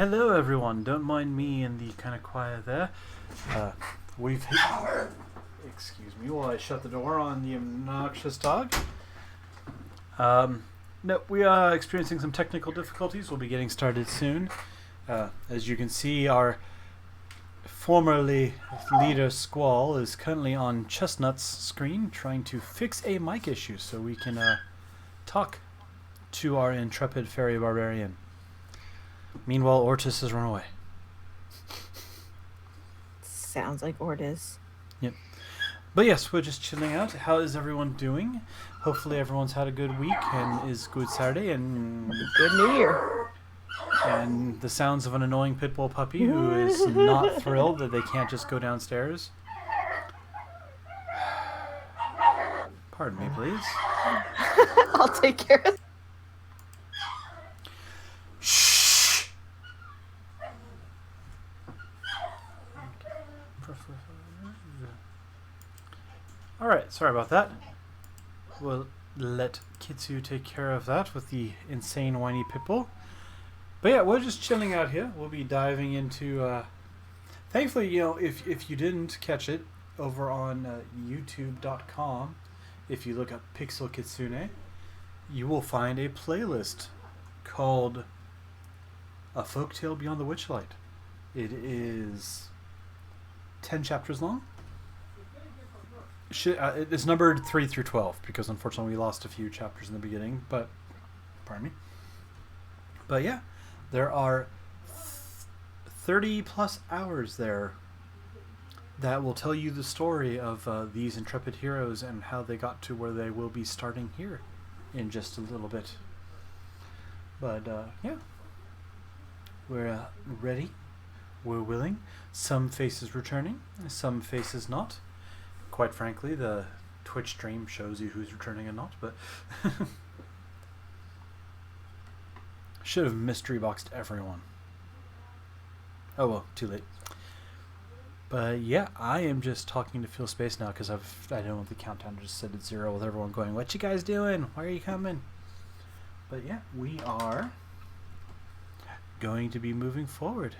Hello everyone, don't mind me in the kind of quiet there. We've hit... Excuse me while I shut the door on the obnoxious dog. No, we are experiencing some technical difficulties. We'll be getting started soon. As you can see, our formerly leader Squall is currently on Chestnut's screen trying to fix a mic issue so we can talk to our intrepid fairy barbarian. Meanwhile, Ortis has run away. Sounds like Ortis. Yep. But yes, we're just chilling out. How is everyone doing? Hopefully everyone's had a good week and is good Saturday and Good New Year. And the sounds of an annoying pit bull puppy who is not thrilled that they can't just go downstairs. Pardon me, please. I'll take care of it. Shh. Alright, sorry about that. We'll let Kitsu take care of that with the insane whiny pit bull. But yeah, we're just chilling out here. We'll be diving into... thankfully, you know, if you didn't catch it, over on youtube.com, if you look up Pixel Kitsune, you will find a playlist called A Folktale Beyond the Witchlight. It is 10 chapters long. It's numbered 3 through 12 because unfortunately we lost a few chapters in the beginning, but pardon me. But yeah, there are 30 plus hours there that will tell you the story of these intrepid heroes and how they got to where they will be starting here in just a little bit. But yeah, we're ready, we're willing. Some faces returning, some faces not. Quite frankly, the Twitch stream shows you who's returning and not, but should have mystery boxed everyone. Oh well, too late. But yeah, I am just talking to fill space now because I don't want the countdown to just set at 0 with everyone going, "What you guys doing? Why are you coming?" But yeah, we are going to be moving forward,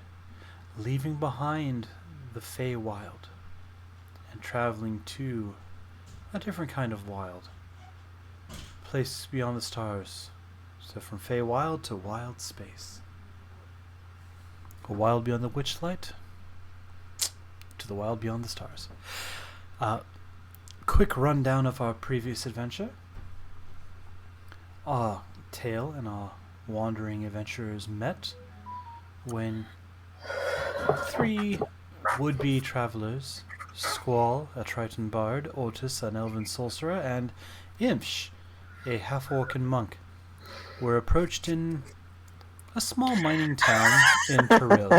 leaving behind the Feywild and traveling to a different kind of wild. Places beyond the stars. So from Feywild to Wildspace. A wild beyond the Witchlight to the wild beyond the stars. Quick rundown of our previous adventure. Our tale and our wandering adventurers met when 3 would-be travelers, Squall, a Triton bard, Ortis, an elven sorcerer, and Imsh, a half-orc monk, were approached in a small mining town in Peril.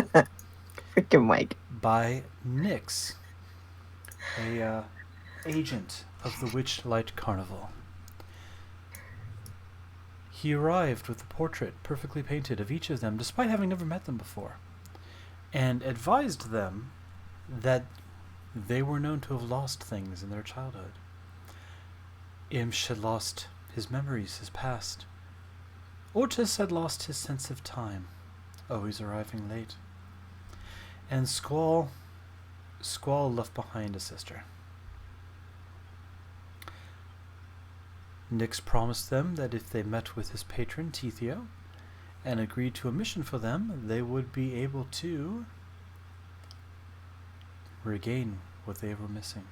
Freaking Mike. By Nyx, a agent of the Witchlight Carnival. He arrived with a portrait perfectly painted of each of them, despite having never met them before, and advised them that they were known to have lost things in their childhood. Imsh had lost his memories, his past. Ortis had lost his sense of time, always arriving late. And Squall left behind a sister. Nyx promised them that if they met with his patron, Tithio, and agreed to a mission for them, they would be able to regain what they were missing.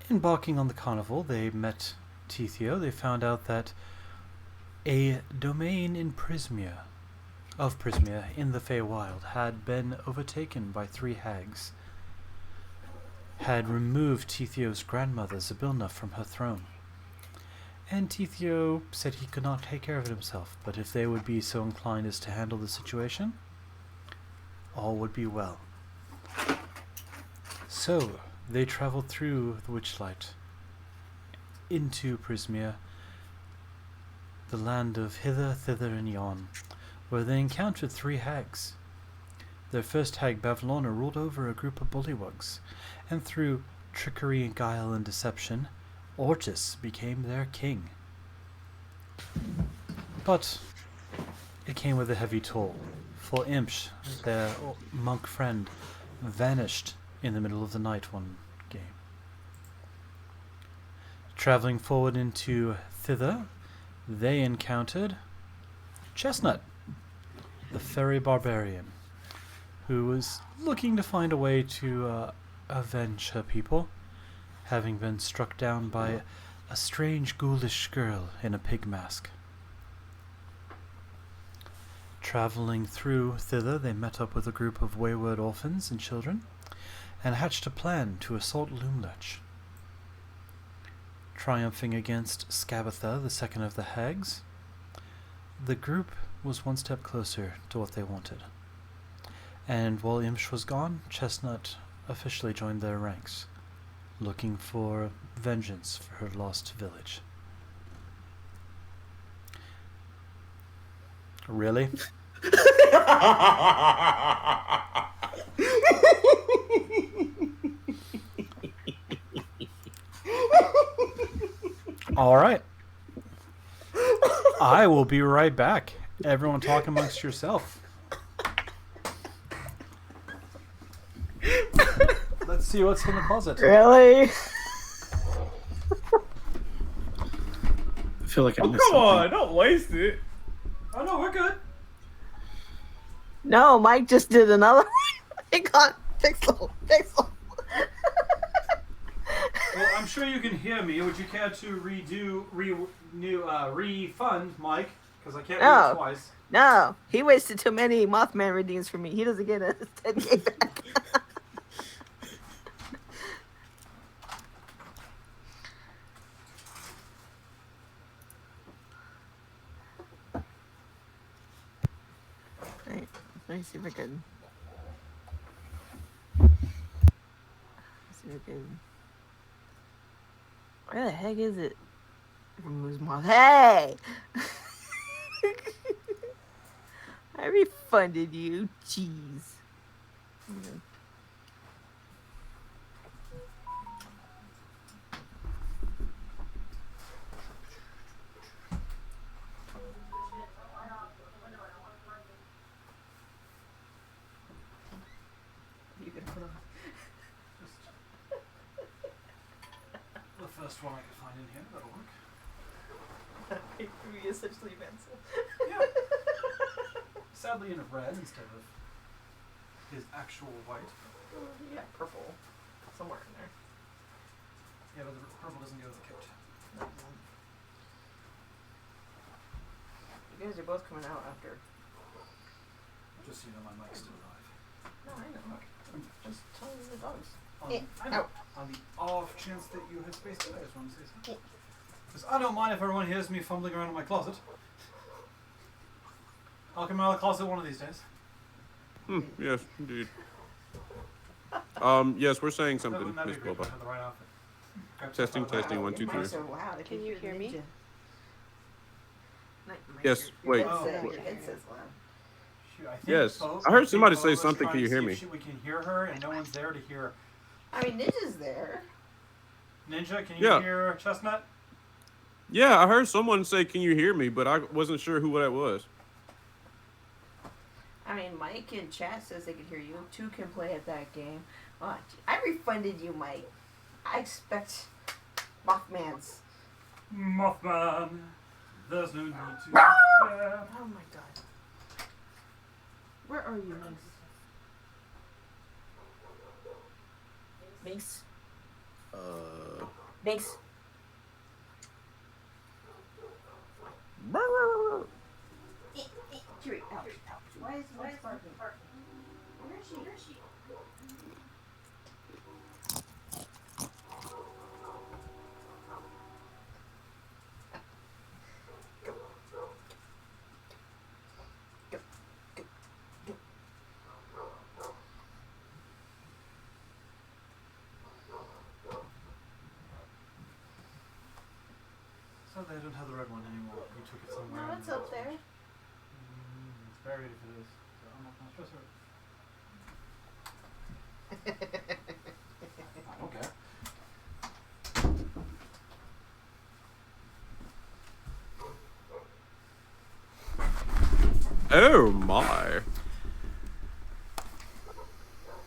Embarking on the carnival, they met Tithio. They found out that a domain in Prismia in the Feywild had been overtaken by 3 hags, had removed Tithio's grandmother Zabilna from her throne. And Tithio said he could not take care of it himself, but if they would be so inclined as to handle the situation, all would be well. So they traveled through the Witchlight into Prismia, the land of hither, thither, and yon, where they encountered 3 hags. Their first hag, Bavlorna, ruled over a group of bullywugs, and through trickery, guile, and deception, Ortis became their king. But it came with a heavy toll, for Imsh, their monk friend, vanished in the middle of the night one game. Traveling forward into thither, they encountered Chestnut, the fairy barbarian, who was looking to find a way to avenge her people, having been struck down by a strange ghoulish girl in a pig mask. Traveling through thither, they met up with a group of wayward orphans and children, and hatched a plan to assault Loomlurch. Triumphing against Scabatha, the second of the hags, the group was one step closer to what they wanted. And while Imsh was gone, Chestnut officially joined their ranks, looking for vengeance for her lost village. Really? All right. I will be right back. Everyone talk amongst yourself. Let's see what's in the closet. Really? I feel like I missed Come something. on, don't waste it. Oh no, we're good. No, Mike just did another one. He got Pixel. Well, I'm sure you can hear me. Would you care to refund Mike? Because I can't read it twice. No, he wasted too many Mothman redeems for me. He doesn't get a 10K back. Right, let me see if I can. Where the heck is it? Who's Moth? Hey! I refunded you. Jeez. You can put on. The first one I could find in here. That'll work. We essentially pencil. Yeah. Sadly in red instead of his actual white. Yeah, purple. Somewhere in there. Yeah, but the purple doesn't go with the coat. You guys are both coming out after. Just so you know, my mic's still alive. No, I know. Just telling the dogs. I know. On the off chance that you have space today, I just want to say something. Because I don't mind if everyone hears me fumbling around in my closet. I'll come out of the closet one of these days. Yes, indeed. Yes, we're saying something, Wouldn't that be Miss great if I Boba. had the right outfit? Grab Testing, some photos. testing, 1, 2, 3. So loud. Can you hear me? Yes, wait. Your Wait. headset's loud. Shoot, I think Yes. Bo- I heard somebody think say Boba's something. trying Can you to hear see me? if we can hear her, and no one's there to hear. I mean, Ninja's there. Ninja, can you Yeah. hear Chestnut? Yeah, I heard someone say, "Can you hear me?" But I wasn't sure who that was. I mean, Mike in chat says they can hear you. Two can play at that game. Oh, I refunded you, Mike. I expect Mothman's. Mothman, there's no need to Oh despair. my god. Where are you, Mace? Mace? Curie, ouch, ouch. Why is barking? Where is she? So they don't have the red one anymore. You took it somewhere. No, it's up there. It's buried if it is. So I'm not gonna stress her. I don't care. Oh my.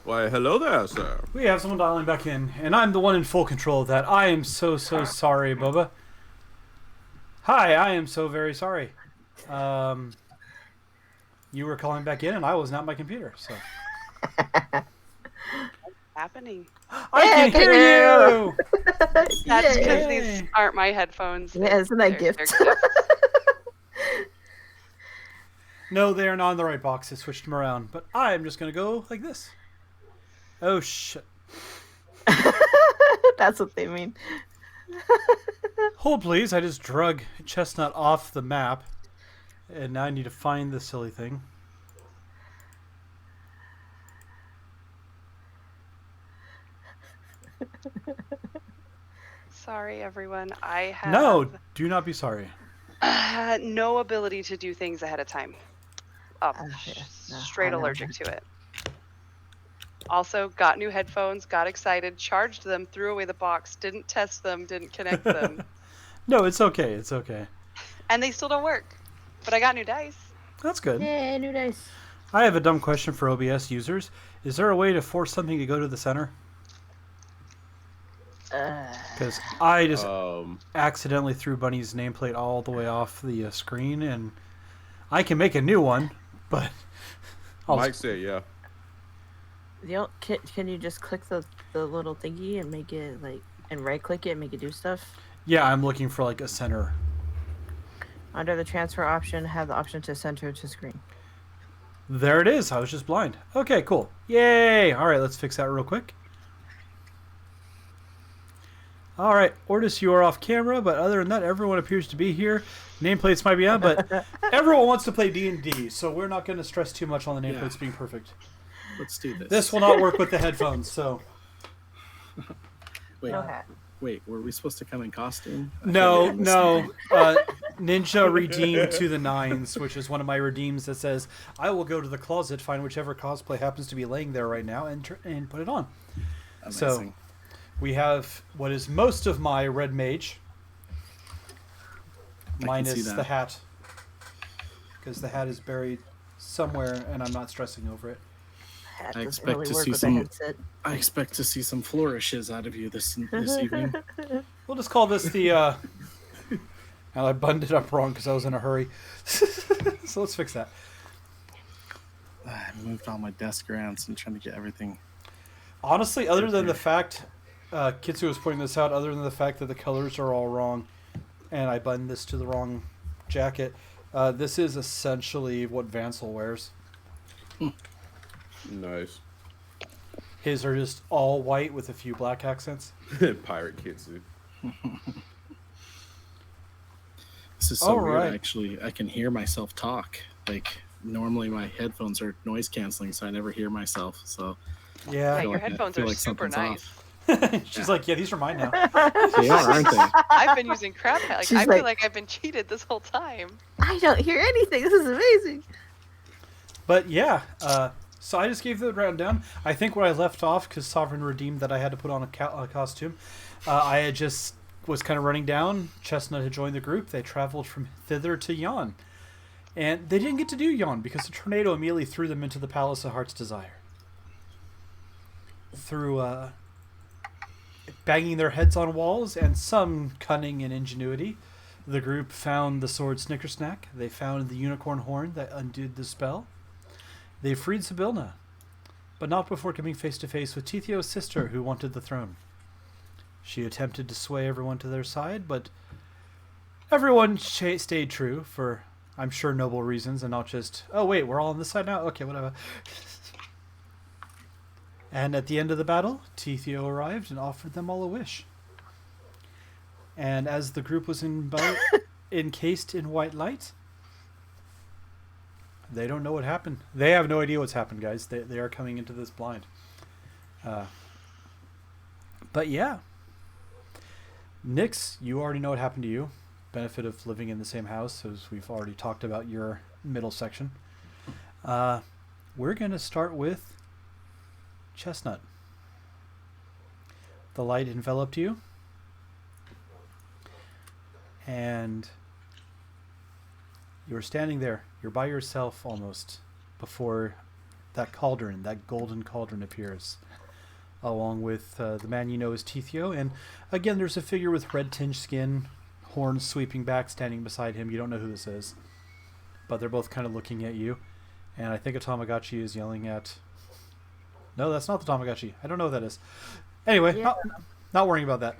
Why, hello there, sir. We have someone dialing back in, and I'm the one in full control of that. I am so sorry, Boba. Hi, I am so very sorry. You were calling back in, and I was not my computer, so. Happening. I can hear you! That's because Yay. these aren't my headphones. Yeah, isn't that They're gift? gifts. No, they are not in the right box. I switched them around, but I'm just going to go like this. Oh, shit. That's what they mean. Hold, please. I just drug Chestnut off the map, and now I need to find the silly thing. Sorry, everyone. I have No, do not be sorry. no ability to do things ahead of time. Oh, Yeah, no, straight I know. allergic to it. Also, got new headphones, got excited, charged them, threw away the box, didn't test them, didn't connect them, No, it's okay. It's okay. and they still don't work. But I got new dice. That's good. Yay, new dice. I have a dumb question for OBS users. Is there a way to force something to go to the center? Because I just accidentally threw Bunny's nameplate all the way off the screen, and I can make a new one, but Mike said, yeah. Can you just click the little thingy and make it like, and right click it and make it do stuff? yeah, I'm looking for like a center. Under the transfer option, have the option to center to screen. There it is. I was just blind. Okay, cool. Yay! All right, let's fix that real quick. All right, Ortis, you are off camera, but other than that, everyone appears to be here. Nameplates might be on, but everyone wants to play D&D, so we're not going to stress too much on the nameplates being perfect. Let's do this. This will not work with the headphones, so... Wait, No hat. wait, were we supposed to come in costume? No. Ninja redeemed to the nines, which is one of my redeems that says, I will go to the closet, find whichever cosplay happens to be laying there right now, and put it on. Amazing. So, we have what is most of my red mage, minus the hat. Because the hat is buried somewhere, and I'm not stressing over it. Hat I doesn't expect really to work see with a some. headset. I expect to see some flourishes out of you this evening. We'll just call this the... And I buttoned it up wrong because I was in a hurry. So let's fix that. I moved all my desk around, so I'm trying to get everything. Honestly, other than the fact... Kitsu was pointing this out, other than the fact that the colors are all wrong, and I buttoned this to the wrong jacket, this is essentially what Vansel wears. Nice. His are just all white with a few black accents. Pirate Kitsu. This is so All weird. right. Actually, I can hear myself talk. Like normally, my headphones are noise canceling, so I never hear myself. So Yeah, Yeah. feel your like I headphones feel are like super something's nice. She's like, yeah, these are mine now. they are, aren't they? I've been using crap. Like, She's I feel like- like I've been cheated this whole time. I don't hear anything. This is amazing. But yeah, so I just gave the rundown. I think where I left off, because Sovereign redeemed that I had to put on a costume, I had just was kind of running down. Chestnut had joined the group. They traveled from thither to Yon. And they didn't get to do Yon because the tornado immediately threw them into the Palace of Heart's Desire. Through banging their heads on walls and some cunning and ingenuity, the group found the sword Snickersnack. They found the unicorn horn that undid the spell. They freed Sibylna, but not before coming face to face with Tithio's sister, who wanted the throne. She attempted to sway everyone to their side, but everyone stayed true for, I'm sure, noble reasons, and not just, oh wait, we're all on this side now? Okay, whatever. And at the end of the battle, Tithio arrived and offered them all a wish. And as the group was encased in white light, they don't know what happened. They have no idea what's happened, guys. They are coming into this blind. But yeah. Nyx, you already know what happened to you. Benefit of living in the same house, as we've already talked about your middle section. We're going to start with Chestnut. The light enveloped you. And You're standing there. You're by yourself almost before that cauldron, that golden cauldron appears, along with the man you know as Tithio. And again, there's a figure with red-tinged skin, horns sweeping back, standing beside him. You don't know who this is, but they're both kind of looking at you. And I think a Tamagotchi is yelling at... No, that's not the Tamagotchi. I don't know what that is. Anyway, Yeah. not worrying about that.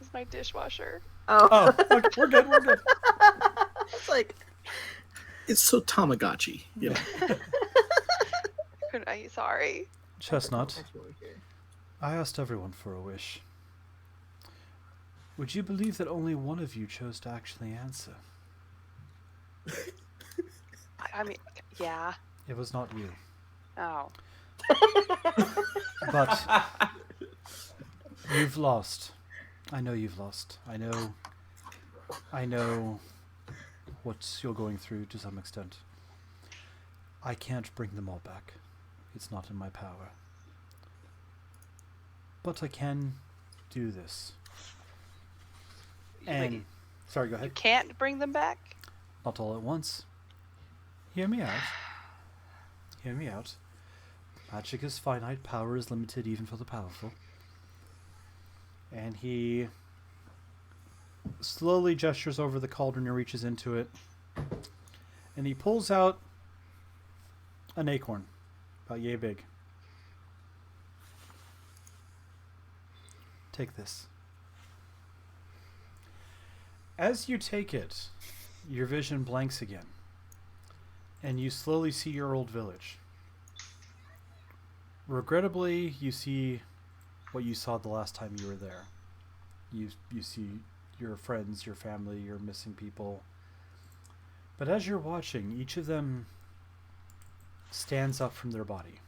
It's my dishwasher. Oh, okay, we're good. We're good. It's like, It's so Tamagotchi, you know. Sorry. Chestnut, I asked everyone for a wish. Would you believe that only one of you chose to actually answer? I mean, yeah. It was not you. Oh. But you've lost. I know you've lost. I know what you're going through to some extent. I can't bring them all back. It's not in my power. But I can do this. And Wait, sorry, go you ahead. can't bring them back? Not all at once. Hear me out. Hear me out. Magic is finite, power is limited even for the powerful. And he slowly gestures over the cauldron and reaches into it. And he pulls out an acorn, about yay big. Take this. As you take it, your vision blanks again. And you slowly see your old village. Regrettably, you see what you saw the last time you were there. You see your friends, your family, your missing people. But as you're watching, each of them stands up from their body.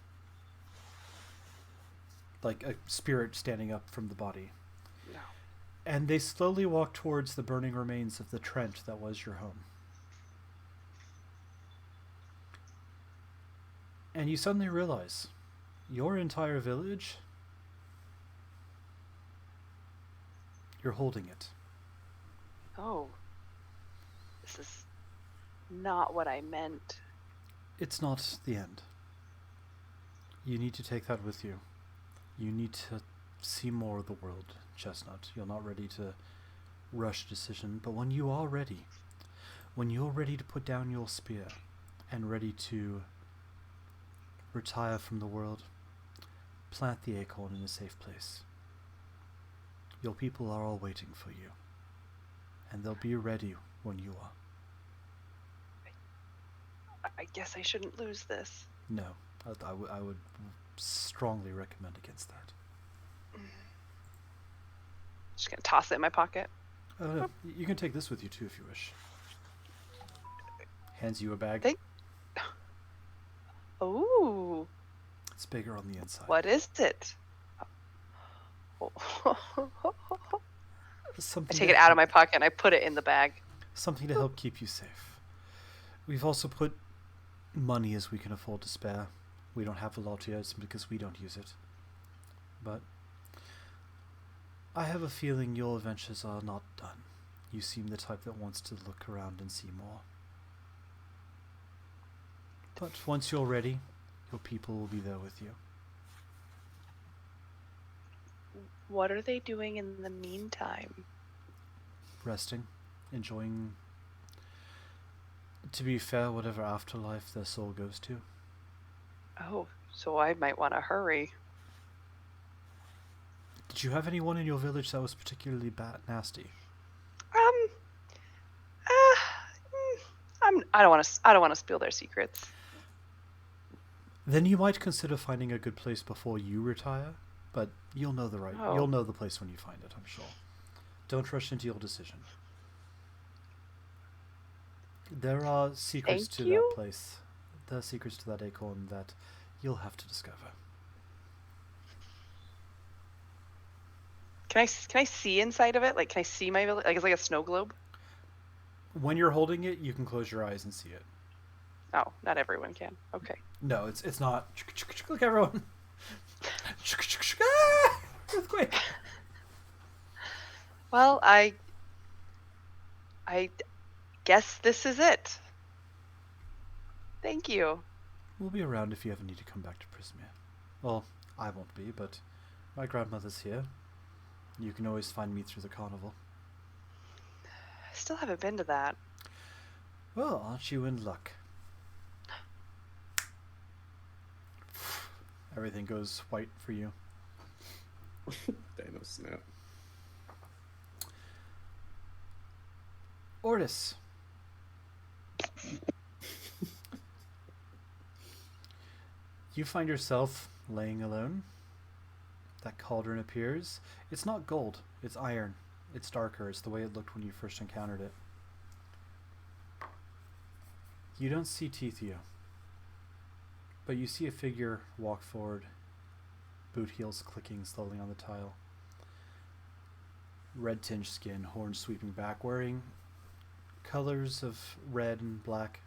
Like a spirit standing up from the body. No. And they slowly walk towards the burning remains of the Trent that was your home. And you suddenly realize your entire village, you're holding it. Oh. This is not what I meant. It's not the end. You need to take that with you. You need to see more of the world, Chestnut. You're not ready to rush a decision, but when you are ready, when you're ready to put down your spear and ready to retire from the world, plant the acorn in a safe place. Your people are all waiting for you, and they'll be ready when you are. I guess I shouldn't lose this. No, I would strongly recommend against that. Just gonna toss it in my pocket. Oh, no, you can take this with you too if you wish. Hands you a bag. Ooh. It's bigger on the inside. What is it? I Something take it out of my pocket and I put it in the bag. Something to help keep you safe. We've also put money as we can afford to spare. We don't have a lot yet because we don't use it. But I have a feeling your adventures are not done. You seem the type that wants to look around and see more. But once you're ready, your people will be there with you. What are they doing in the meantime? Resting, enjoying, to be fair, whatever afterlife their soul goes to. Oh, so I might want to hurry. Did you have anyone in your village that was particularly nasty? I don't want to spill their secrets. Then you might consider finding a good place before you retire, but you'll know you'll know the place when you find it, I'm sure. Don't rush into your decision. There are secrets to that place. There are secrets to that acorn that you'll have to discover. Can I see inside of it? Like, can I see my village? Like, it's like a snow globe? When you're holding it, you can close your eyes and see it. Oh, not everyone can. Okay. No, it's not. Look, everyone. Ah! Earthquake. Well, I guess this is it. Thank you. We'll be around if you ever need to come back to Prismia. Well, I won't be, but my grandmother's here. You can always find me through the carnival. I still haven't been to that. Well, aren't you in luck? Everything goes white for you. Dano snap. Ortis. You find yourself laying alone. That cauldron appears. It's not gold, it's iron. It's darker. It's the way it looked when you first encountered it. You don't see Tethio, but you see a figure walk forward, boot heels clicking slowly on the tile. Red tinged skin, horns sweeping back, wearing colors of red and black.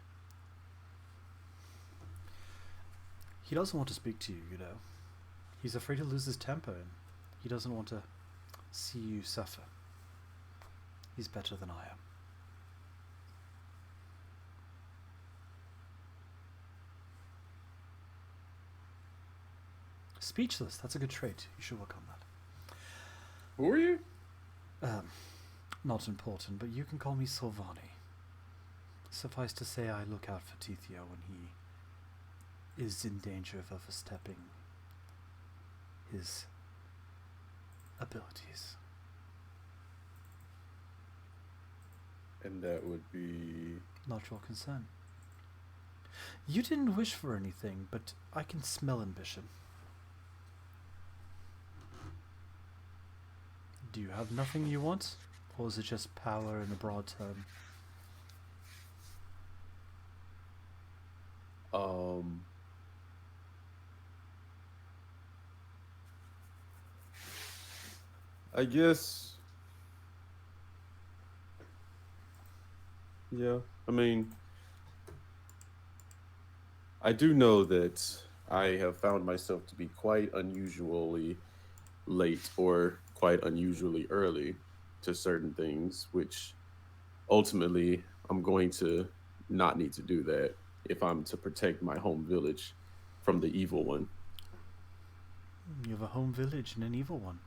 He doesn't want to speak to you, you know. He's afraid to lose his temper, and he doesn't want to see you suffer. He's better than I am. Speechless, that's a good trait. You should work on that. Who are you? Not important, but you can call me Silvani. Suffice to say, I look out for Tethio when he is in danger of overstepping his abilities. And that would be... Not your concern. You didn't wish for anything, but I can smell ambition. Do you have nothing you want? Or is it just power in a broad term? I guess... Yeah, I mean... I do know that I have found myself to be quite unusually late or quite unusually early to certain things, which ultimately I'm going to not need to do that if I'm to protect my home village from the evil one. You have a home village and an evil one.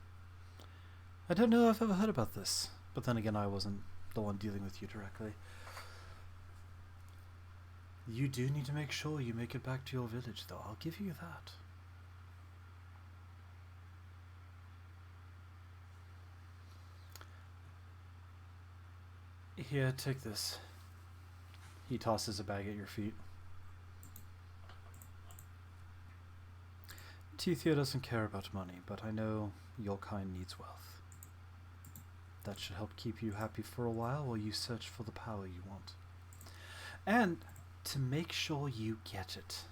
I don't know if I've ever heard about this, but then again, I wasn't the one dealing with you directly. You do need to make sure you make it back to your village, though. I'll give you that. Here, take this. He tosses a bag at your feet. Tethio doesn't care about money, but I know your kind needs wealth. That should help keep you happy for a while you search for the power you want. And to make sure you get it.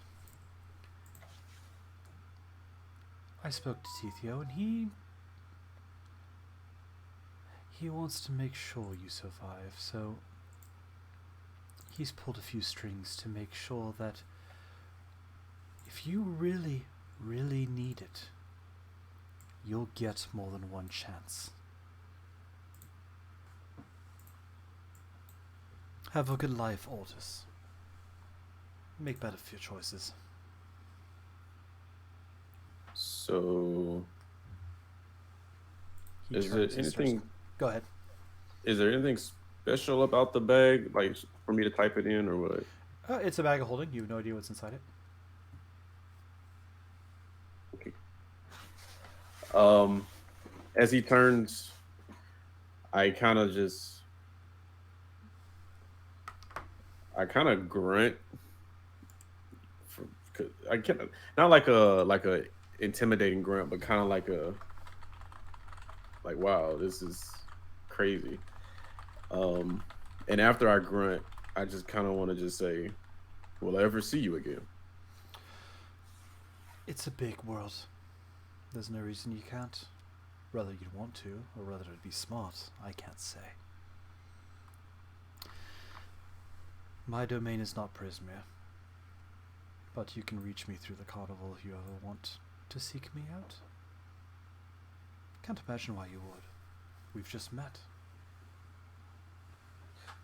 I spoke to Tethio, and he wants to make sure you survive, so he's pulled a few strings to make sure that if you really, really need it, you'll get more than one chance. Have a good life, Ortis. Make better for your choices. So, He is turns it and starts- anything? Go ahead. Is there anything special about the bag, like for me to type it in or what? It's a bag of holding. You have no idea what's inside it. Okay. As he turns, I kind of grunt. I can't, not like a intimidating grunt, but kind of like wow, this is crazy. And after I grunt, I just kind of want to just say, will I ever see you again? It's a big world. There's no reason you can't. Whether you'd want to, or whether it'd be smart, I can't say. My domain is not Prismia, but you can reach me through the carnival if you ever want to seek me out. Can't imagine why you would. We've just met.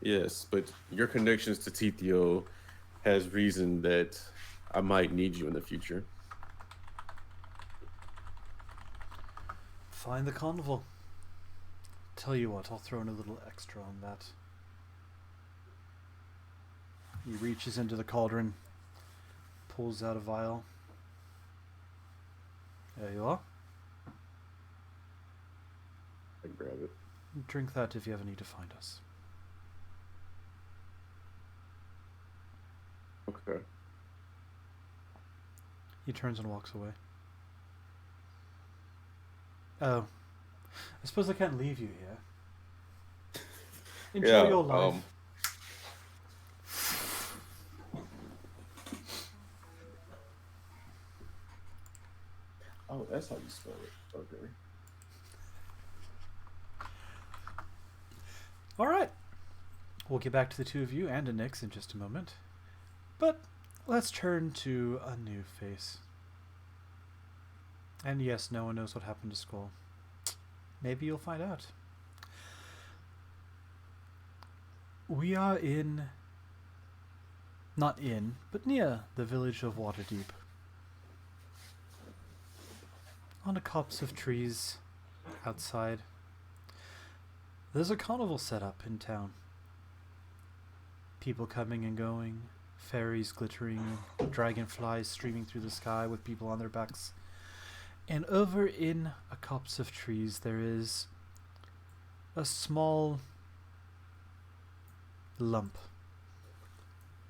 Yes, but your connections to Tithio has reason that I might need you in the future. Find the carnival. Tell you what, I'll throw in a little extra on that. He reaches into the cauldron, pulls out a vial. There you are. I grab it. Drink that if you ever need to find us. Okay. He turns and walks away. Oh. I suppose I can't leave you here. Enjoy your life. Oh, that's how you spell it. Okay. Alright. We'll get back to the two of you and to Nyx in just a moment. But let's turn to a new face. And yes, no one knows what happened to Skull. Maybe you'll find out. We are not in, but near the village of Waterdeep. On a copse of trees outside, there's a carnival set up in town. People coming and going, fairies glittering, dragonflies streaming through the sky with people on their backs. And over in a copse of trees there is a small lump.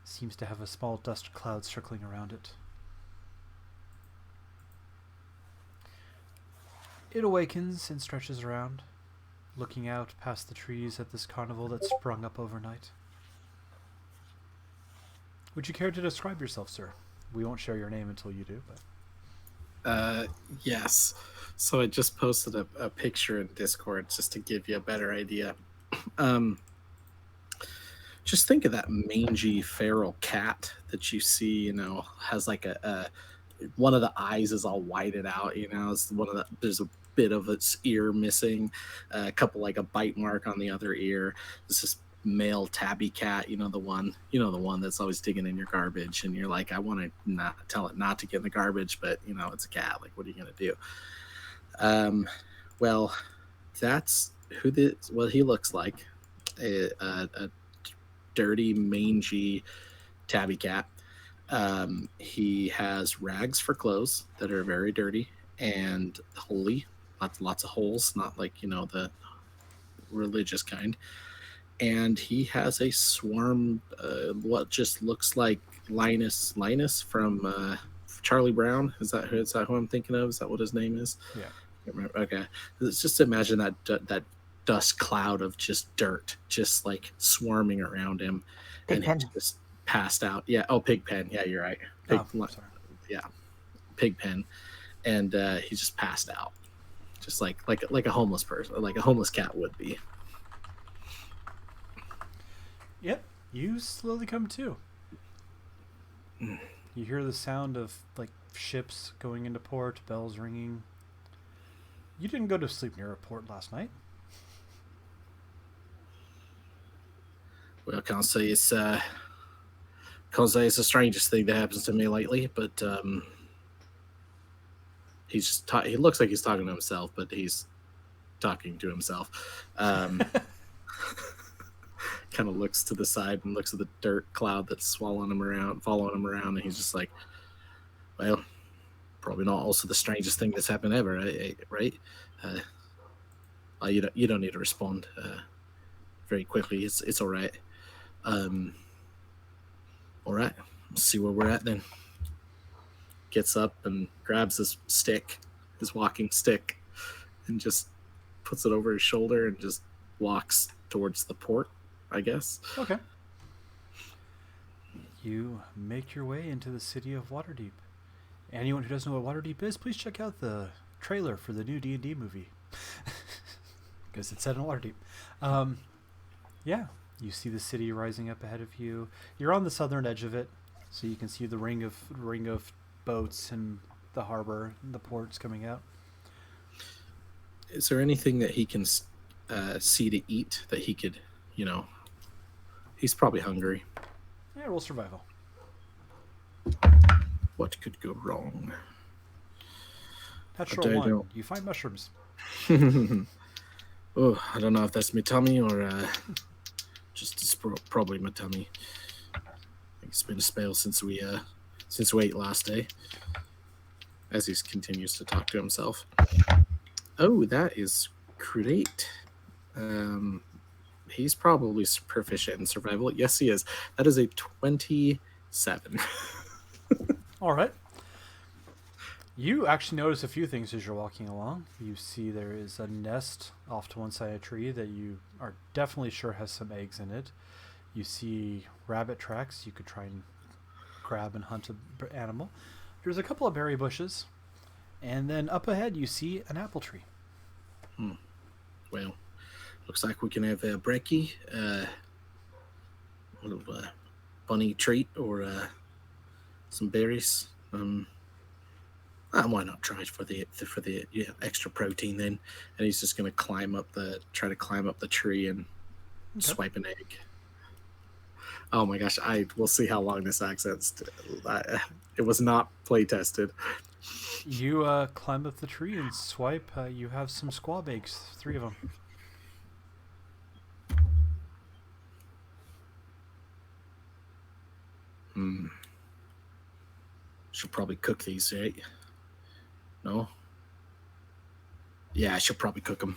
Seems to have a small dust cloud circling around it. It awakens and stretches around, looking out past the trees at this carnival that sprung up overnight. Would you care to describe yourself, sir? We won't share your name until you do, but... Yes. So I just posted a picture in Discord just to give you a better idea. Just think of that mangy feral cat that you see, has like a one of the eyes is all whited out, it's there's a bit of its ear missing, a couple like a bite mark on the other ear. This is male tabby cat, the one that's always digging in your garbage, and you're like, I want to not tell it not to get in the garbage, but it's a cat. Like, what are you gonna do? Well, that's what he looks like. A dirty, mangy tabby cat. He has rags for clothes that are very dirty and holy, lots of holes, not like the religious kind. And he has a swarm, what just looks like Linus from Charlie Brown. Is that who I'm thinking of? Is that what his name is? Yeah. Okay. Let's just imagine that dust cloud of just dirt, just like swarming around him, and he just passed out. Yeah. Oh, Pigpen. Yeah, you're right. Sorry. Yeah, Pigpen, and he just passed out, just like a homeless person, like a homeless cat would be. Yep, you slowly come to. You hear the sound of like ships going into port, bells ringing. You didn't go to sleep near a port last night. Well, I can't say it's the strangest thing that happens to me lately, but he looks like he's talking to himself, but he's talking to himself. Kind of looks to the side and looks at the dirt cloud that's following him around, and he's just like, well, probably not also the strangest thing that's happened ever, right? You don't need to respond very quickly. It's all right. All right, let's see where we're at then. Gets up and grabs his walking stick, and just puts it over his shoulder and just walks towards the port, I guess. Okay. You make your way into the city of Waterdeep. Anyone who doesn't know what Waterdeep is, please check out the trailer for the new D&D movie. Because it's set in Waterdeep. Yeah, you see the city rising up ahead of you. You're on the southern edge of it, so you can see the ring of boats and the harbor and the ports coming out. Is there anything that he can see to eat that he could, He's probably hungry. Yeah, roll survival. What could go wrong? Natural I one. don't- You find mushrooms. Oh, I don't know if that's my tummy or just probably my tummy. I think it's been a spell since we ate last day. As he continues to talk to himself. Oh, that is great. He's probably proficient in survival. Yes, he is. That is a 27. All right. You actually notice a few things as you're walking along. You see there is a nest off to one side of a tree that you are definitely sure has some eggs in it. You see rabbit tracks. You could try and grab and hunt an animal. There's a couple of berry bushes. And then up ahead, you see an apple tree. Well, looks like we can have a brekkie, bunny treat, or some berries. Why not try for the extra protein then? And he's just gonna try to climb up the tree and swipe an egg. Oh my gosh! We'll see how long this accent's. It was not play tested. You climb up the tree and swipe. You have some squab eggs, 3 of them. Should probably cook these, right? No? Yeah, I should probably cook them.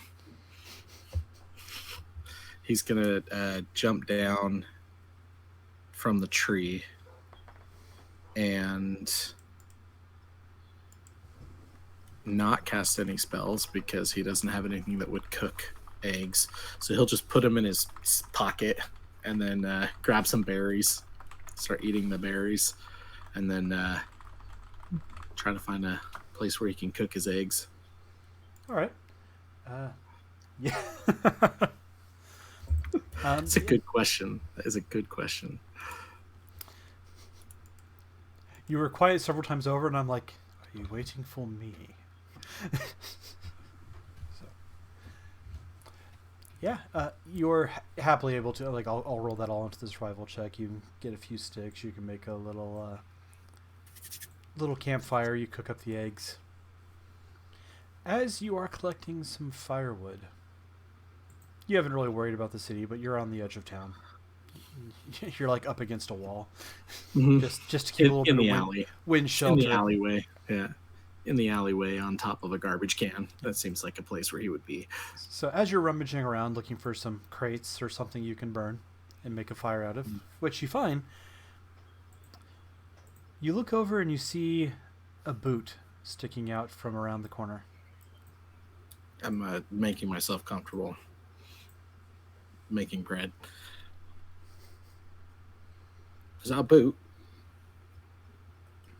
He's going to jump down from the tree and not cast any spells because he doesn't have anything that would cook eggs. So he'll just put them in his pocket and then grab some berries, start eating the berries, and then try to find a place where he can cook his eggs. All right. Yeah. It's a good question. That is a good question. You were quiet several times over, and I'm like, are you waiting for me? So, yeah, you're happily able to, like, I'll roll that all into the survival check. You can get a few sticks. You can make a little campfire. You cook up the eggs. As you are collecting some firewood, you haven't really worried about the city, but you're on the edge of town. You're like up against a wall, just to keep a little bit of wind shelter. In the alleyway, yeah. In the alleyway on top of a garbage can. That seems like a place where he would be. So as you're rummaging around looking for some crates or something you can burn and make a fire out of, which you find, you look over and you see a boot sticking out from around the corner. I'm making myself comfortable. Making bread. Is that a boot?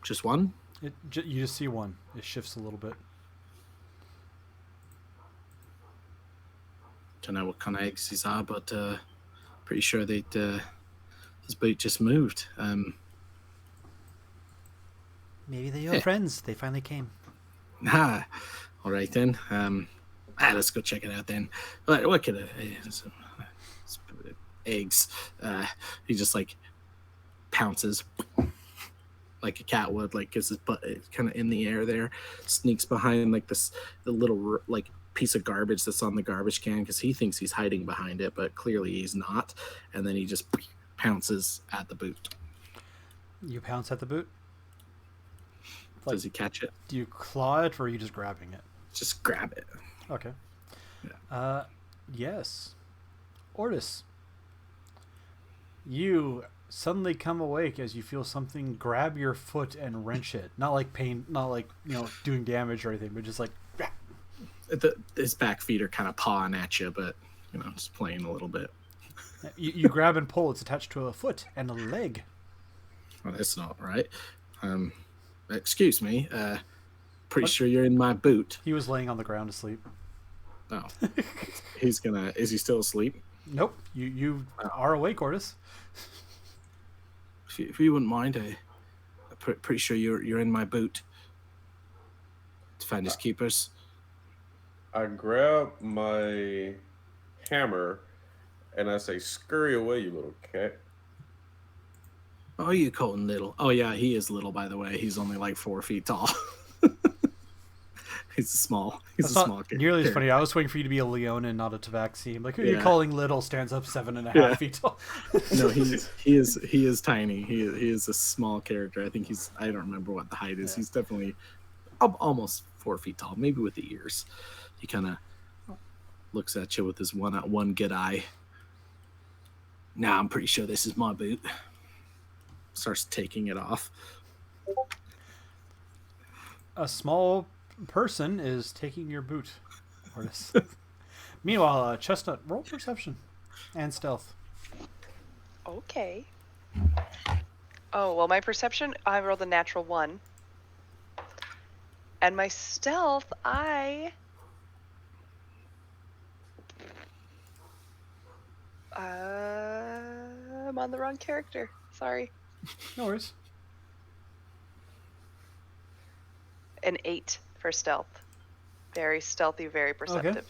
Just one? You just see one. It shifts a little bit. Don't know what kind of eggs these are, but pretty sure this boot just moved. Maybe they're your friends. They finally came. All right then. Let's go check it out then. What could eggs? He just like pounces like a cat would, like gets his butt kind of in the air there, sneaks behind like the little like piece of garbage that's on the garbage can because he thinks he's hiding behind it, but clearly he's not. And then he just pounces at the boot. You pounce at the boot? Does he catch it? Do you claw it, or are you just grabbing it? Just grab it. Okay. Yeah. Yes. Ortis, you suddenly come awake as you feel something grab your foot and wrench it. Not like pain, not like, doing damage or anything, but just like... His back feet are kind of pawing at you, but, just playing a little bit. You grab and pull. It's attached to a foot and a leg. Well, that's not right. Excuse me. Pretty sure you're in my boot. He was laying on the ground asleep. Oh. Is he still asleep? Nope. You are awake, Ortis. If you wouldn't mind, I'm pretty sure you're in my boot. To find his keepers. I grab my hammer and I say, "Scurry away, you little cat." Oh, you calling little? Oh yeah, he is little, by the way. He's only like 4 feet tall. He's a small. He's That's a not small nearly as character. funny. I was waiting for you to be a Leon and not a Tabaxi. Like, who are you Yeah. calling little? Stands up 7.5 Yeah. feet tall. No, he is tiny. He is a small character. I think he's. I don't remember what the height is. Yeah. He's definitely almost 4 feet tall, maybe with the ears. He kind of looks at you with his one good eye. Nah, I'm pretty sure this is my boot. Starts taking it off. A small person is taking your boot, Mortis. Meanwhile, Chestnut, roll perception and stealth. Okay. Oh, well, my perception, I rolled a natural 1. And my stealth, I'm on the wrong character. Sorry. No worries. An 8 for stealth. Very stealthy, very perceptive.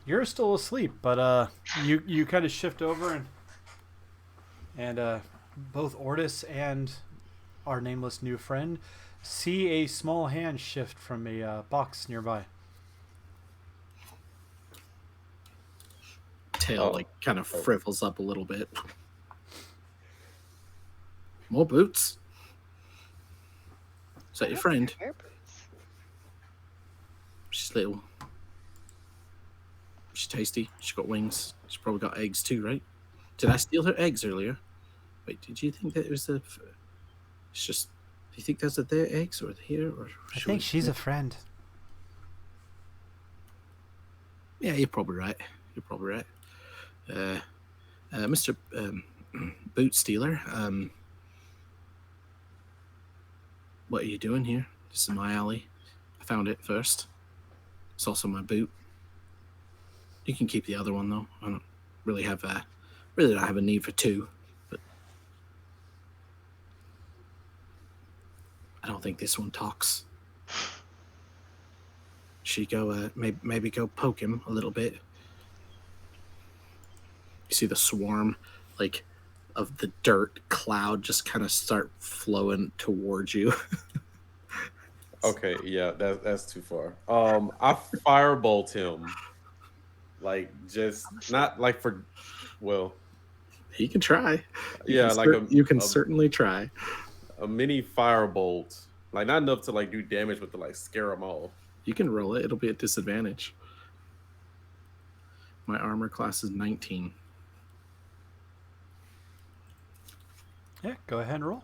You're still asleep, but you kind of shift over and both Ortis and our nameless new friend see a small hand shift from a box nearby. Tail like kind of frivels up a little bit. More boots. Is that your friend? Hair boots. She's little. She's tasty. She's got wings. She's probably got eggs too, right? Did I steal her eggs earlier? Wait, did you think that it was the? It's just. Do you think those are their eggs or here or? I think she's a friend. Yeah, you're probably right. You're probably right. Mr. Boot Stealer. What are you doing here? This is my alley. I found it first. It's also my boot. You can keep the other one though. I don't really have a need for 2, but I don't think this one talks. Should go maybe go poke him a little bit. You see the swarm like of the dirt cloud just kind of start flowing towards you. Okay, yeah, that's too far. I firebolt him, like just not like for, well, He can try. yeah, like you can certainly try. a mini firebolt, like not enough to like do damage, but to like scare them off. You can roll it. It'll be a disadvantage. My armor class is 19. Yeah, go ahead and roll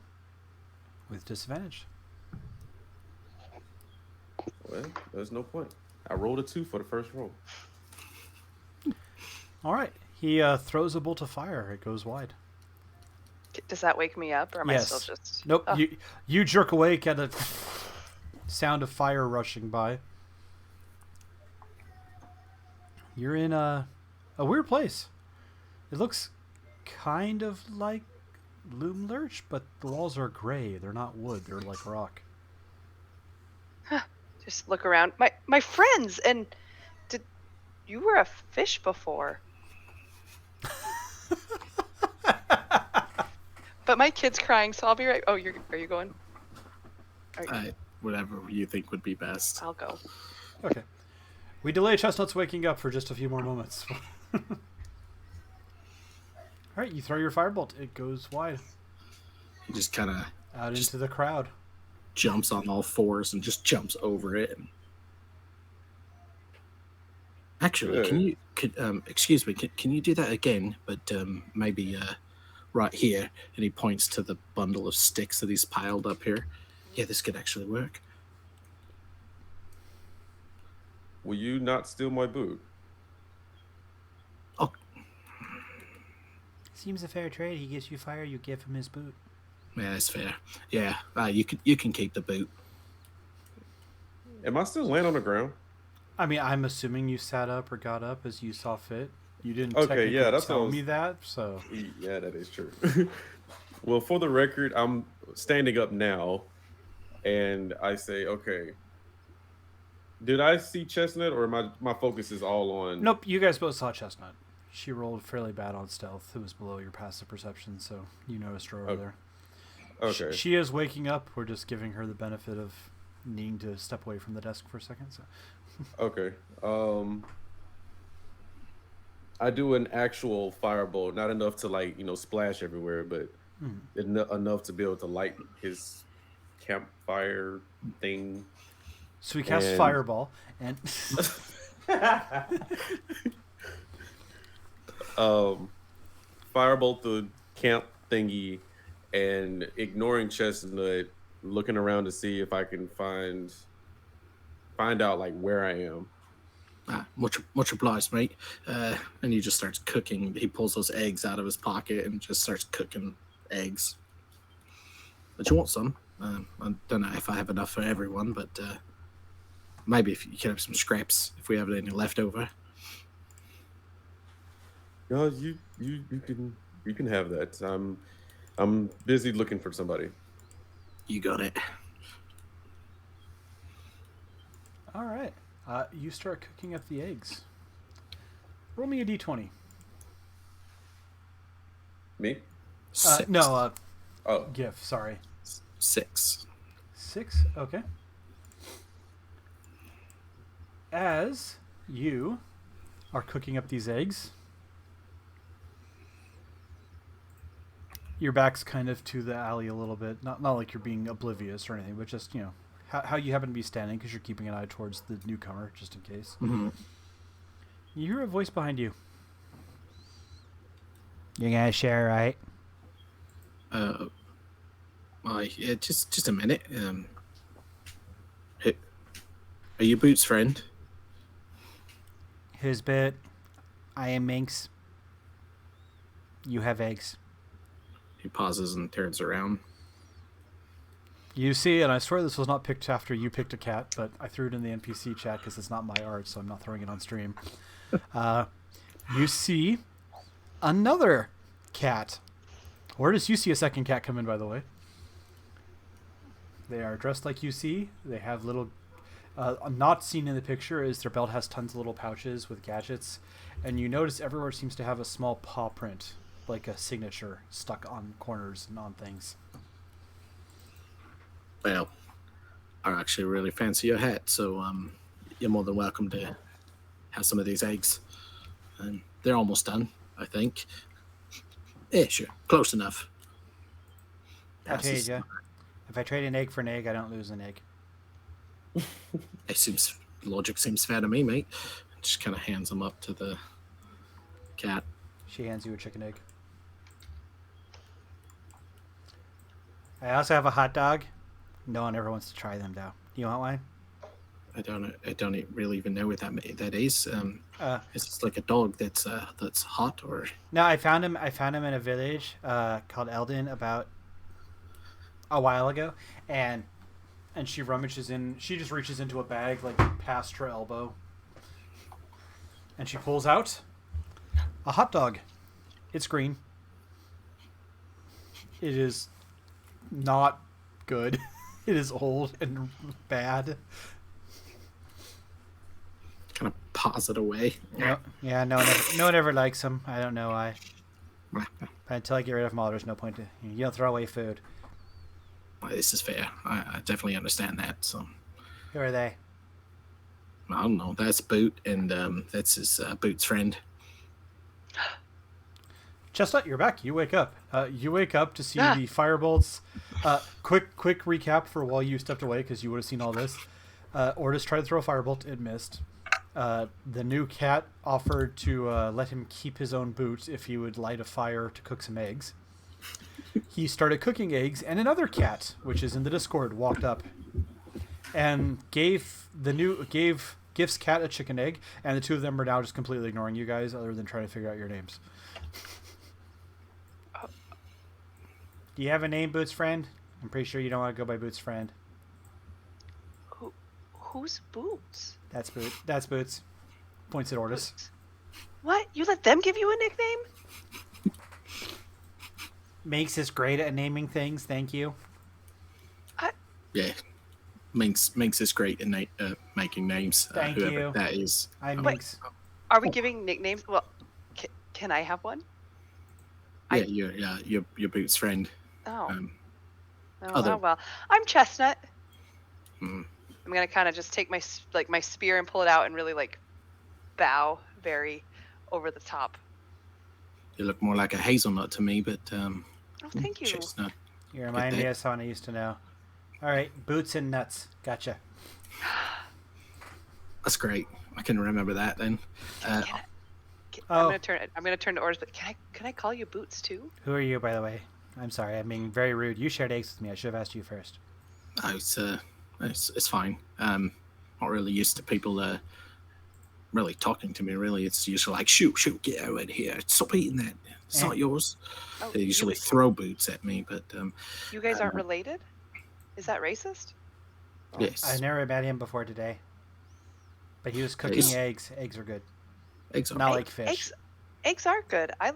with disadvantage. Well, there's no point. I rolled a 2 for the first roll. All right. He throws a bolt of fire. It goes wide. Does that wake me up, or am I Yes. still just? Nope. Oh. You jerk awake at a sound of fire rushing by. You're in a weird place. It looks kind of like Loom Lurch, but the walls are gray. They're not wood. They're like rock. Just look around. My friends, and did you were a fish before? But my kid's crying, so I'll be right. Oh, are you going? Whatever you think would be best. I'll go. Okay. We delay Chestnut's waking up for just a few more moments. All right, you throw your firebolt. It goes wide He just kind of out into the crowd. jumps on all fours and just jumps over it. Actually, excuse me, can you do that again? But maybe right here. And he points to the bundle of sticks that he's piled up here. Yeah, this could actually work. Will you not steal my boot? Oh, Seems a fair trade. He gives you fire, you give him his boot. yeah, that's fair. Yeah, you can keep the boot. Am I still laying on the ground? I mean, I'm assuming you sat up or got up as you saw fit. You didn't Okay, yeah, that's what I tell was- me that, so... Yeah, that is true. Well, for the record, I'm standing up now, and I say, okay, did I see Chestnut, or my focus is all on... Nope, you guys both saw Chestnut. She rolled fairly bad on stealth. It was below your passive perception, so you noticed her over Oh, there. Okay. She is waking up. We're just giving her the benefit of needing to step away from the desk for a second. So. Okay. I do an actual firebolt, not enough to like splash everywhere, but enough to be able to light his campfire thing. So we cast And- Fireball, and Firebolt the camp thingy, and ignoring Chestnut, looking around to see if I can find out like where I am. Much obliged, mate. And he just starts cooking. He pulls those eggs out of his pocket and just starts cooking eggs. But you want some? I don't know if I have enough for everyone, but maybe if you can have some scraps if we have any left over. No, you can have that. I'm busy looking for somebody. You got it. all right, you start cooking up the eggs. Roll me a d20. Me? Six. No, Oh, GIF. Sorry. 6. 6. Okay. As you are cooking up these eggs, your back's kind of to the alley a little bit. Not like you're being oblivious or anything, but just, how you happen to be standing because you're keeping an eye towards the newcomer, just in case. Mm-hmm. You hear a voice behind you. You're going to share, right? Yeah, just a minute. Hey, are you Boots' friend? Who's bit? I am Minx. You have eggs. He pauses and turns around. You see, and I swear this was not picked after you picked a cat, but I threw it in the NPC chat because it's not my art, so I'm not throwing it on stream. You see another cat. Where does you see a second cat come in, by the way? They are dressed like you see. They have little... not seen in the picture is their belt has tons of little pouches with gadgets, and you notice everywhere seems to have a small paw print, like a signature stuck on corners and on things. Well, I actually really fancy your hat, so you're more than welcome to have some of these eggs. And they're almost done, I think. Yeah, sure. Close enough. I trade you. If I trade an egg for an egg, I don't lose an egg. Logic seems fair to me, mate. Just kind of hands them up to the cat. She hands you a chicken egg. I also have a hot dog. No one ever wants to try them, though. You want one? I don't really even know what that is. Is it like a dog that's hot or? No, I found him in a village called Eldon about a while ago, and she rummages in. She just reaches into a bag like past her elbow, and she pulls out a hot dog. It's green. It is not good. It is old and bad. Kind of paws it away. Yeah, no one ever likes them. I don't know why. But until I get rid of them all, there's no point to... You don't throw away food. Well, this is fair. I definitely understand that. So Who are they? I don't know. That's Boot, and that's his Boot's friend. Chestnut, you're back. You wake up. You wake up to see the firebolts. Quick recap for while you stepped away, because you would have seen all this. Ortis tried to throw a firebolt. It missed. The new cat offered to let him keep his own boots if he would light a fire to cook some eggs. He started cooking eggs, and another cat, which is in the Discord, walked up and gave Gift's cat a chicken egg, and the two of them are now just completely ignoring you guys, other than trying to figure out your names. Do you have a name, Boots' friend? I'm pretty sure you don't want to go by Boots' friend. Who's Boots? That's Boots. Points at Ortis. What? You let them give you a nickname? Makes us great at naming things. Thank you. Yeah, Minx is great in making names. Thank whoever you. that is. I'm Wait. Minx. Are we giving nicknames? Well, Can I have one? Yeah, your Boots friend. Oh. Other- Oh well. I'm Chestnut. Mm. I'm gonna kind of just take my my spear and pull it out and really like bow very over the top. You look more like a hazelnut to me, but Oh, thank you. Chestnut. You remind me of someone I used to know. All right, Boots and Nuts. Gotcha. That's great. I can remember that then. I'm gonna turn to Oris, but can I call you Boots too? Who are you, by the way? I'm sorry, I'm being very rude. You shared eggs with me. I should have asked you first. It's fine. Not really used to people really talking to me. Really, it's usually like shoot, get out of here. Stop eating that. It's not yours. Oh, They usually throw Boots at me, but you guys aren't related? Is that racist? yes. I never met him before today, but he was cooking eggs. Eggs are good. Eggs are Not like fish. Eggs are good. I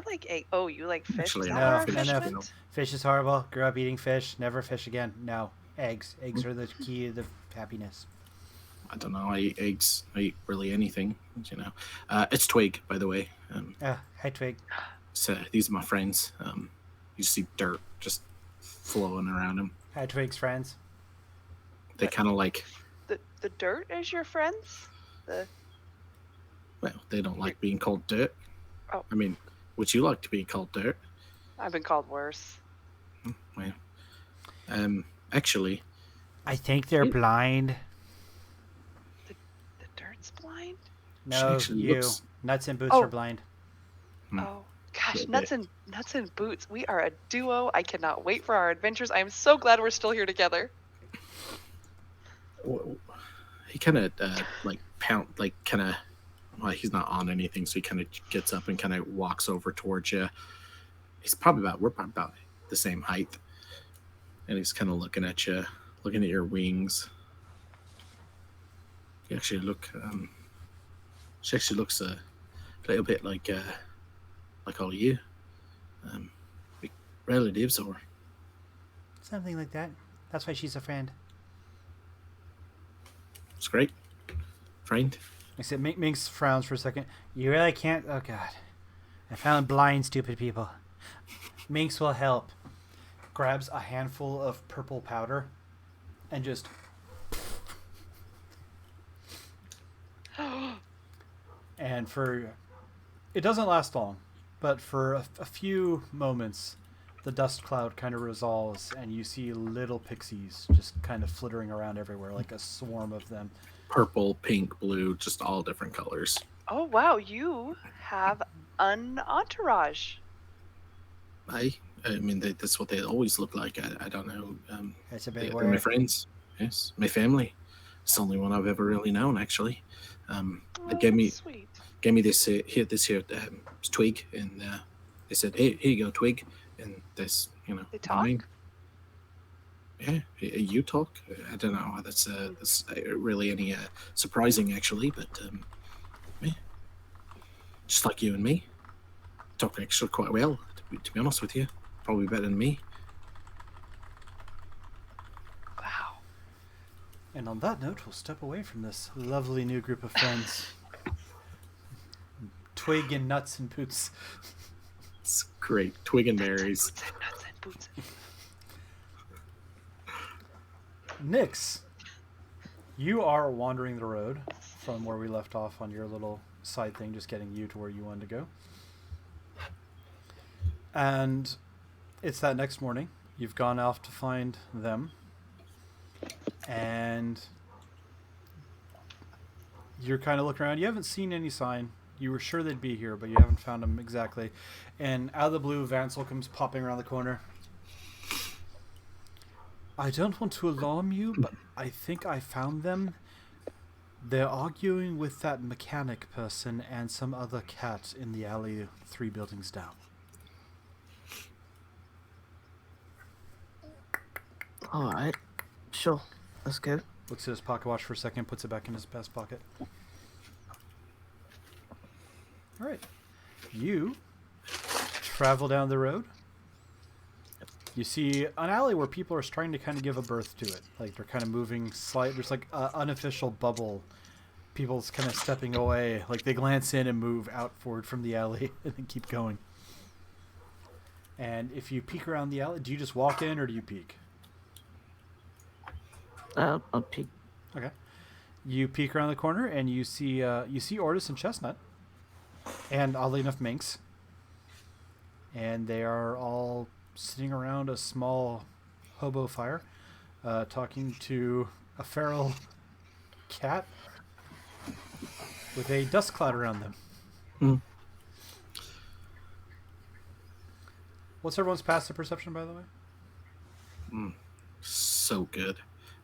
like egg. Oh, you like fish? Actually, Is no, that what our no, fish no. meant? Fish is horrible. Grew up eating fish. Never fish again. No. Eggs. Eggs are the key to the happiness. I don't know. I eat eggs. I eat really anything. You know. It's Twig, by the way. Hi, Twig. So these are my friends. You see dirt just flowing around them. Hi, Twig's friends. They kind of like. The dirt is your friends? Well, they don't like being called dirt. Oh. I mean, would you like to be called dirt? I've been called worse. Well, actually, I think they're blind. The dirt's blind? No, actually you. looks- Nuts and Boots Oh. are blind. Oh gosh, Yeah, nuts and Boots. We are a duo. I cannot wait for our adventures. I am so glad we're still here together. he kind of well, he's not on anything, so he kind of gets up and kind of walks over towards you. We're probably about the same height, and he's kind of looking at you, looking at your wings. You actually look. She actually looks a little bit like all you, like relatives, or Something like that. That's why she's a friend. it's great, friend. Except Minx frowns for a second. You really can't. Oh God, I found blind, stupid people. Minx will help. Grabs a handful of purple powder, and just. And it doesn't last long, but for a few moments, the dust cloud kind of resolves, and you see little pixies just kind of flittering around everywhere, like a swarm of them. Purple, pink, blue, just all different colors. Oh wow, you have an entourage. I mean, that's what they always look like. I don't know. That's a They're big my word. friends. Yes, my family. It's the only one I've ever really known, actually. Oh, They gave me that's sweet. this here twig, and they said, "Hey, here you go, twig." And this, They talk? mine. Yeah, you talk. I don't know. That's really any surprising, actually, but yeah, just like you and me, talk actually quite well. To be honest with you, probably better than me. Wow. And on that note, we'll step away from this lovely new group of friends. Twig and Nuts and Boots. It's great. Twig and berries. Nuts and Boots. Nix, you are wandering the road from where we left off on your little side thing, just getting you to where you wanted to go. And it's that next morning. You've gone off to find them. And you're kind of looking around. You haven't seen any sign. You were sure they'd be here, but you haven't found them exactly. And out of the blue, Vansel comes popping around the corner. I don't want to alarm you, but I think I found them. They're arguing with that mechanic person and some other cat in the alley 3 buildings down. All right, sure, let's go. Looks at his pocket watch for a second, puts it back in his vest pocket. Alright. You travel down the road. You see an alley where people are starting to kind of give a birth to it. Like they're kind of moving slight. There's like an unofficial bubble people's kind of stepping away. Like they glance in and move outward from the alley and then keep going. And if you peek around the alley, do you just walk in or do you peek? I'll peek. Okay. You peek around the corner and you see Ortis and Chestnut, and oddly enough, Minx. And they are all sitting around a small hobo fire, talking to a feral cat with a dust cloud around them. Mm. What's everyone's passive perception, by the way? So good.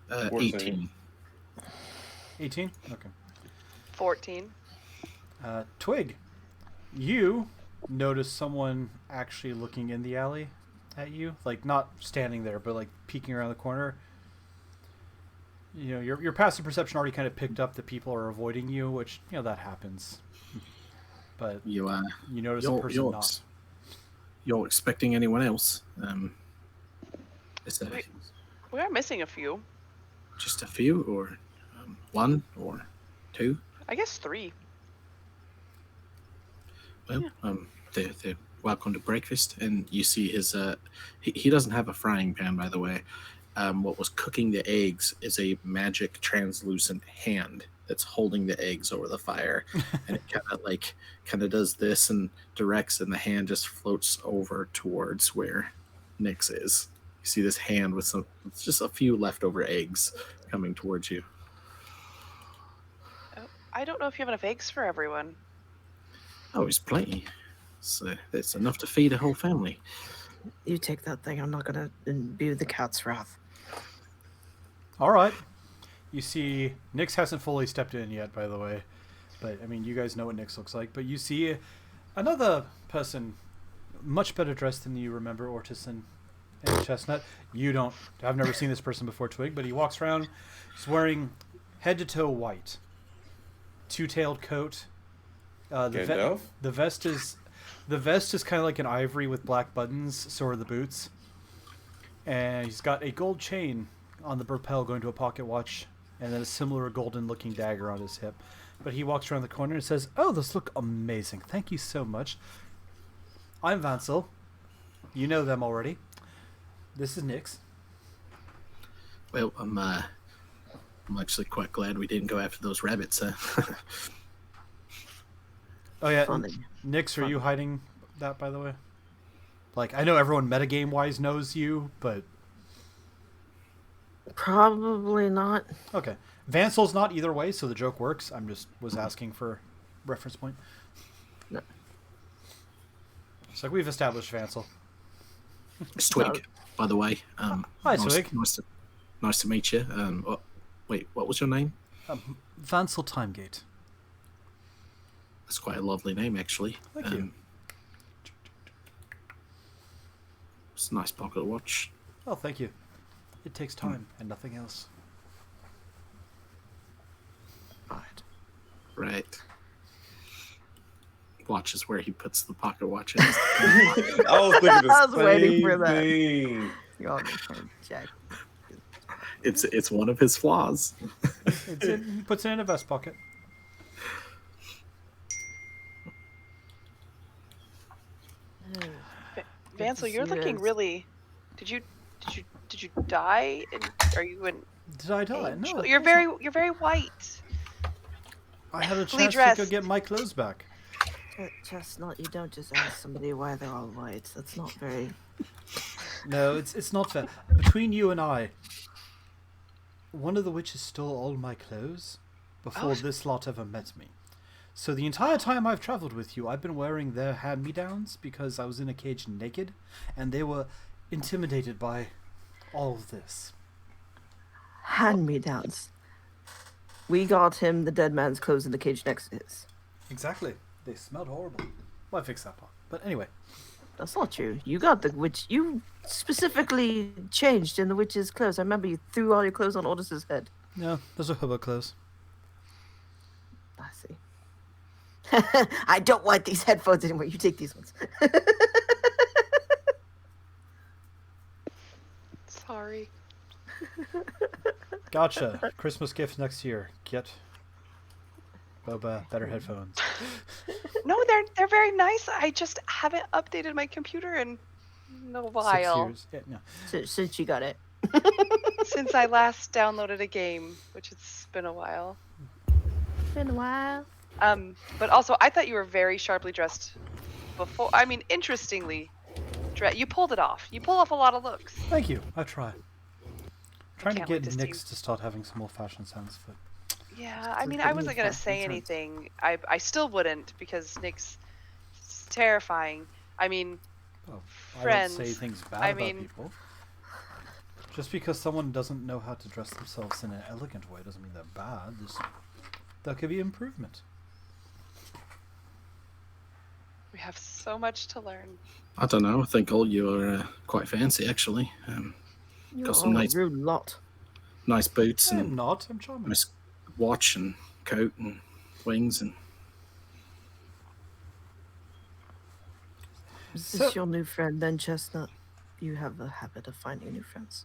14. 18. 18? Okay. 14. Twig, you notice someone actually looking in the alley at you, like not standing there, but like peeking around the corner. You know, your passive perception already kind of picked up that people are avoiding you, which, you know, that happens. But You notice a person not. You're expecting anyone else? Is that We are missing a few. just a few, or one, or two? I guess 3. Well, they're welcome to breakfast, and you see his. He doesn't have a frying pan, by the way. What was cooking the eggs is a magic translucent hand that's holding the eggs over the fire, and it kind of does this and directs, and the hand just floats over towards where Nyx is. You see this hand with just a few leftover eggs coming towards you. I don't know if you have enough eggs for everyone. Oh, it's plenty. It's enough to feed a whole family. You take that thing. I'm not gonna imbue the cat's wrath. All right. You see, Nyx hasn't fully stepped in yet, by the way. But, I mean, you guys know what Nyx looks like. But you see another person much better dressed than you remember, Ortis and Chestnut. You don't. I've never seen this person before, Twig, but he walks around. He's wearing head-to-toe white. Two-tailed coat. The vest is kind of like an ivory with black buttons, so are the boots. And he's got a gold chain on the lapel going to a pocket watch, and then a similar golden-looking dagger on his hip. But he walks around the corner and says, "Oh, those look amazing. Thank you so much. I'm Vansel. You know them already. This is Nyx." Well, I'm actually quite glad we didn't go after those rabbits. Oh yeah, Funny. Nyx, are you hiding that, by the way? Like, I know everyone metagame-wise knows you, but... Probably not. Okay. Vansel's not either way, so the joke works. I'm just was asking for reference point. No. It's like we've established Vansel. It's Twig, by the way. Hi, nice, Twig. Nice to meet you. Wait, what was your name? Vansel Timegate. That's quite a lovely name, actually. Thank you. It's a nice pocket watch. Oh, thank you. It takes time and nothing else. Right. Watch is where he puts the pocket watch in. I was thinking the I was waiting same for that. thing. You're all good, Jack. It's one of his flaws. He puts it in a vest pocket. Vansel, you're looking Yes. really. Did you die? Are you in? Did I die? age? No. You're very white. I had a fully chance to go dressed. get my clothes back. Chestnut, you don't just ask somebody why they're all white. That's not very... No, it's not fair. Between you and I, one of the witches stole all my clothes before Oh. this lot ever met me. So the entire time I've traveled with you, I've been wearing their hand-me-downs because I was in a cage naked, and they were intimidated by all of this. Hand-me-downs. We got him the dead man's clothes in the cage next to his. Exactly. They smelled horrible. Well, I fixed that part. But anyway. That's not true. You got the witch. You specifically changed in the witch's clothes. I remember you threw all your clothes on Ordis's head. No, those are hobo clothes. I see. I don't want these headphones anymore. You take these ones. Sorry. Gotcha. Christmas gift next year. Get Boba, better headphones. No, they're very nice. I just haven't updated my computer in a 6 while years. Yeah, no. Since you got it. since I last downloaded a game, which it's been a while. Been a while. But also, I thought you were very sharply dressed before. I mean, interestingly, you pulled it off. You pull off a lot of looks. Thank you. I try. Trying to can't wait get to Nyx see. to start having some more fashion sense, but Yeah, I It's mean, a I good wasn't move, gonna fashion say sense. anything. I still wouldn't because Nick's terrifying. I mean, oh, I don't say friends. things bad I about mean, people. Just because someone doesn't know how to dress themselves in an elegant way doesn't mean they're bad. There could be improvement. we have so much to learn. I don't know. I think all you are quite fancy, actually. You're Got some all a nice, rude lot. nice boots I am and not. I'm charming. nice watch and coat and wings and. Is So- this your new friend, then, Chestnut? You have a habit of finding new friends.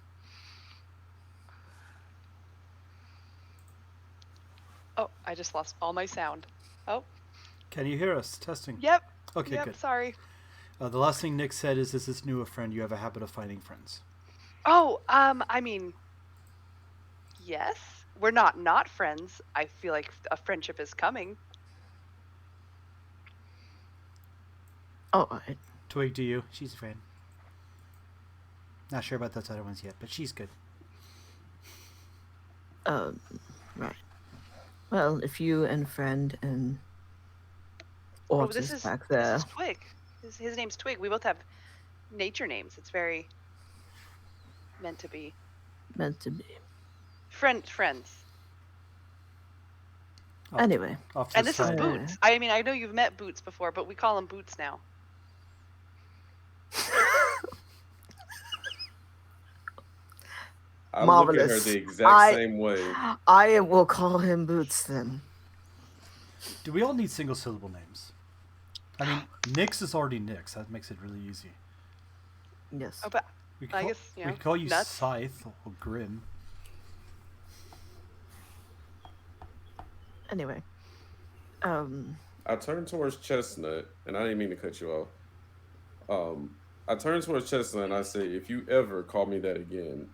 Oh, I just lost all my sound. Oh, Can you hear us? Testing. yep. Okay, Yep. good. Sorry. The last thing Nick said is this new a friend? You have a habit of finding friends. Oh, I mean, yes. We're not friends. I feel like a friendship is coming. Oh, alright. Twig to you. She's a friend. Not sure about those other ones yet, but she's good. Right. Well, if you and friend and Oh, Ortis back there. This is Twig. His name's Twig. We both have nature names. It's very meant to be. Meant to be. Friends. Anyway. Off to And the this is side. Boots. I mean, I know you've met Boots before, but we call him Boots now. I Marvelous. look at her the exact same way. I will call him Boots then. Do we all need single syllable names? I mean, Nyx is already Nyx. That makes it really easy. Yes. Oh, but We I call, guess, you we know, could call you nuts. Scythe or Grim. Anyway. I turned towards Chestnut, and I didn't mean to cut you off. I turned towards Chestnut and I say, if you ever call me that again,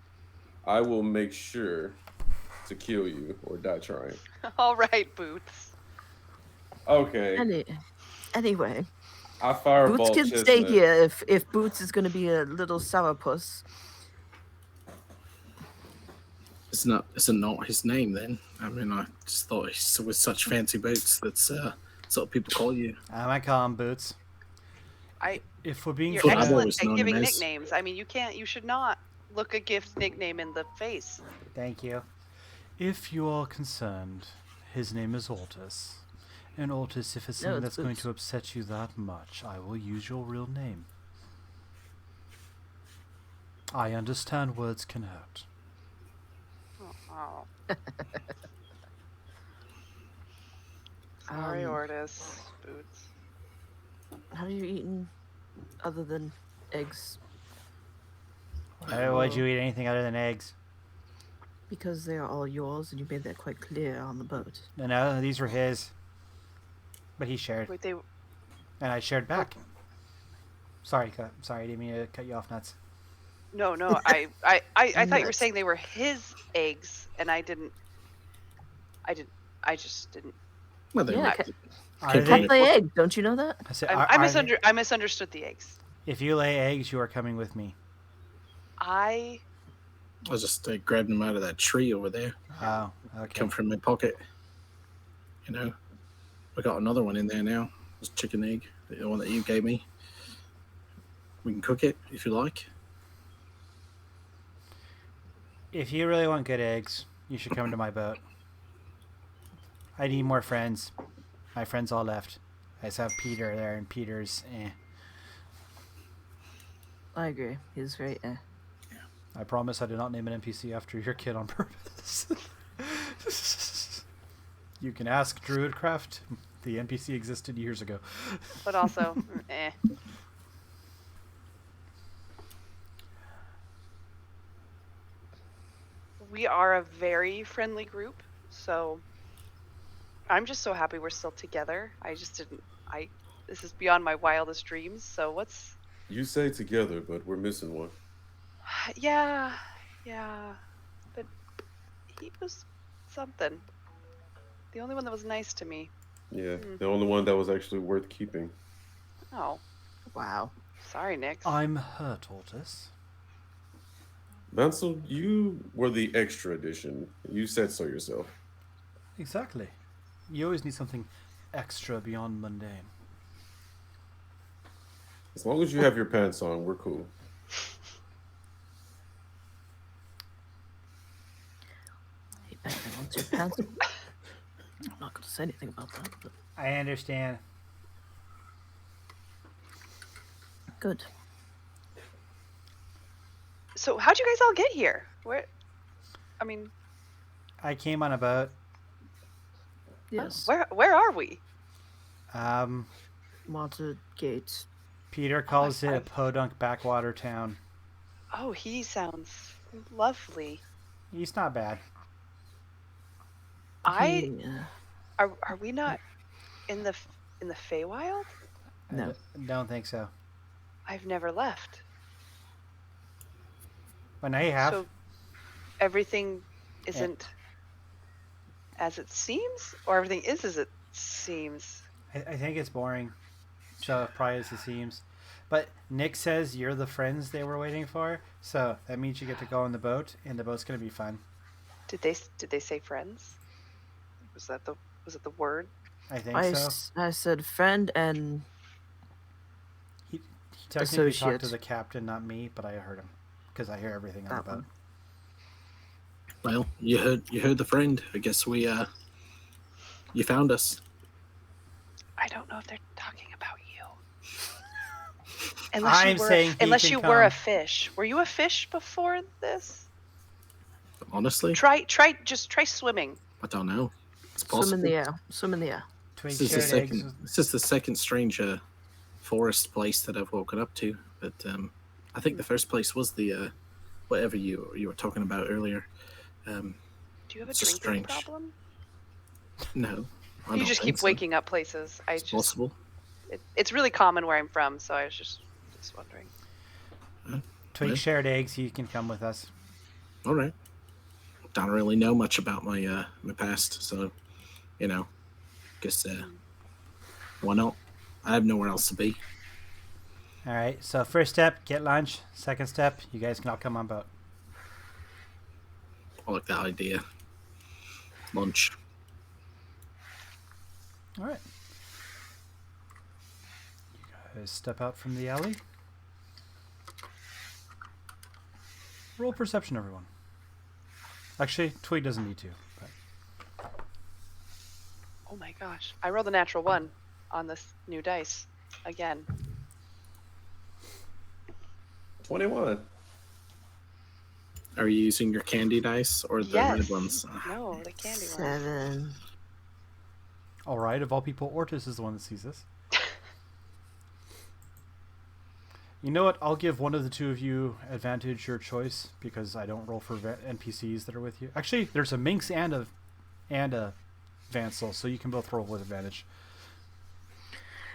I will make sure to kill you or die trying. All right, Boots. Okay. Anyway. I fireball Boots can Chestnut. stay here if Boots is going to be a little sourpuss. It's not his name then. I mean, I just thought with such fancy boots, that's what people call you. I might call him Boots. If we're being You're That's what I've excellent always at known giving him as. nicknames. I mean, you should not look a gift nickname in the face. Thank you. If you are concerned, his name is Ortis. And Ortis, if it's something it's that's going Boots. to upset you that much, I will use your real name. I understand words can hurt. Oh. Sorry, Ortis. Boots. Have you eaten other than eggs? Why would you eat anything other than eggs? Because they are all yours, and you made that quite clear on the boat. No, these were his. But he shared, Wait, they. and I shared back. Sorry, I didn't mean to cut you off, Nuts. No. I thought you were Nuts. saying they were his eggs, and I just didn't. Well, they Yeah, were- Are Cats they? Cats lay eggs, don't you know that? I said, I misunderstood the eggs. if you lay eggs, you are coming with me. I I just grabbed them out of that tree over there. Oh, okay. Come from my pocket. You know, we got another one in there now. It's chicken egg, the one that you gave me. We can cook it if you like. If you really want good eggs, you should come to my boat. I need more friends. My friends all left. I just have Peter there, and Peter's I agree. He's very I promise I did not name an NPC after your kid on purpose. You can ask Druidcraft. The NPC existed years ago. but also eh. We are a very friendly group, so I'm just so happy we're still together. I just didn't. This is beyond my wildest dreams. So what's? You say together, but we're missing one. Yeah. But he was something. The only one that was nice to me. Yeah, the only one that was actually worth keeping. Oh, Wow. sorry, Nick. I'm hurt, Ortis. Mansell, you were the extra edition. You said so yourself. Exactly. You always need something extra beyond mundane. As long as you have your pants on, we're cool. Hey, Ben, what's your pants? I'm not going to say anything about that, but I understand. good. So how'd you guys all get here? Where? I mean, I came on a boat. Yes. where are we? Water Gate. Peter calls it a podunk backwater town. Oh, he sounds lovely. He's not bad. Yeah. Are we not in the Feywild? No. Don't think so. I've never left. But now you have. So everything isn't as it seems, or everything is as it seems. I think it's boring. So probably as it seems. But Nick says you're the friends they were waiting for, so that means you get to go on the boat, and the boat's gonna be fun. Did they say friends? Was it the word? I think I, so. I said friend and He technically talked to associate. the captain, not me, but I heard him because I hear everything on That the boat. one. Well, you heard the friend. I guess you found us. I don't know if they're talking about you. I'm saying he unless can you were a come. fish. Were you a fish before this? Honestly, Try swimming. I don't know. It's swim possible. in the air. Swim in the air. Twig This is the shared eggs. second. This is the second strange forest place that I've woken up to. But I think the first place was the whatever you were talking about earlier. Do you have a It's drinking strange. problem? No, I You don't just think keep so. waking up places. It's possible. It's really common where I'm from, so I was just wondering. Twig Yeah. shared eggs. You can come with us. All right. Don't really know much about my my past, so guess why not? I have nowhere else to be. All right. So first step, get lunch. Second step, you guys can all come on boat. I like that idea. Lunch. All right. You guys step out from the alley. Roll perception, everyone. Actually, Twig doesn't need to. But Oh my gosh! I rolled a natural 1 on this new dice again. 21. Are you using your candy dice or the red Yes. ones? No, the candy one. 7. all right, of all people, Ortis is the one that sees this. You know what? I'll give one of the two of you advantage, your choice, because I don't roll for NPCs that are with you. Actually, there's a Minx and a Vansel, so you can both roll with advantage.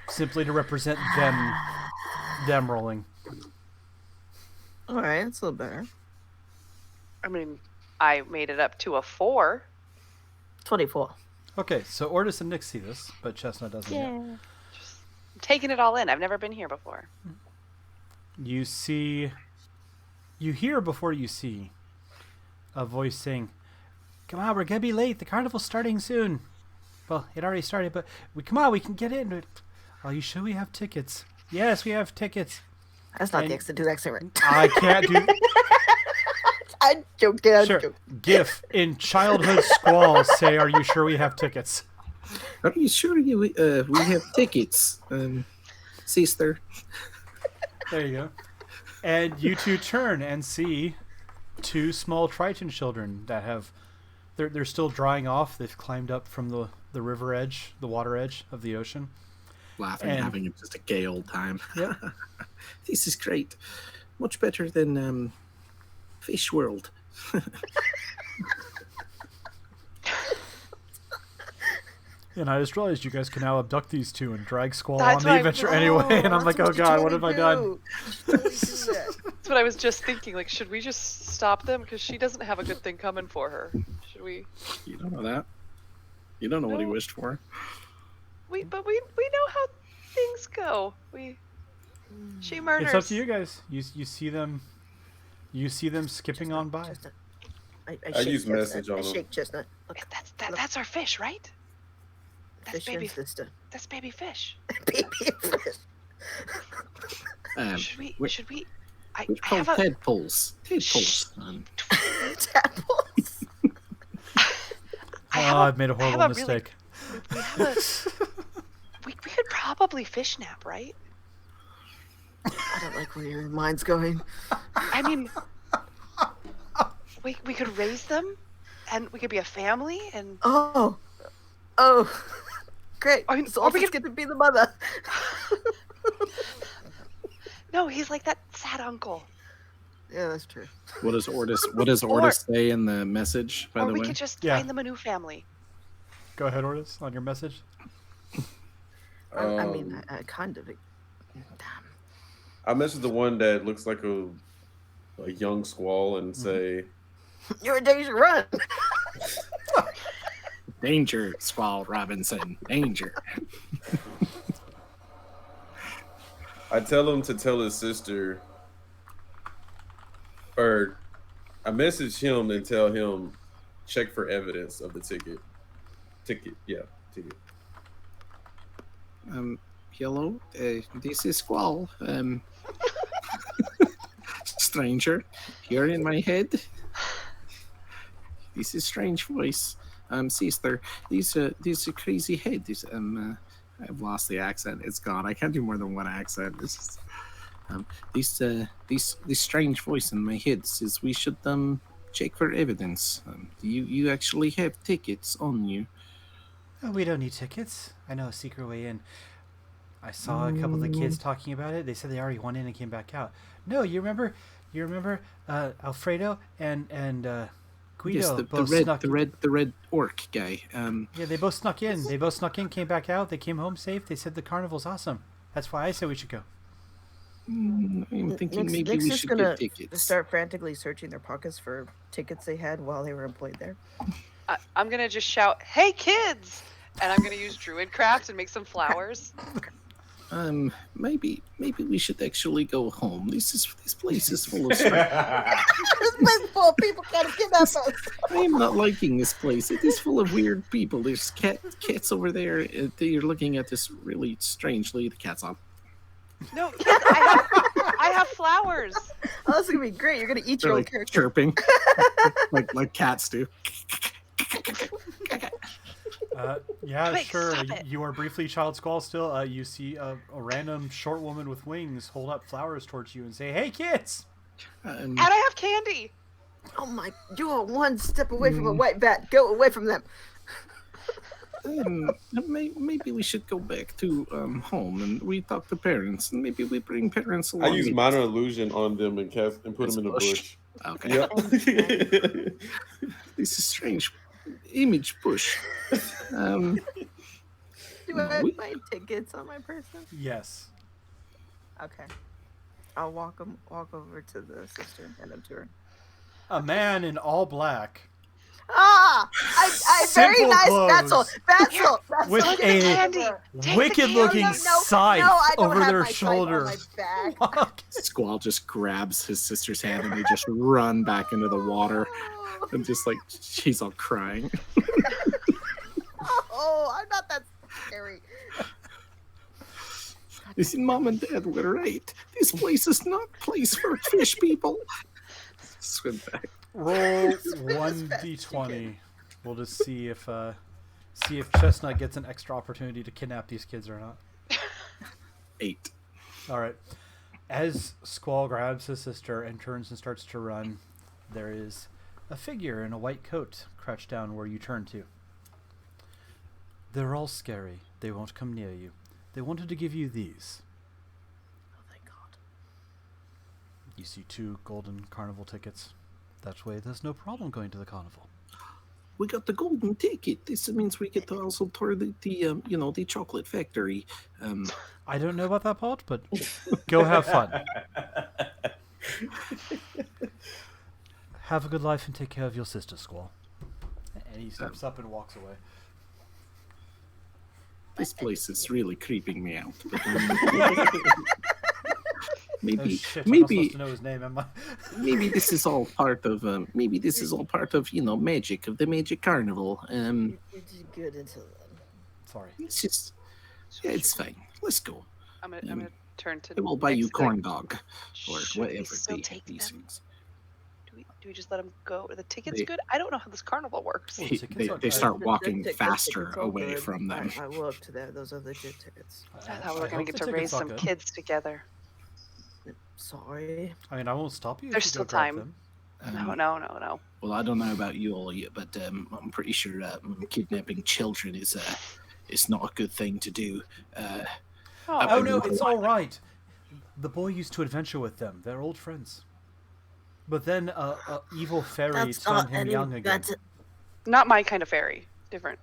Simply to represent them rolling. Alright, that's a little better. I mean, I made it up to a 4. 24. Okay, so Ortis and Nick see this, but Chestnut doesn't yet. Just taking it all in. I've never been here before. You hear before you see a voice saying, "Come on, we're gonna be late. The carnival's starting soon." Well, it already started, but we can get in. Are you sure we have tickets? Yes, we have tickets. That's not And- the accent. Do the accent right. I can't do. I joked it. Sure. GIF in childhood squall say, "Are you sure we have tickets?" Are you sure we have tickets, sister? There you go. And you two turn and see two small Triton children that they're still drying off. They've climbed up from the river edge, the water edge of the ocean. Laughing, And- having just a gay old time. Yep. This is great. Much better than Fish World. And I just realized you guys can now abduct these two and drag Squall That's on the what I- adventure anyway. And I'm like, oh god, what have I done? That's what I was just thinking. Like, should we just stop them? Because she doesn't have a good thing coming for her. Should we? You don't know that. You don't know what he No. wished for. But we know how things go. She murders. It's up to you guys. You see them. You see them skipping on by. Chestnut. I I shake use Chestnut. message on I them. shake Chestnut. Look, That's our fish, right? That's fish baby. and sister. That's baby fish. Baby fish. Should we? we- Should we? I We're called have a. tadpoles. Shh. Tadpoles. Tadpoles. I've made a I have horrible a really- mistake. We have a. we could probably fish nap, right? I don't like where your mind's going. I mean, we could raise them, and we could be a family, and Oh, great. I mean, So or we Alphys could- get to be the mother. no, he's like that sad uncle. Yeah, that's true. What does Ordis say in the message, by Or the we way? could just Yeah. find them a new family. Go ahead, Ordis, on your message. I mean, I kind of. Damn. I messaged the one that looks like a young Squall and say, You're a danger run. Danger, Squall Robinson. Danger. I tell him to tell his sister, or I message him and tell him, check for evidence of the ticket. Ticket. Hello, this is Squall. Stranger, here in my head. This is strange voice. Sister, these crazy head. I've lost the accent. It's gone. I can't do more than one accent. It's just, this strange voice in my head says we should check for evidence. You actually have tickets on you. Oh, we don't need tickets. I know a secret way in. I saw a couple of the kids talking about it. They said they already went in and came back out. No, you remember Alfredo and Guido Yes, both snuck. the red orc guy. Yeah, they both snuck in. They both snuck in, came back out. They came home safe. They said the carnival's awesome. That's why I said we should go. I'm thinking Nick's maybe we just should gonna get tickets. start frantically searching their pockets for tickets they had while they were employed there. I'm gonna just shout, "Hey kids!" and I'm gonna use Druidcraft and make some flowers. Maybe we should actually go home. This place is full of strange. This place full of people trying to kidnap us. I am not liking this place. It is full of weird people. There's cats over there. You're looking at this really strangely. The cat's on. No, kids, I have flowers. Oh, this is gonna be great. You're gonna eat They're your own like character. chirping, like cats do. Yeah, Quick, sure. stop it. You are briefly Child Squall still. You see a random short woman with wings hold up flowers towards you and say, "Hey, kids!" And I have candy. Oh my! You are one step away from a white bat. Go away from them. Maybe we should go back to home and we talk to parents, and maybe we bring parents I along. use minor illusion on them and put them in the bush. Okay. Yep. This is strange. Image push. Do I have We- my tickets on my person? Yes. Okay. I'll walk over to the sister and hand them to her. A man in all black Ah! I very Simple nice clothes. Batzel. with Look at the a candy. Take the wicked-looking candy. scythe I don't over have their my scythe shoulder. on my back. Squall just grabs his sister's hand and they just run back into the water and just like she's all crying. Oh, I'm not that scary. You see, Mom and Dad were right. This place is not a place for fish people. Swim back. Roll This 1d20. We'll just see if Chestnut gets an extra opportunity to kidnap these kids or not. 8. All right. As Squall grabs his sister and turns and starts to run, there is a figure in a white coat crouched down where you turn to. They're all scary. They won't come near you. They wanted to give you these. Oh, thank God. You see 2 golden carnival tickets. That way there's no problem going to the carnival. we got the golden ticket. This means we get to also tour the chocolate factory. I don't know about that part, but go have fun. Have a good life and take care of your sister, Squall. And he steps up and walks away. This place is really creeping me out. But, Oh maybe, shit! I'm not supposed maybe, to know his name, am I? maybe this is all part of. Maybe this is all part of magic of the Magic Carnival. You're just good until then. Sorry. It's just, yeah, it's fine. Let's go. I'm gonna turn to. I will buy you Nick's like, corn dog or "Should we whatever still they take these them? things. Do we just let them go? Are the tickets They- good? I don't know how this carnival works. Well, He- tickets they, are they good. start The walking tickets faster all away good. from them. I worked there. Those are legit tickets. I thought we were I gonna hope get the to tickets raise are some good. kids together. Sorry. I mean, I won't stop you. There's if you still go grab time. them. No. Well, I don't know about you all yet, but I'm pretty sure kidnapping children is not a good thing to do. Oh I no, mean, it's all right. The boy used to adventure with them. They're old friends. But then a evil fairy That's turned not him any young again. better. Not my kind of fairy. Different.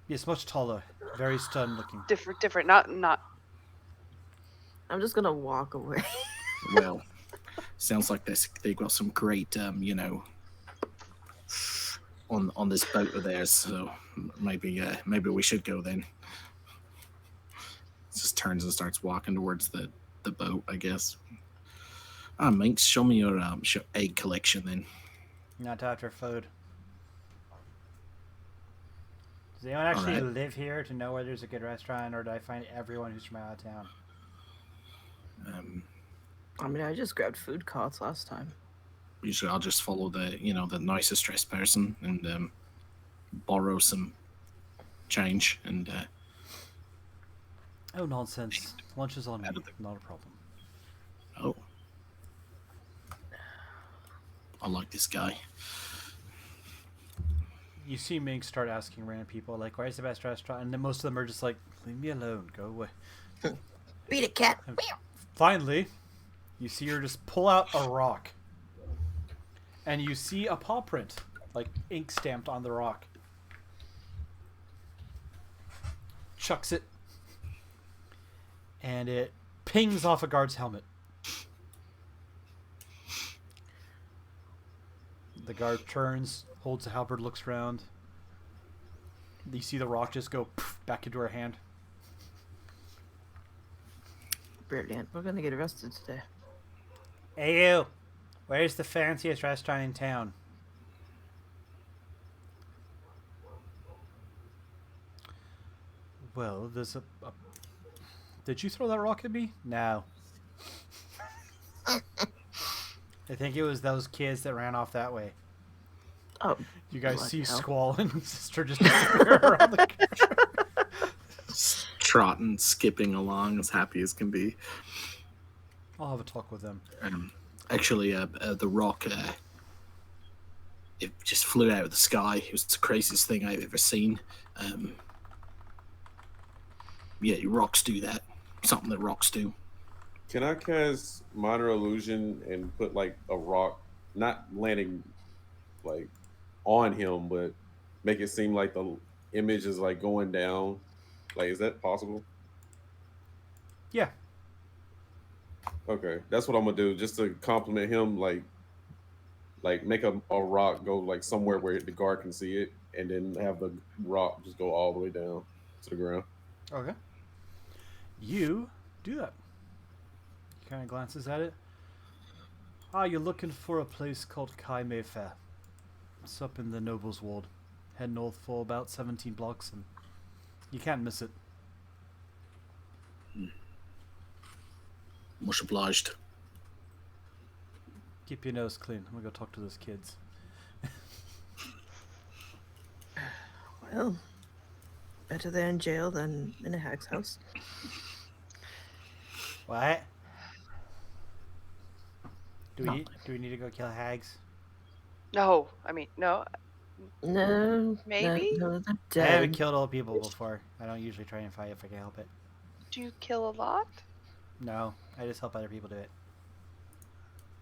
Yes, much taller, very stern looking. Different. Not. I'm just gonna walk away. Well, sounds like they've got some great, on this boat of theirs. So maybe we should go then. Just turns and starts walking towards the boat, I guess. Minx, show me your egg collection then. Not after food. Does anyone actually Alright. live here to know where there's a good restaurant, or do I find everyone who's from out of town? I mean, I just grabbed food carts last time. Usually, I'll just follow the nicest dressed person and borrow some change and. Oh, nonsense. Lunch is on me. Out of the- Not a problem. Oh. I like this guy. You see Mink start asking random people, like, where's the best restaurant? And then most of them are just like, leave me alone. Go away. Beat it, cat. Finally, you see her just pull out a rock. And you see a paw print, like ink stamped on the rock. Chucks it. And it pings off a guard's helmet. The guard turns, holds a halberd, looks around. You see the rock just go back into her hand. Brilliant. We're gonna get arrested today. Hey you! Where's the fanciest restaurant in town? Well, there's a... Did you throw that rock at me? No. I think it was those kids that ran off that way. Oh, You guys bloody see hell. Squall and his sister just disappear around the Trotting, skipping along, as happy as can be. I'll have a talk with them. Actually, the rock, it just flew out of the sky. It was the craziest thing I've ever seen. Yeah, rocks do that. Something that rocks do. Can I cast minor illusion and put like a rock, not landing like on him, but make it seem like the image is like going down? Like, is that possible? Yeah. Okay, that's what I'm gonna do, just to compliment him. Like make a rock go like somewhere where the guard can see it, and then have the rock just go all the way down to the ground. Okay. You do that. He kind of glances at it. You're looking for a place called Kai Mayfair. It's up in the Nobles Ward. Head north for about 17 blocks, and you can't miss it. Much obliged. Keep your nose clean. I'm gonna go talk to those kids. Well, better they're in jail than in a hag's house. What? Do Nothing. we need to go kill hags? No, I mean no. No, Maybe? No, they're I haven't dead. killed old people before. I don't usually try and fight if I can help it. Do you kill a lot? No, I just help other people do it.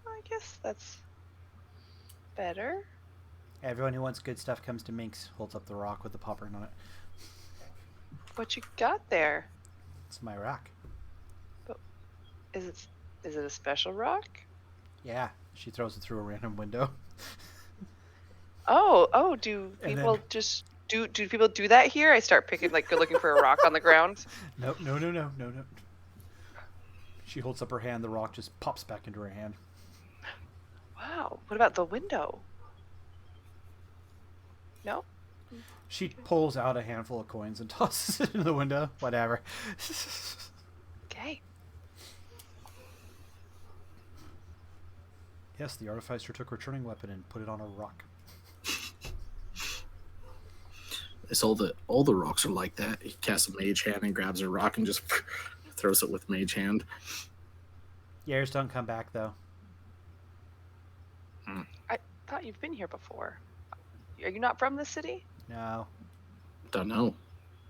I guess that's better. Everyone who wants good stuff comes to Minx. Holds up the rock with the popper on it. What you got there? It's my rock. Is it a special rock? Yeah. She throws it through a random window. Oh, do And people then- just do people do that here? I start picking looking for a rock on the ground. No. She holds up her hand. The rock just pops back into her hand. Wow. What about the window? No? She pulls out a handful of coins and tosses it into the window. Whatever. Okay. Yes, the artificer took returning weapon and put it on a rock. It's all the rocks are like that. He casts a mage hand and grabs a rock and just throws it with mage hand. Yours don't come back though. I thought you've been here before. Are you not from the city? No. Don't know.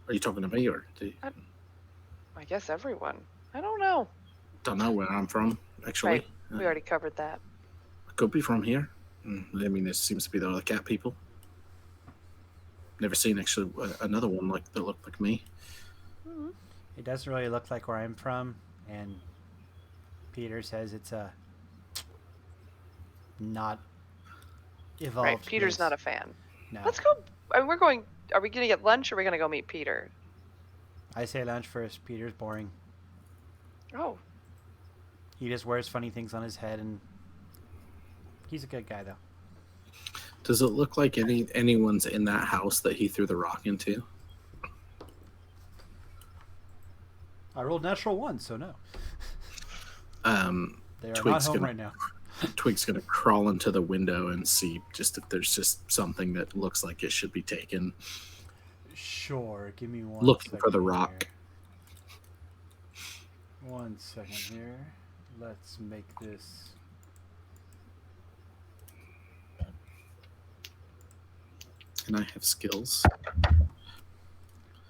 Are you talking to me or do you, I guess everyone. I don't know. don't know where I'm from? Actually, Right. We already covered that. I could be from here. I mean, this seems to be the other cat people. Never seen actually another one like that looked like me. It doesn't really look like where I'm from, and Peter says it's a not evolved. Right. Peter's place. not a fan. No. Let's go. I mean, we're going. Are we gonna get lunch or are we gonna go meet Peter? I say lunch first. Peter's boring. Oh, He just wears funny things on his head, and he's a good guy though. Does it look like anyone's in that house that he threw the rock into? I rolled natural 1, so no. They are Twig's not home gonna- right now. Twig's gonna crawl into the window and see just if there's just something that looks like it should be taken. Sure, give me one. Looking for second the rock. Here. 1 second here. Let's make this. And I have skills.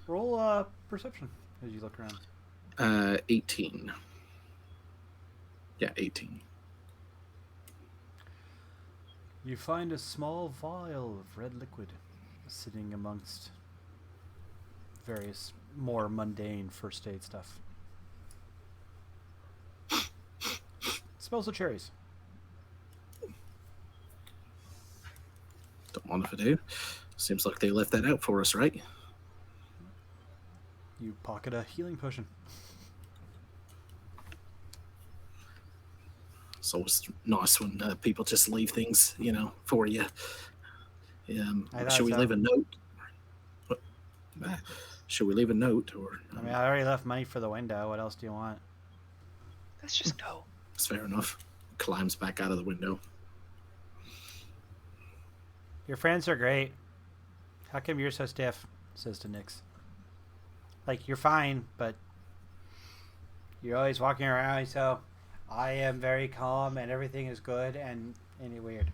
Roll perception as you look around. 18. Yeah, 18. You find a small vial of red liquid sitting amongst various more mundane first aid stuff. Smells of cherries. Don't want to do. Seems like they left that out for us, right? You pocket a healing potion. It's always nice when people just leave things, for you. I thought Should we so. leave a note? What? Should we leave a note or? I mean, I already left money for the window. What else do you want? let's just go. It's fair enough. Climbs back out of the window. Your friends are great. How come you're so stiff? Says to Nyx. Like, you're fine, but you're always walking around, so I am very calm and everything is good and ain't it weird?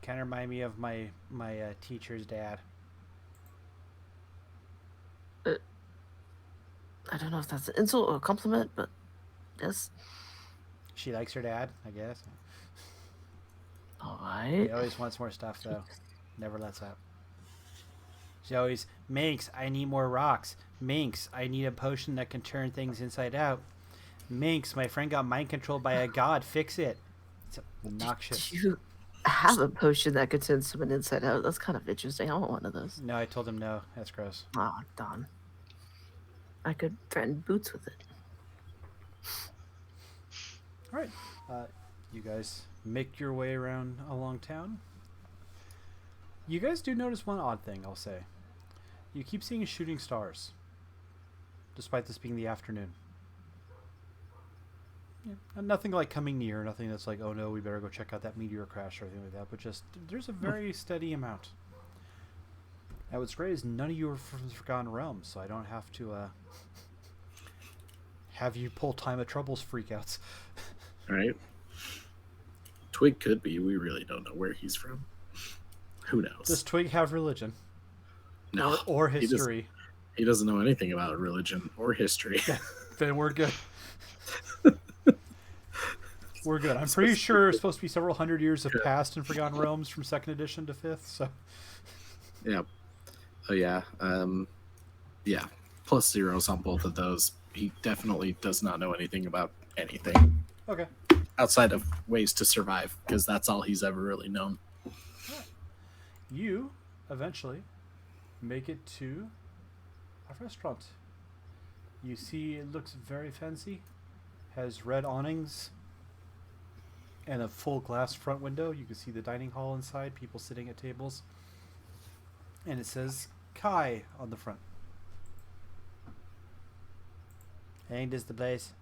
Kind of remind me of my teacher's dad. I don't know if that's an insult or a compliment, but yes. She likes her dad, I guess. All He right. always wants more stuff, though. Never lets up. She always, Minx, I need more rocks. Minx, I need a potion that can turn things inside out. Minx, my friend got mind controlled by a god. Fix it. It's obnoxious. Do you have a potion that could turn someone inside out? That's kind of interesting. I want one of those. No, I told him no. That's gross. Oh, darn. I could threaten Boots with it. All right. You guys make your way around along town. You guys do notice one odd thing, I'll say. You keep seeing shooting stars, despite this being the afternoon. Yeah, and nothing like coming near, nothing that's like, oh no, we better go check out that meteor crash or anything like that, but just, there's a very steady amount. Now what's great is none of you are from the Forgotten Realms, so I don't have to have you pull Time of Troubles freakouts. Right? Twig could be. We really don't know where he's from. Who knows? Does Twig have religion? No. Or he doesn't- history? He doesn't know anything about religion or history. Then we're good. We're good. I'm pretty sure it's supposed to be several hundred years of past and Forgotten Realms from 2nd edition to 5th. So. Yeah. Oh yeah. Yeah. Plus zeros on both of those. He definitely does not know anything about anything Okay. outside of ways to survive, because that's all he's ever really known. Right. You eventually make it to a restaurant. You see it looks very fancy. Has red awnings and a full glass front window. You can see the dining hall inside, people sitting at tables. And it says Kai on the front. Ain't this the place?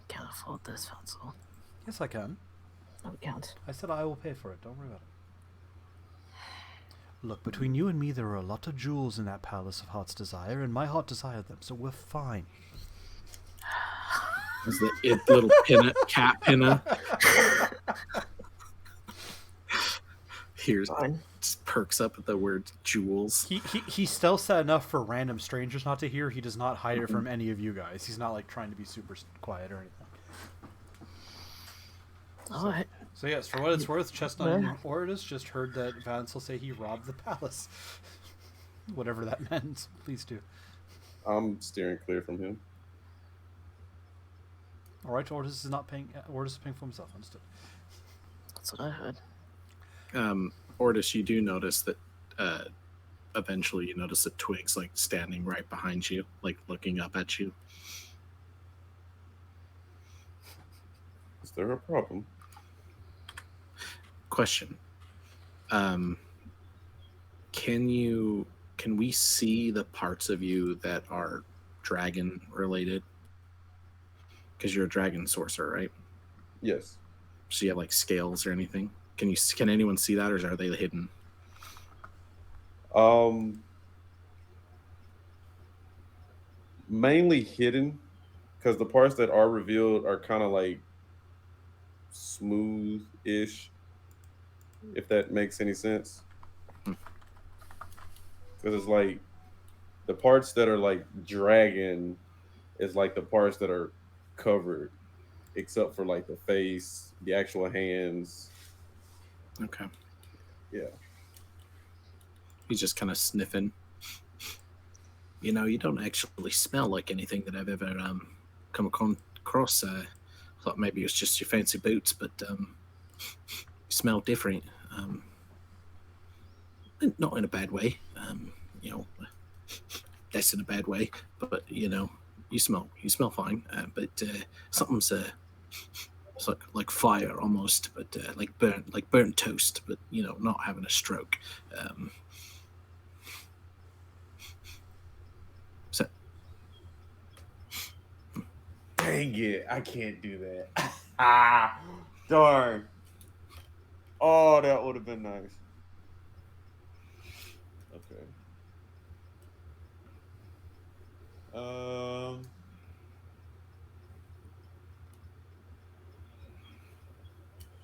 Can't afford this, Fansel. Yes, I can. No, we can't. I said I will pay for it. Don't worry about it. Look, between you and me, there are a lot of jewels in that Palace of Heart's Desire, and my heart desired them, so we're fine. Is the little cat pinna? Here's Fine. just perks up at the word jewels. He's stealth set enough for random strangers not to hear. He does not hide it from any of you guys. He's not like trying to be super quiet or anything. All right. So yes, for what it's worth, Chestnut and Ortis just heard that Vansel say he robbed the palace. Whatever that meant. Please do. I'm steering clear from him. All right, Ortis is not paying. Ortis is paying for himself. Understood. That's what I heard. Ortis, you do notice that eventually you notice that Twig's like standing right behind you, like looking up at you. Is there a problem? Question. Can we see the parts of you that are dragon related? Because you're a dragon sorcerer, right? Yes. So you have like scales or anything? Can anyone see that, or are they hidden? Mainly hidden, because the parts that are revealed are kind of like smooth-ish, if that makes any sense. Because it's like the parts that are like dragon is like the parts that are covered, except for like the face, the actual hands. Okay. Yeah. He's just kind of sniffing. You know, you don't actually smell like anything that I've ever come across. Thought maybe it was just your fancy boots, but you smell different. Not in a bad way. You know, that's in a bad way. But you know, you smell fine. But something's it's like fire almost, but like burnt toast. But you know, not having a stroke. So. Dang it, I can't do that. Darn. Oh, that would have been nice. Okay.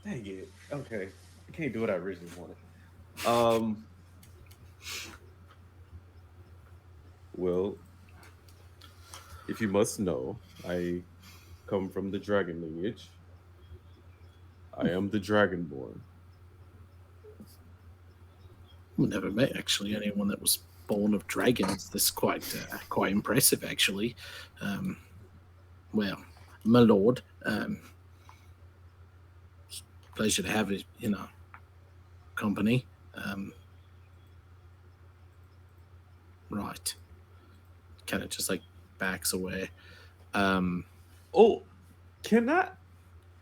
Dang it. Okay. I can't do what I originally wanted. Well, if you must know, I come from the dragon lineage. I am the Dragonborn. I've never met actually anyone that was born of dragons. That's quite impressive, actually. Well, my lord, pleasure to have you in our company. Right, kind of just like backs away. Oh, can I?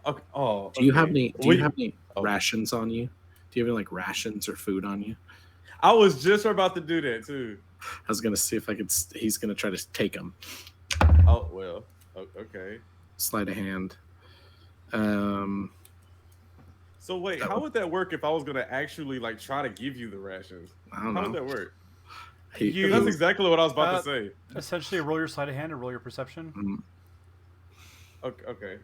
Okay. Oh, Do you have any? Do you have any Oh. rations on you? Do you have any like rations or food on you? I was just about to do that too. I was gonna see if I could. He's gonna try to take them. Oh well. Okay. Sleight of hand. So wait, how would that work if I was gonna actually like try to give you the rations? I don't How know. would that work? He, That's exactly what I was about to say. Essentially, roll your sleight of hand and roll your perception, Okay.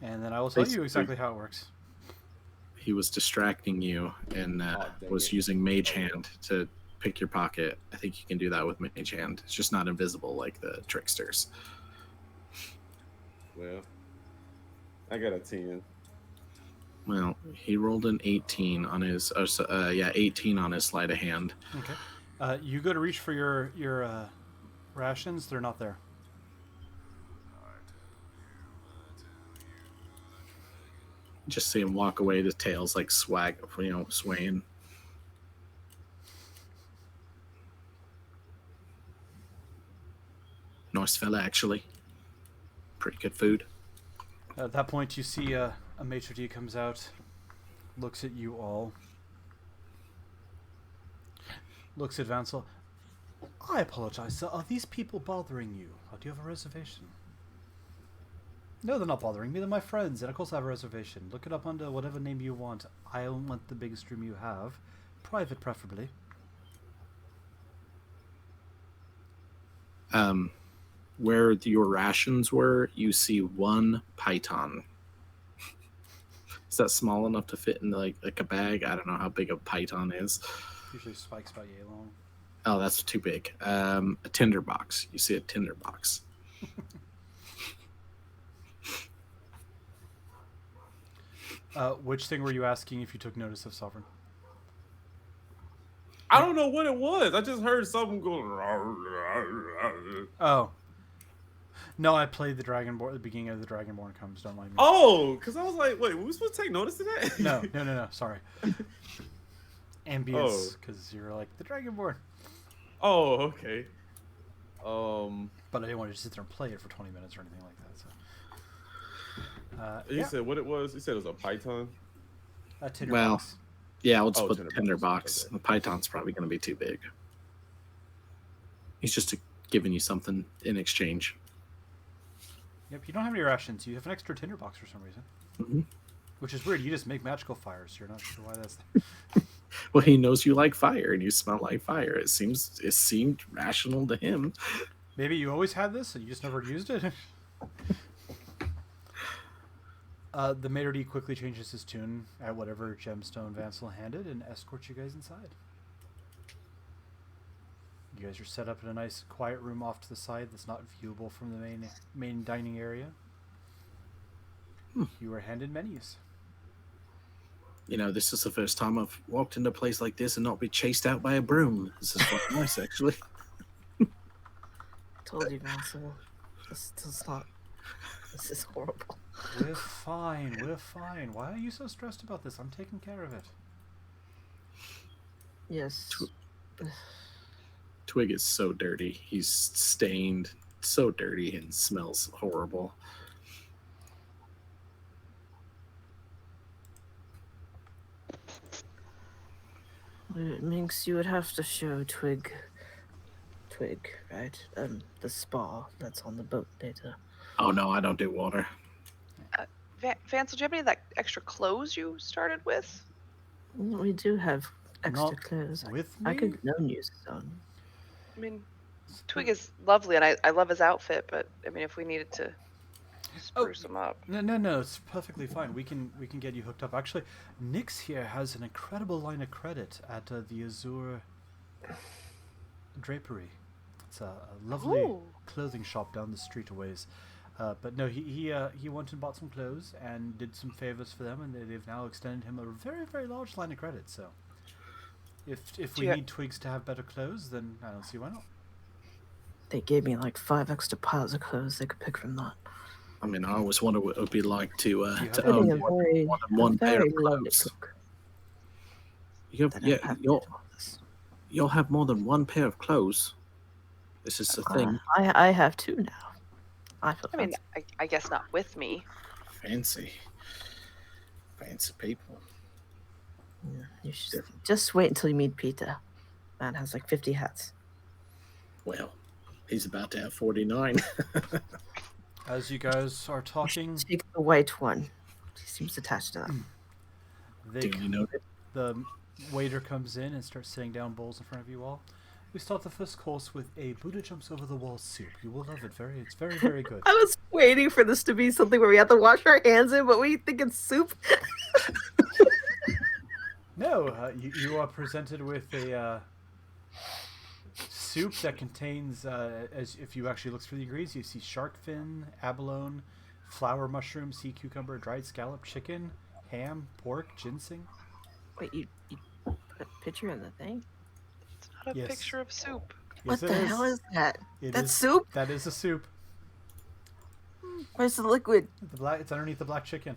and then I will tell you Basically- exactly how it works. he was distracting you and dang was it. using Mage Hand to pick your pocket. I think you can do that with Mage Hand. It's just not invisible like the tricksters. Well, I got a 10. Well, he rolled an 18 on his. 18 on his sleight of hand. Okay. You go to reach for your rations. They're not there. Just see him walk away. The tail's like swaying. Nice fella, actually. Pretty good food. At that point, you see a maitre d' comes out, looks at you all, looks at Vansel. I apologize, sir. Are these people bothering you? Do you have a reservation? No, they're not bothering me. They're my friends, and of course I have a reservation. Look it up under whatever name you want. I don't want the biggest room you have. Private, preferably. Where your rations were, you see one python. Is that small enough to fit in like a bag? I don't know how big a python is. Usually spikes about yay long. Oh, that's too big. A tinderbox. You see a tinderbox. Which thing were you asking if you took notice of, Sovereign? I don't know what it was. I just heard something going. Oh. No, I played the Dragonborn. The beginning of the Dragonborn comes. Don't mind me. Oh, because I was like, wait, were we supposed to take notice of that? No. Sorry. Ambience, because you're like the Dragonborn. Oh, okay. But I didn't want to just sit there and play it for 20 minutes or anything like that. So. You said what it was? You said it was a python. A tinderbox. Well, yeah, we'll just put the tinderbox. tinderbox. Okay. The python's probably going to be too big. He's just giving you something in exchange. Yep, you don't have any rations. You have an extra tinderbox for some reason. Mm-hmm. Which is weird. You just make magical fires. You're not sure why that's. Well, he knows you like fire, and you smell like fire. It seemed rational to him. Maybe you always had this, and you just never used it. The maitre d' quickly changes his tune at whatever gemstone Vansel handed and escorts you guys inside. You guys are set up in a nice quiet room off to the side that's not viewable from the main dining area. You are handed menus. You know, this is the first time I've walked into a place like this and not be chased out by a broom. This is quite nice, actually. Told you, Vansel. This is horrible. We're fine. Why are you so stressed about this? I'm taking care of it. Yes. Twig is so dirty. He's stained, so dirty, and smells horrible. Minx, you would have to show Twig, right? The spa that's on the boat later. Oh no, I don't do water. Vansel, do you have any of that extra clothes you started with? We do have extra Not clothes. with I me? could loan you some. I mean, Twig is lovely, and I love his outfit, but I mean, if we needed to spruce him up. No, it's perfectly fine. We can get you hooked up. Actually, Nyx here has an incredible line of credit at the Azure Drapery. It's a lovely clothing shop down the street a ways. But no, he went and bought some clothes and did some favors for them, and they've now extended him a very, very large line of credit. So, if we need Twigs to have better clothes, then I don't see why not. They gave me like 5 extra piles of clothes they could pick from that. I mean, I always wonder what it would be like to have own Getting a more very, than one pair very of lovely clothes. cook. You'll have more than one pair of clothes. This is the thing. I have 2 now. I mean, I guess not with me. Fancy people. Yeah, you should just wait until you meet Peter. Man has like 50 hats. Well, he's about to have 49. As you guys are talking, Take the white one. He seems attached to that. Do you know it? The waiter comes in and starts setting down bowls in front of you all. We start the first course with a Buddha jumps over the wall soup. You will love it. It's very, very good. I was waiting for this to be something where we have to wash our hands in, but we think it's soup. No, you are presented with a soup that contains, as if you actually look through the ingredients, you see shark fin, abalone, flower mushroom, sea cucumber, dried scallop, chicken, ham, pork, ginseng. Wait, you put a picture in the thing? It's not a Yes. picture of soup. Yes, What the hell is that? It That's is- soup? That is a soup. Where's the liquid? The black. It's underneath the black chicken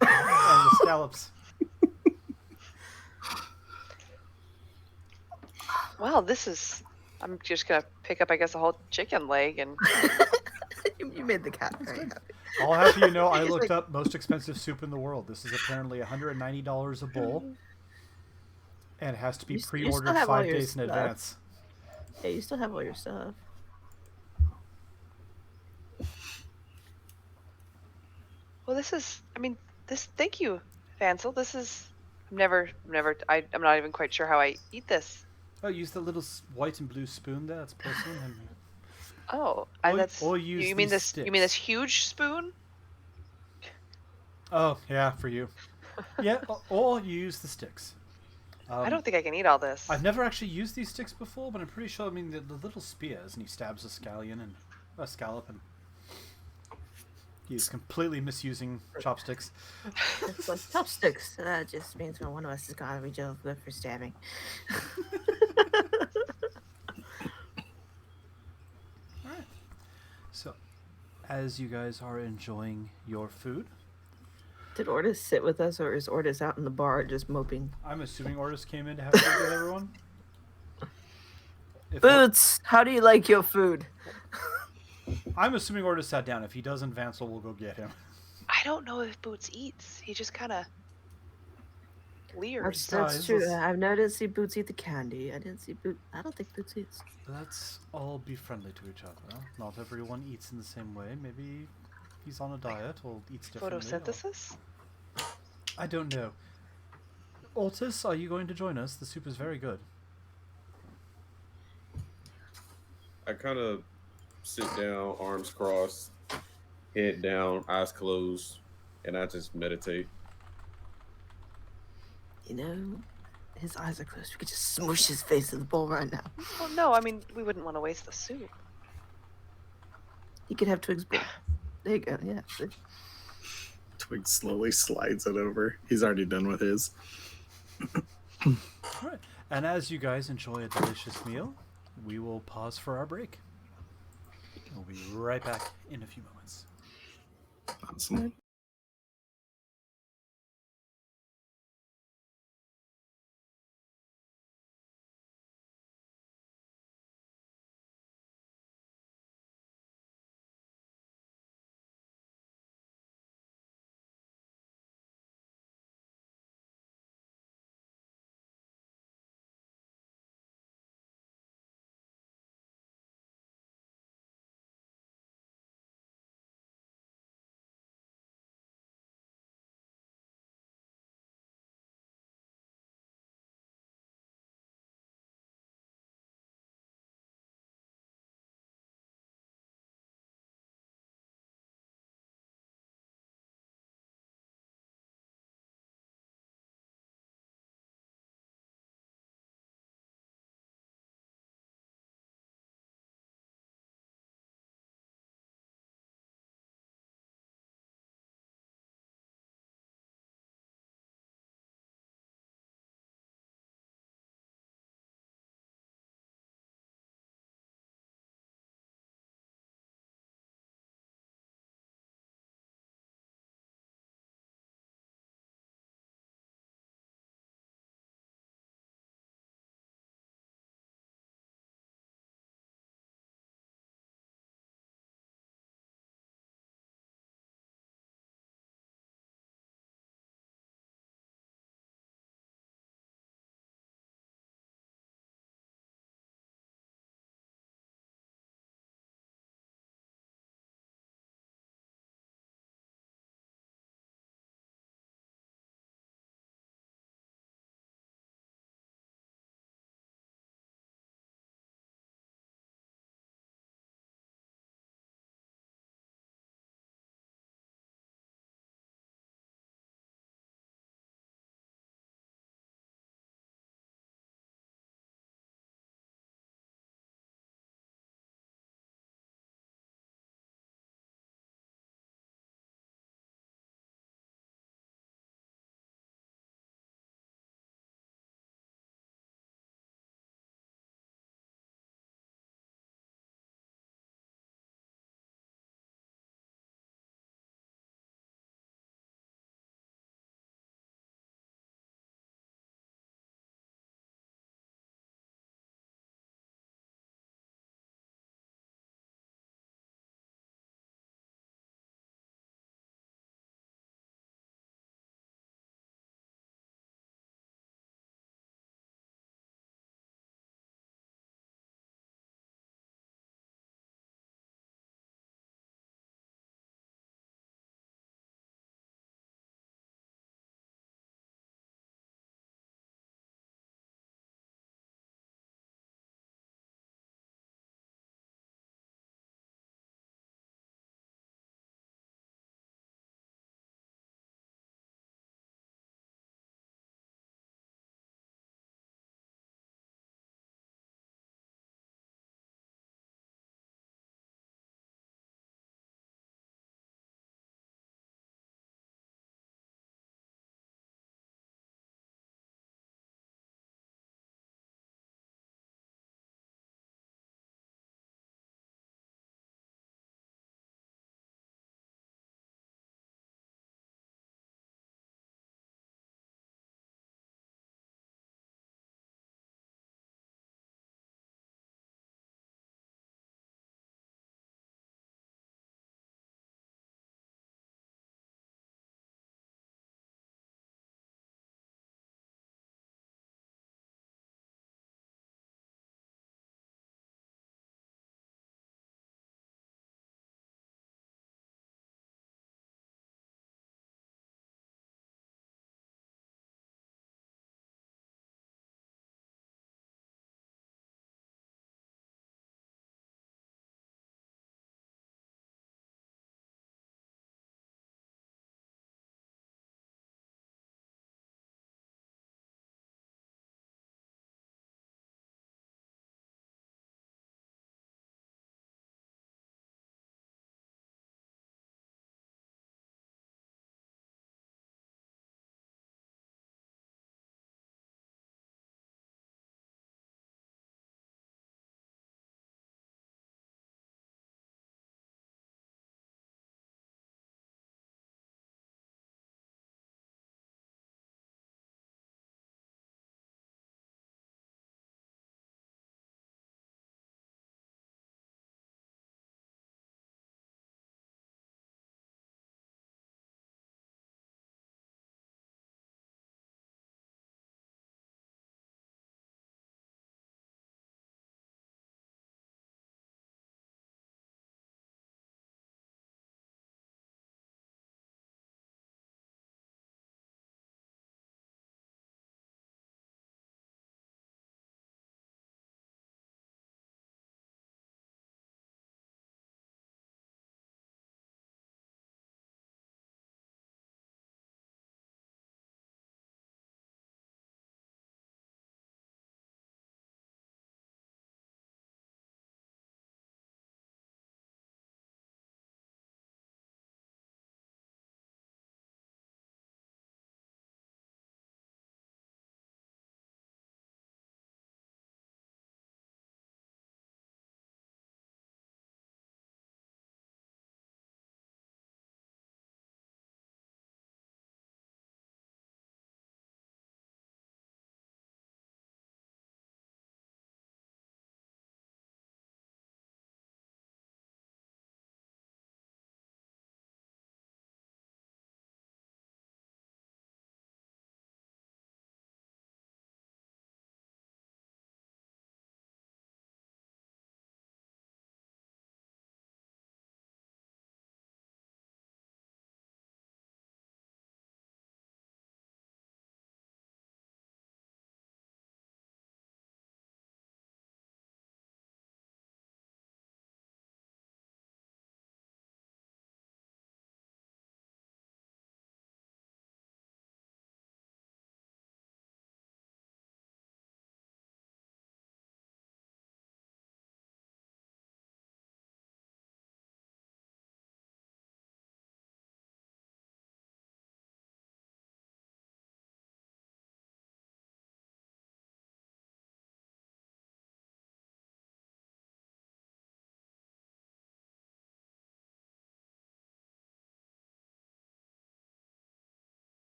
and the scallops. Well, this is. I'm just gonna pick up, I guess, a whole chicken leg and. You made the cat very happy. I'll have you know, I It's looked like- up most expensive soup in the world. This is apparently $190 a bowl, and it has to be You still pre-ordered have all 5 your days in stuff. advance. Yeah, you still have all your stuff. Well, this is. I mean, this. Thank you, Vansel. This is. I'm never. I'm not even quite sure how I eat this. Oh, use the little white and blue spoon there. That's porcelain. And Oh, Or- that's. or use you mean these this? You mean this sticks. huge spoon? oh, yeah, for you. Yeah, or you use the sticks. I don't think I can eat all this. I've never actually used these sticks before, but I'm pretty sure. I mean, the little spears, and he stabs a scallion and a scallop, and he's completely misusing chopsticks. It's like chopsticks. That just means when one of us is gone, we just good for stabbing. Alright. So, as you guys are enjoying your food, Did Ordis sit with us, or is Ordis out in the bar just moping? I'm assuming Ordis came in to have food with everyone. If Boots, how do you like your food? I'm assuming Ordis sat down. If he doesn't, Vansel will go get him. I don't know if Boots eats. He just kind of leers. That's Guys, true. let's- I didn't see Boots eat the candy. I didn't see Boots. I don't think Boots eats. Let's all be friendly to each other. Not everyone eats in the same way. Maybe he's on a diet or eats differently. Photosynthesis? I don't know. Ortis, are you going to join us? The soup is very good. I kind of sit down, arms crossed, head down, eyes closed, and I just meditate. You know, his eyes are closed. We could just smoosh his face in the bowl right now. Well, no. I mean, we wouldn't want to waste the soup. He could have Twig's bowl. There you go. Yeah. see? Twig slowly slides it over. He's already done with his. All right. And as you guys enjoy a delicious meal, we will pause for our break. We'll be right back in a few moments. Awesome.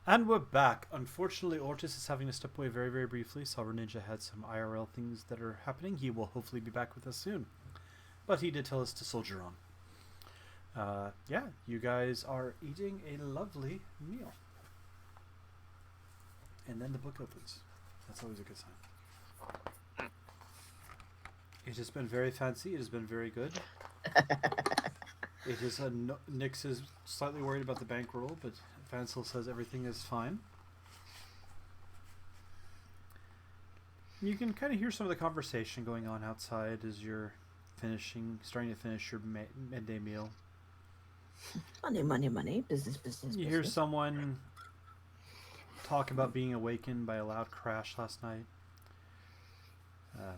And we're back. Unfortunately, Ortis is having to step away very, very briefly. Sovereign Ninja had some IRL things that are happening. He will hopefully be back with us soon. But he did tell us to soldier on. Yeah, you guys are eating a lovely meal. And then the book opens. That's always a good sign. It has been very fancy. It has been very good. It is Nyx is slightly worried about the bankroll, but Vansel says everything is fine. You can kind of hear some of the conversation going on outside as you're starting to finish your midday meal. Money, money, money. Business, business, You hear someone talk about being awakened by a loud crash last night.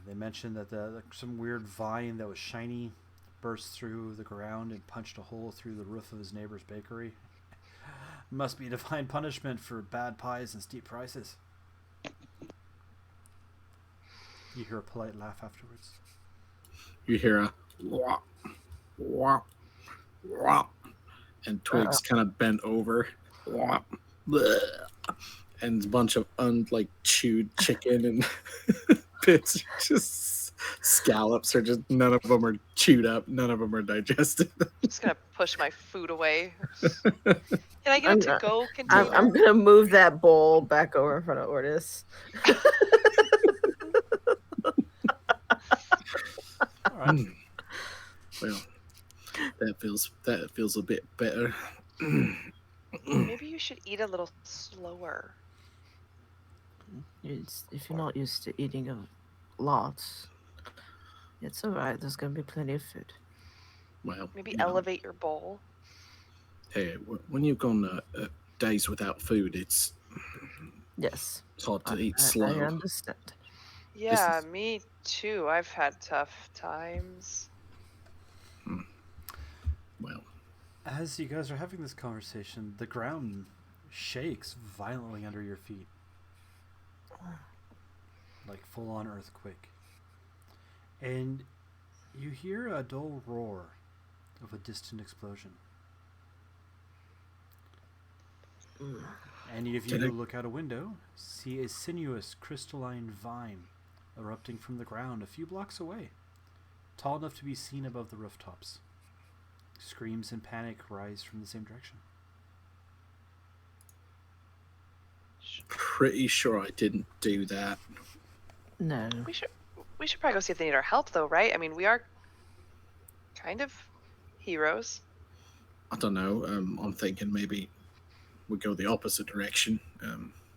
They mentioned that some weird vine that was shiny burst through the ground and punched a hole through the roof of his neighbor's bakery. Must be divine punishment for bad pies and steep prices. You hear a polite laugh afterwards. You hear a wah, wah, wah, and Twigs kind of bent over, wah, bleh, and a bunch of chewed chicken and bits, just scallops are just none of them are chewed up, none of them are digested. I'm just gonna push my food away. Can I get a to-go container? I'm gonna move that bowl back over in front of Ortis. All right. Well, that feels a bit better. Maybe you should eat a little slower. If you're not used to eating a lot, it's alright. There's gonna be plenty of food. Well, Maybe elevate your bowl. Hey, when you've gone days without food, it's hard to eat slow. I understand. Yeah, me too. I've had tough times. Well, as you guys are having this conversation, the ground shakes violently under your feet. Like full-on earthquake. And you hear a dull roar of a distant explosion. Any of you who look out a window see a sinuous crystalline vine erupting from the ground a few blocks away, tall enough to be seen above the rooftops. Screams and panic rise from the same direction. Pretty sure I didn't do that. No. We should probably go see if they need our help, though, right? I mean, we are kind of heroes. I don't know. I'm thinking maybe we go the opposite direction.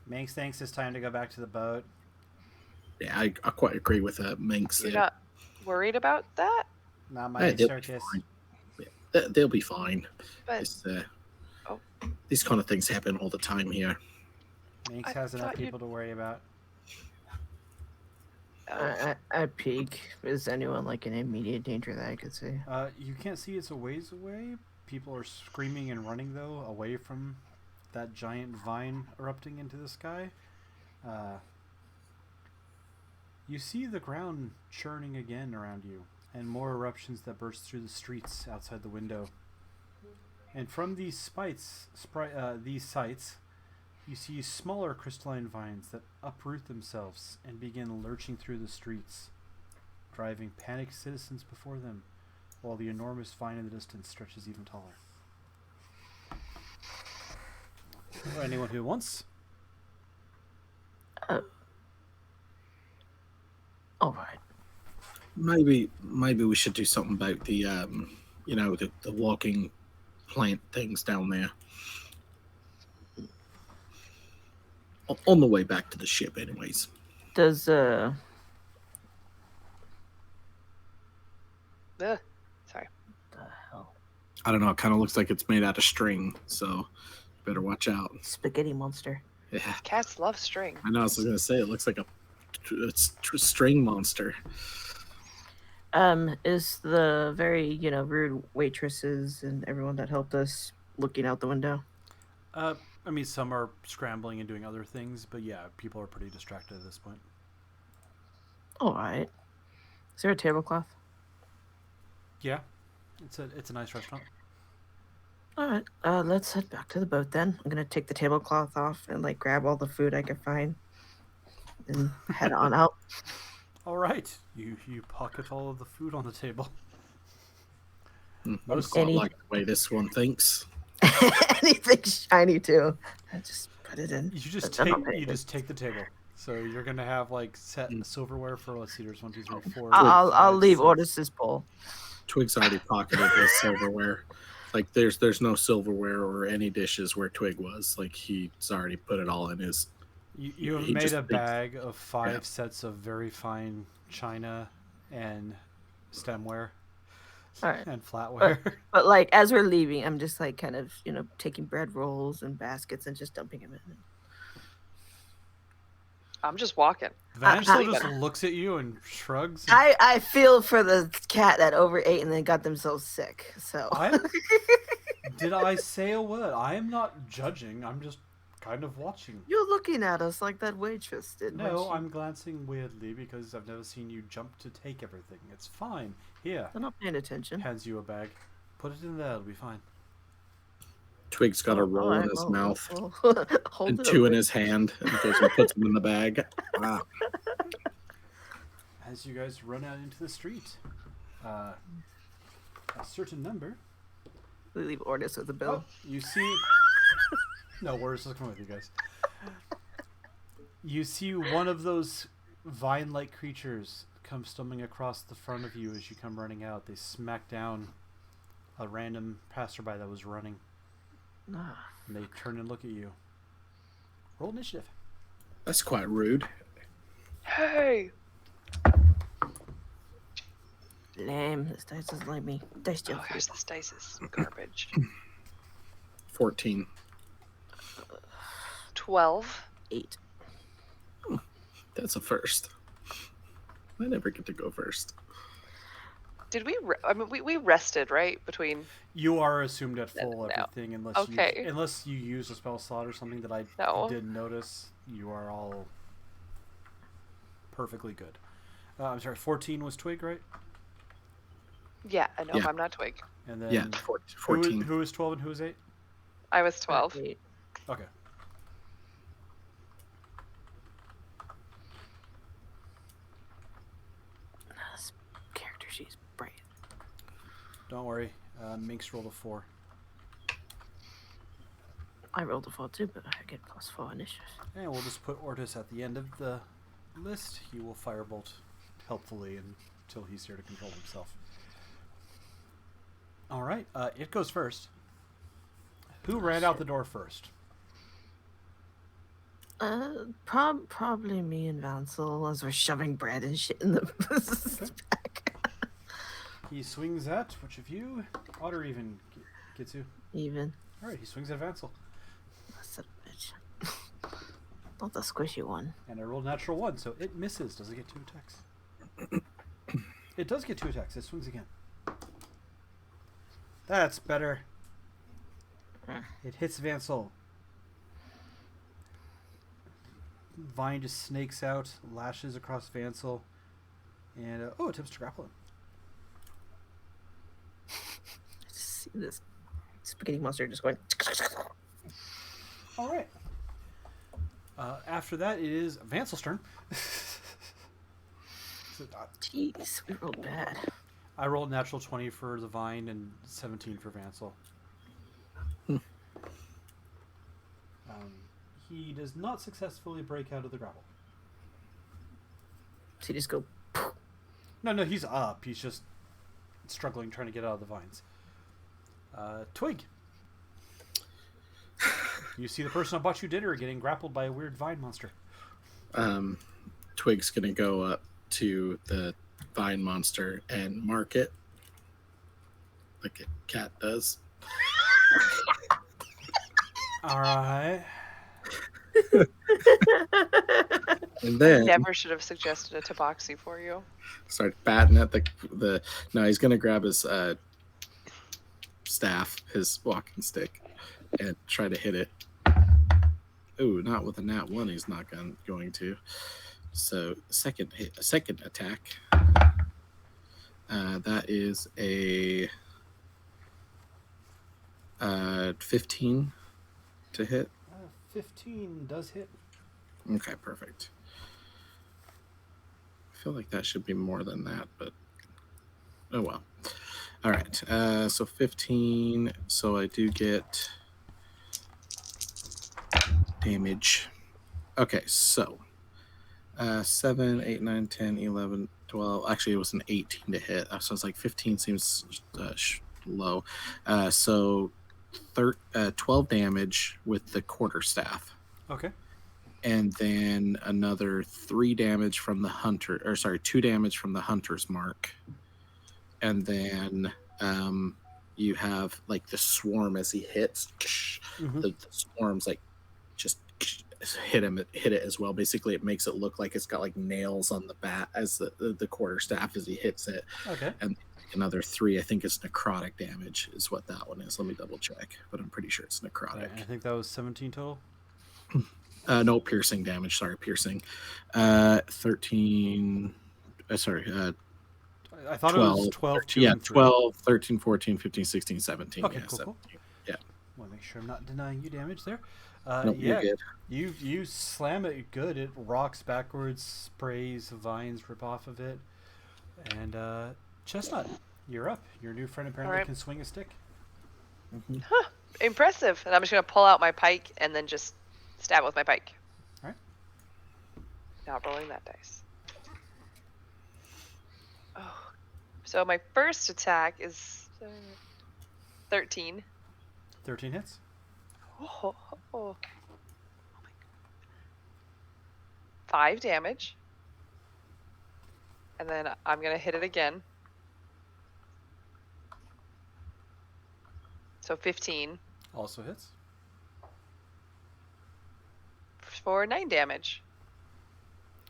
Minx thinks it's time to go back to the boat. Yeah, I quite agree with Minx. You're not worried about that? Not my circus. Yeah, they'll be fine. But These kind of things happen all the time here. Minx has enough people to worry about. I peek. Is anyone in immediate danger that I could see? You can't see it's a ways away. People are screaming and running, though, away from that giant vine erupting into the sky. You see the ground churning again around you, and more eruptions that burst through the streets outside the window. And from these sites, you see smaller crystalline vines that uproot themselves and begin lurching through the streets, driving panicked citizens before them, while the enormous vine in the distance stretches even taller. For anyone who wants. All right. Maybe we should do something about the the walking plant things down there. On the way back to the ship, anyways. Does Sorry. the hell? I don't know. It kind of looks like it's made out of string, so better watch out. Spaghetti monster. Yeah, Cats love string. I know. I was gonna say it looks like a string monster. Is the very rude waitresses and everyone that helped us looking out the window? I mean, some are scrambling and doing other things, but yeah, people are pretty distracted at this point. All right. Is there a tablecloth? Yeah, it's a nice restaurant. All right, let's head back to the boat then. I'm gonna take the tablecloth off and like grab all the food I can find and head on out. All right, you pocket all of the food on the table. I'm Most- quite Any- like the way this one thinks. Anything shiny too. I just put it in. You just I'm not take paying you attention. just take the table. So you're gonna have like set silverware for, let's see, there's 1, 2, 3, 4. I'll 5, leave 6. Ortis's bowl. Twig's already pocketed his silverware. Like there's no silverware or any dishes where Twig was. Like he's already put it all in his. You have He made just a thinks- bag of 5 yeah. sets of very fine china and stemware All right. and flatware. But like as we're leaving, I'm just like kind of taking bread rolls and baskets and just dumping them in. I'm just walking. Vansel just better. looks at you and shrugs. I feel for the cat that overate and then got themselves sick. So Did I say a word? I am not judging. I'm just kind of watching. you're looking at us like that waitress did. when No, she- I'm glancing weirdly because I've never seen you jump to take everything. It's fine. Here, I'm not paying attention. hands you a bag. Put it in there. It'll be fine. Twig's got a roll in his mouth Hold and it 2 in open. his hand, and goes and puts them in the bag. Wow. As you guys run out into the street, a certain number. We leave Ortis with the bill. You see. No, we're just coming with you guys. You see one of those vine-like creatures come stumbling across the front of you as you come running out. They smack down a random passerby that was running, Ah, and they turn and look at you. Roll initiative. That's quite rude. Hey, lame. This dice doesn't like me. Dice oh, joke. here's this dice is garbage. 14. 12. 8. That's a first. I never get to go first. Did we? I mean, we rested right between. You are assumed at No, full no. everything unless Okay. unless you use a spell slot or something that I No. didn't notice. You are all perfectly good. I'm sorry, 14 was Twig, right? Yeah, I know. Yeah. I'm not Twig. And then Yeah, 14. Who is 12 and who is 8? I was 12. 8. Okay. This character, she's bright. Don't worry. Minx rolled a 4. I rolled a 4 too, but I get +4 initiative. And we'll just put Ortis at the end of the list. He will firebolt helpfully until he's here to control himself. All right. It goes first. Who ran out the door first? Probably me and Vansel as we're shoving bread and shit in the back. He swings at which of you? Odd or even, Kitsu? Even. All right. He swings at Vansel. Son of a bitch. Not the squishy one. And I rolled a natural 1, so it misses. Does it get 2 attacks? It does get 2 attacks. It swings again. That's better. It hits Vansel. Vine just snakes out, lashes across Vansel, and attempts to grapple him. I just see this spaghetti monster just going. All right. After that, it is Vansel's turn. So, Jeez, we rolled bad. I rolled natural 20 for the Vine and 17 for Vansel. He does not successfully break out of the grapple. So you just go. No, he's up. He's just struggling trying to get out of the vines. Twig. You see the person who bought you dinner getting grappled by a weird vine monster. Twig's gonna go up to the vine monster and mark it like a cat does. All right. And then Never should have suggested a tabaxi for you. start batting at the. No, he's gonna grab his staff, his walking stick, and try to hit it. Ooh, not with a nat 1. He's not going to. So second attack. That is a 15 to hit. 15 does hit. Okay, perfect. I feel like that should be more than that, but oh well. All right, so 15. So I do get damage. Okay, so 7, 8, 9, 10, 11, 12. Actually, it was an 18 to hit. So it's like 15 seems low. So 12 damage with the quarterstaff. Okay. And then another 3 damage from the hunter, or sorry, 2 damage from the hunter's mark. And then you have like the swarm as he hits. The swarms like just hit it as well. Basically, it makes it look like it's got like nails on the bat as the quarterstaff as he hits it. Okay. And another 3, I think it's necrotic damage is what that one is. Let me double check, but I'm pretty sure it's necrotic. Right, I think that was 17 total. No, piercing damage. Sorry, piercing. 13. Sorry. I thought 12, it was 12, 2, yeah, and 3. 12, 13, 14, 15, 16, 17. Okay, Yeah, cool, 17. cool. Yeah. Want to make sure I'm not denying you damage there. Nope, yeah, you're good. you slam it good. It rocks backwards, sprays, vines rip off of it. And Chestnut, you're up. Your new friend apparently Alright. can swing a stick. Mhm. Impressive. And I'm just going to pull out my pike and then just stab with my pike. All right. Not rolling that dice. Oh. So my first attack is 13. 13 hits. Oh. 5 damage. And then I'm going to hit it again. So 15 Also hits. for 9 damage.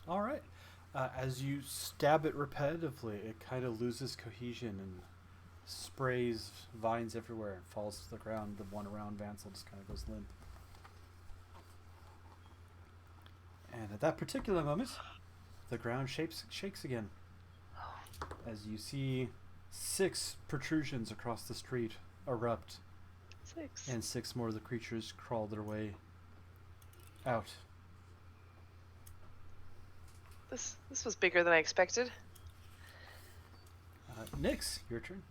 All right. As you stab it repetitively, it kind of loses cohesion and sprays vines everywhere and falls to the ground. The one around Vansel just kind of goes limp. And at that particular moment, the ground shakes again. As you see 6 protrusions across the street erupt. 6. And 6 more of the creatures crawl their way out. This was bigger than I expected. Nyx, your turn.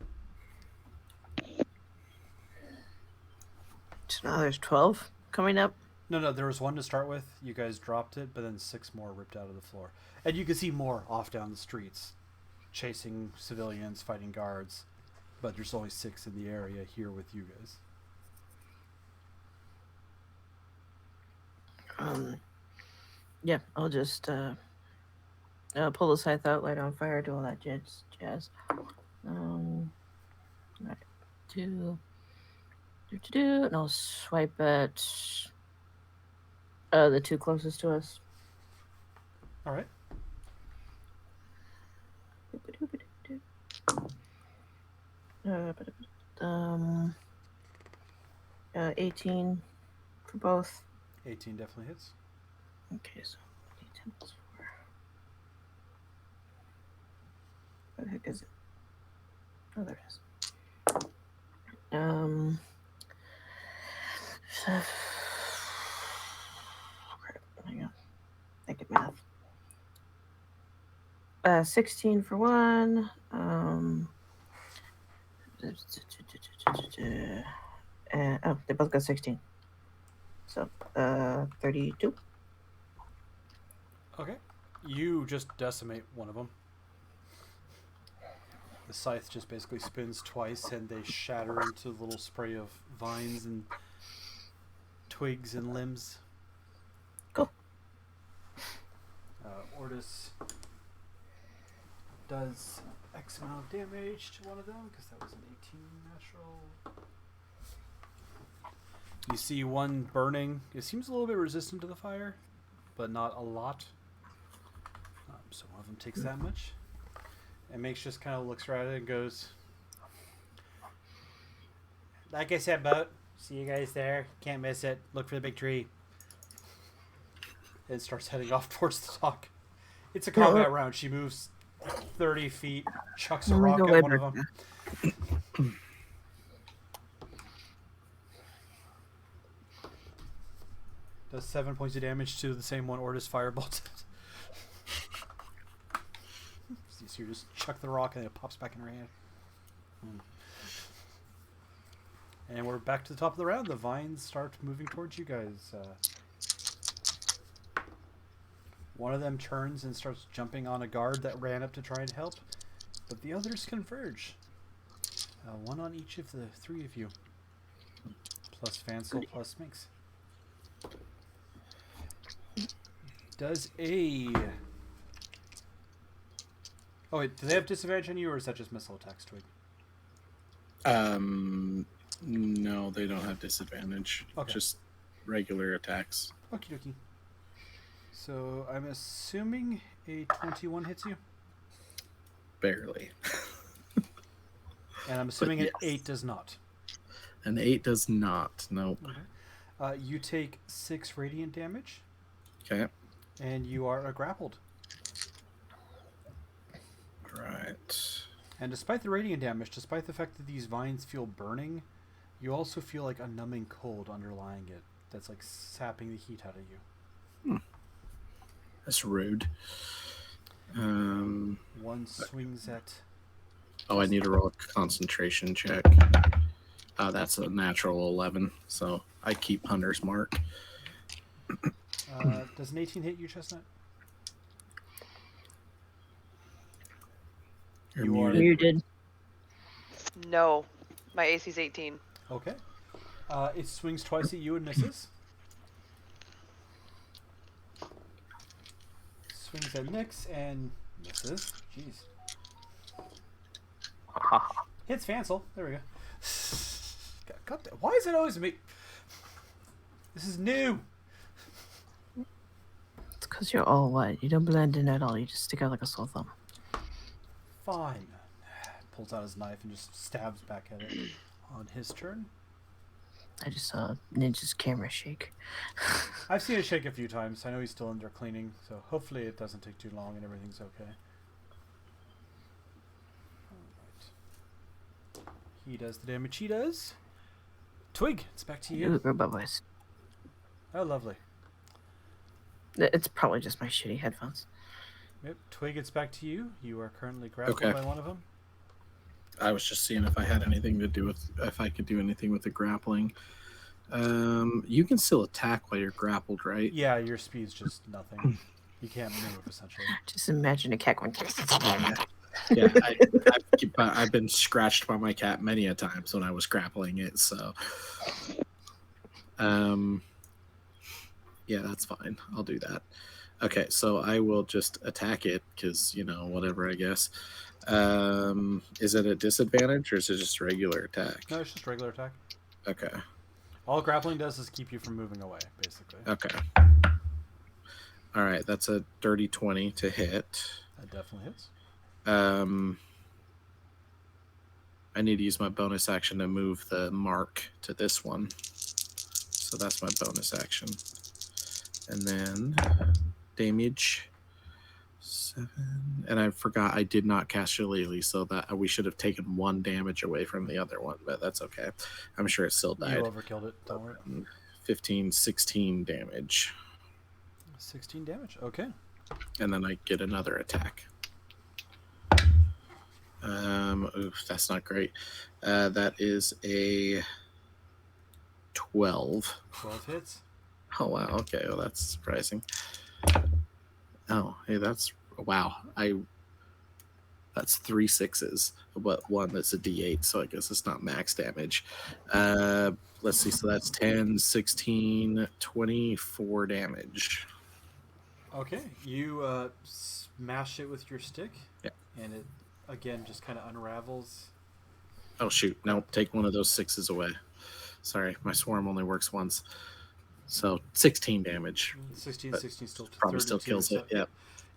So now there's 12 coming up. No, there was 1 to start with. You guys dropped it, but then 6 more ripped out of the floor. And you can see more off down the streets, chasing civilians, fighting guards. But there's only 6 in the area here with you guys. Yeah, I'll just pull the scythe out, light on fire, do all that jazz. Right, do, and I'll swipe at the 2 closest to us. All right. 18 for both. 18 definitely hits. Okay, so 10 plus 4. Where the heck is it? Oh, there it is. Crap, hang on. I get math. 16 for 1. Oh, they both got 16. So, 32. Okay. You just decimate one of them. The scythe just basically spins twice and they shatter into a little spray of vines and twigs and limbs. Cool. Ortis does X amount of damage to one of them because that was an 18 natural. You see one burning. It seems a little bit resistant to the fire, but not a lot. So one of them takes that much. And Makes just kind of looks right at it and goes, like I said, boat. See you guys there. Can't miss it. Look for the big tree. And starts heading off towards the dock. It's a combat round. She moves 30 feet, chucks a rock at one of them. Does 7 points of damage to the same one Ortis firebolted. So you just chuck the rock and it pops back in her hand. And we're back to the top of the round. The vines start moving towards you guys. One of them turns and starts jumping on a guard that ran up to try and help, but the others converge. One on each of the three of you. Plus Vansel, plus Minx. Does a... Oh wait, do they have disadvantage on you, or is that just missile attacks, Twig? No, they don't have disadvantage. Okay. Just regular attacks. Okie dokie. So I'm assuming a 21 hits you, Barely. and I'm assuming But an yes. 8 does not. An 8 does not. Nope. Okay. You take 6 radiant damage, Okay. and you are grappled. Right. And despite the radiant damage, despite the fact that these vines feel burning, you also feel like a numbing cold underlying it that's like sapping the heat out of you. That's rude. One swings at... Oh, I need to roll a concentration check. That's a natural 11, so I keep Hunter's Mark. Does an 18 hit you, Chestnut? You're You are- muted. Muted. No, my AC's 18. Okay. It swings twice at you and misses. Swings at Nyx and misses. Jeez. Hits Vansel. There we go. God damn, why is it always me? This is new. It's because you're all white. You don't blend in at all. You just stick out like a sore thumb. Fine. Pulls out his knife and just stabs back at it. On his turn. I just saw Ninja's camera shake. I've seen it shake a few times. I know he's still in there cleaning, so hopefully it doesn't take too long and everything's okay. Alright. He does the damage he does. Twig, it's back to you. Ooh, robot voice. Oh, lovely. It's probably just my shitty headphones. Yep. Twig, it's back to you. You are currently grappled Okay. by one of them. I was just seeing if I had anything to do with if I could do anything with the grappling. You can still attack while you're grappled, right? Yeah, your speed's just nothing. You can't move, essentially. Just imagine a cat going. Yeah, I've been scratched by my cat many a times when I was grappling it. So, yeah, that's fine. I'll do that. Okay, so I will just attack it because whatever. I guess. Is it a disadvantage or is it just regular attack? No, it's just regular attack. Okay. All grappling does is keep you from moving away, basically. Okay. All right, that's a dirty 20 to hit. That definitely hits. I need to use my bonus action to move the mark to this one. So that's my bonus action. And then damage 7. And I forgot I did not cast Shillelagh, so that we should have taken 1 damage away from the other one, but that's okay. I'm sure it still You died. overkilled it, don't worry. 15, 16 damage. 16 damage, okay. And then I get another attack. Oof, that's not great. That is a 12. 12 hits. Oh wow. Okay. Well, that's surprising. Oh, hey, that's wow. That's 3 6s, but one that's a D8, so I guess it's not max damage. Let's see. So that's 10, 16, 24 damage. Okay, you smash it with your stick, Yeah. and it again just kind of unravels. Oh shoot! No, take one of those 6s away. Sorry, my swarm only works once. So 16 damage. 16, But 16 still Probably still 32, kills so it. Yep.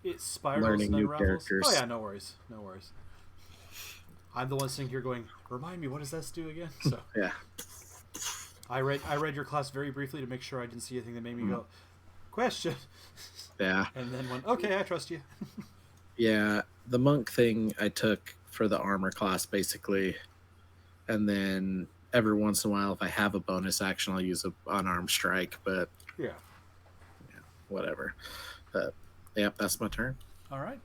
It spirals Learning and new unravels. characters. Oh yeah, no worries, no worries. I'm the one sitting here going, remind me, what does this do again? So Yeah. I read your class very briefly to make sure I didn't see anything that made me go, question. Yeah. And then went, okay, I trust you. Yeah. The monk thing I took for the armor class basically, and then every once in a while, if I have a bonus action, I'll use a unarmed strike. But Yeah. whatever. Yep, that's my turn. All right.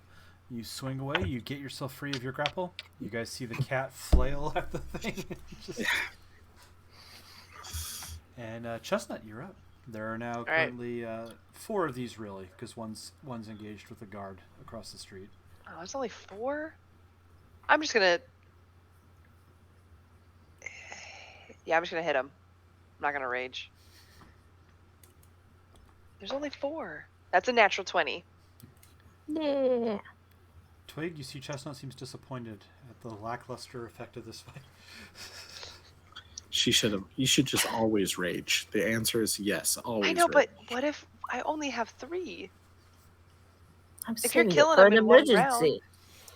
You swing away. You get yourself free of your grapple. You guys see the cat flail at the thing. Just... And Chestnut, you're up. There are now currently 4 of these, really, because one's engaged with a guard across the street. Oh, there's only 4? I'm just gonna... Yeah, I'm just gonna hit him. I'm not gonna rage. There's only 4. That's a natural 20. Yeah. Twig, you see Chestnut seems disappointed at the lackluster effect of this fight. She should have. You should just always rage. The answer is yes, always. I know, rage. but what if I only have 3? I'm If you're saving it killing for them an in one round. emergency.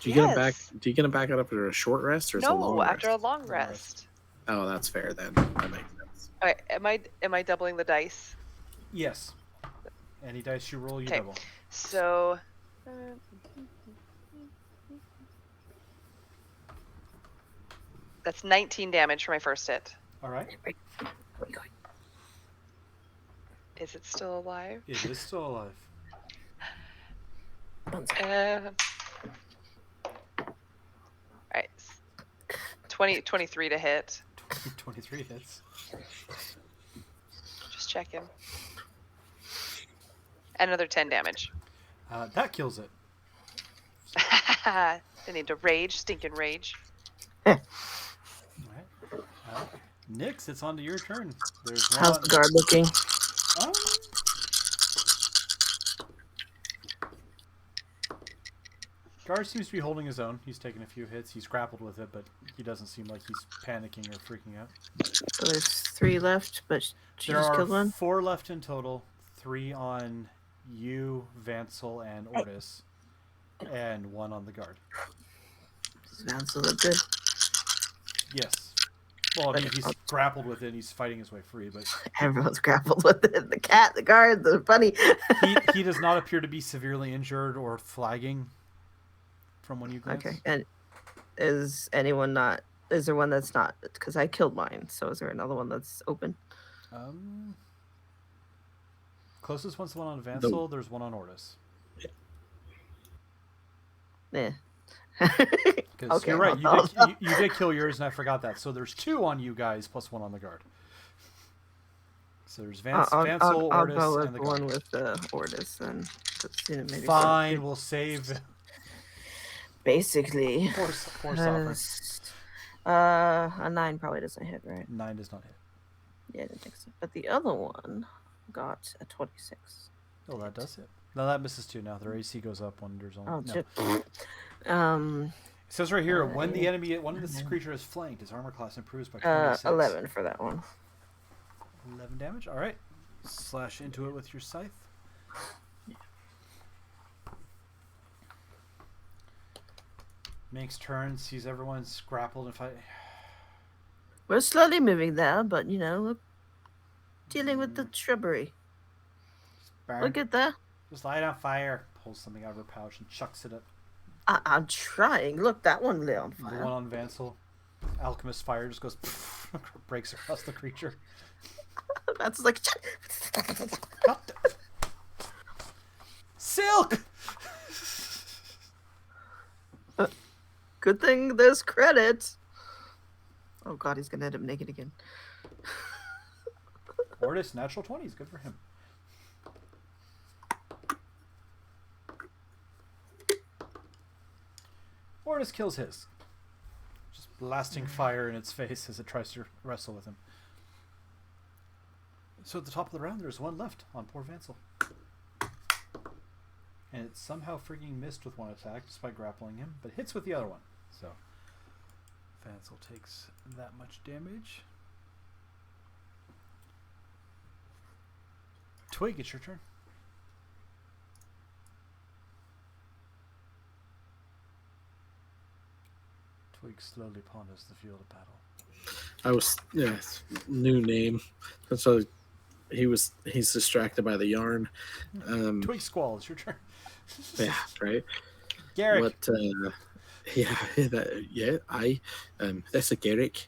Do you get them back? Do you get them back out after a short rest or is it a long No, after a rest? long rest. Oh, that's fair then. That makes sense. Okay, am I doubling the dice? Yes. Any dice you roll, you Okay. double. So that's 19 damage for my first hit. All right. Where are we going? Is it still alive? It is still alive. Alright. 23 to hit. 23 hits. Just checking. And another 10 damage. That kills it. I need to rage, stinking rage. All right. Nyx, it's on to your turn. There's one. How's the guard looking? Oh. Guard seems to be holding his own. He's taken a few hits. He's grappled with it, but he doesn't seem like he's panicking or freaking out. So there's 3 left, but she There just are killed one. 4 left in total. 3 on you, Vansel, and Ortis, and 1 on the guard. Sounds a little good. Yes. Well, I mean, he's grappled with it. And he's fighting his way free, but Everyone's grappled with it. The cat, the guard, the bunny. he does not appear to be severely injured or flagging from when you glance. Okay, and is anyone not? Is there one that's not? Because I killed mine. So is there another one that's open? Closest one's the one on Vansel. There's one on Ortis. Yeah. Because Okay, you're right. well, You did kill yours, and I forgot that. So there's 2 on you guys plus 1 on the guard. So there's Vansel, I'll Ortis, go with and the the guard. one with Ortis and maybe Fine, we'll save. Basically, Poor Sovereign. a 9 probably doesn't hit, right? 9 does not hit. Yeah, I didn't think so. But the other one got a 26. Oh, that does hit. No, that misses too. Now their AC goes up when there's only. Oh, No. shit. It says right here, when the enemy, one of this creature is flanked, his armor class improves by 26. 11 for that one. 11 damage. All right. Slash into it with your scythe. Makes turn, sees everyone's grappled and fight. We're slowly moving there, but we're dealing with the shrubbery. Burn. Look at that. Just light on fire. Pulls something out of her pouch and chucks it at I'm trying. Look, that one lit on the fire. one on Vansel. Alchemist fire just goes breaks across the creature. That's like Silk. good thing there's credit. Oh god, he's gonna end up naked again. Ortis, natural 20s. Good for him. Ortis kills his. Just blasting fire in its face as it tries to wrestle with him. So at the top of the round, there's one left on poor Vansel. And it somehow freaking missed with one attack despite grappling him, but hits with the other one. So Vansel takes that much damage. Twig, it's your turn. Twig slowly ponders the field of battle. New name. So he's distracted by the yarn. Twig Squall, it's your turn. Yeah, right. Garrick. What? That's a Garrick.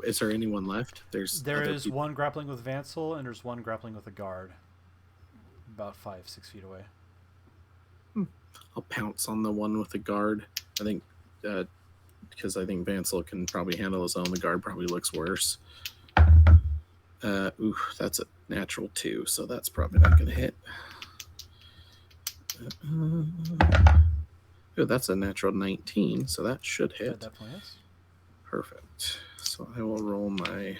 Is there anyone left? There is one grappling with Vansel, and there's one grappling with a guard. about 5-6 feet away. I'll pounce on the one with the guard. I think because I think Vansel can probably handle his own. The guard probably looks worse. Ooh, that's a natural 2, so that's probably not going to hit. Ooh, that's a natural 19, so that should hit. That definitely is. Perfect. So I will roll my...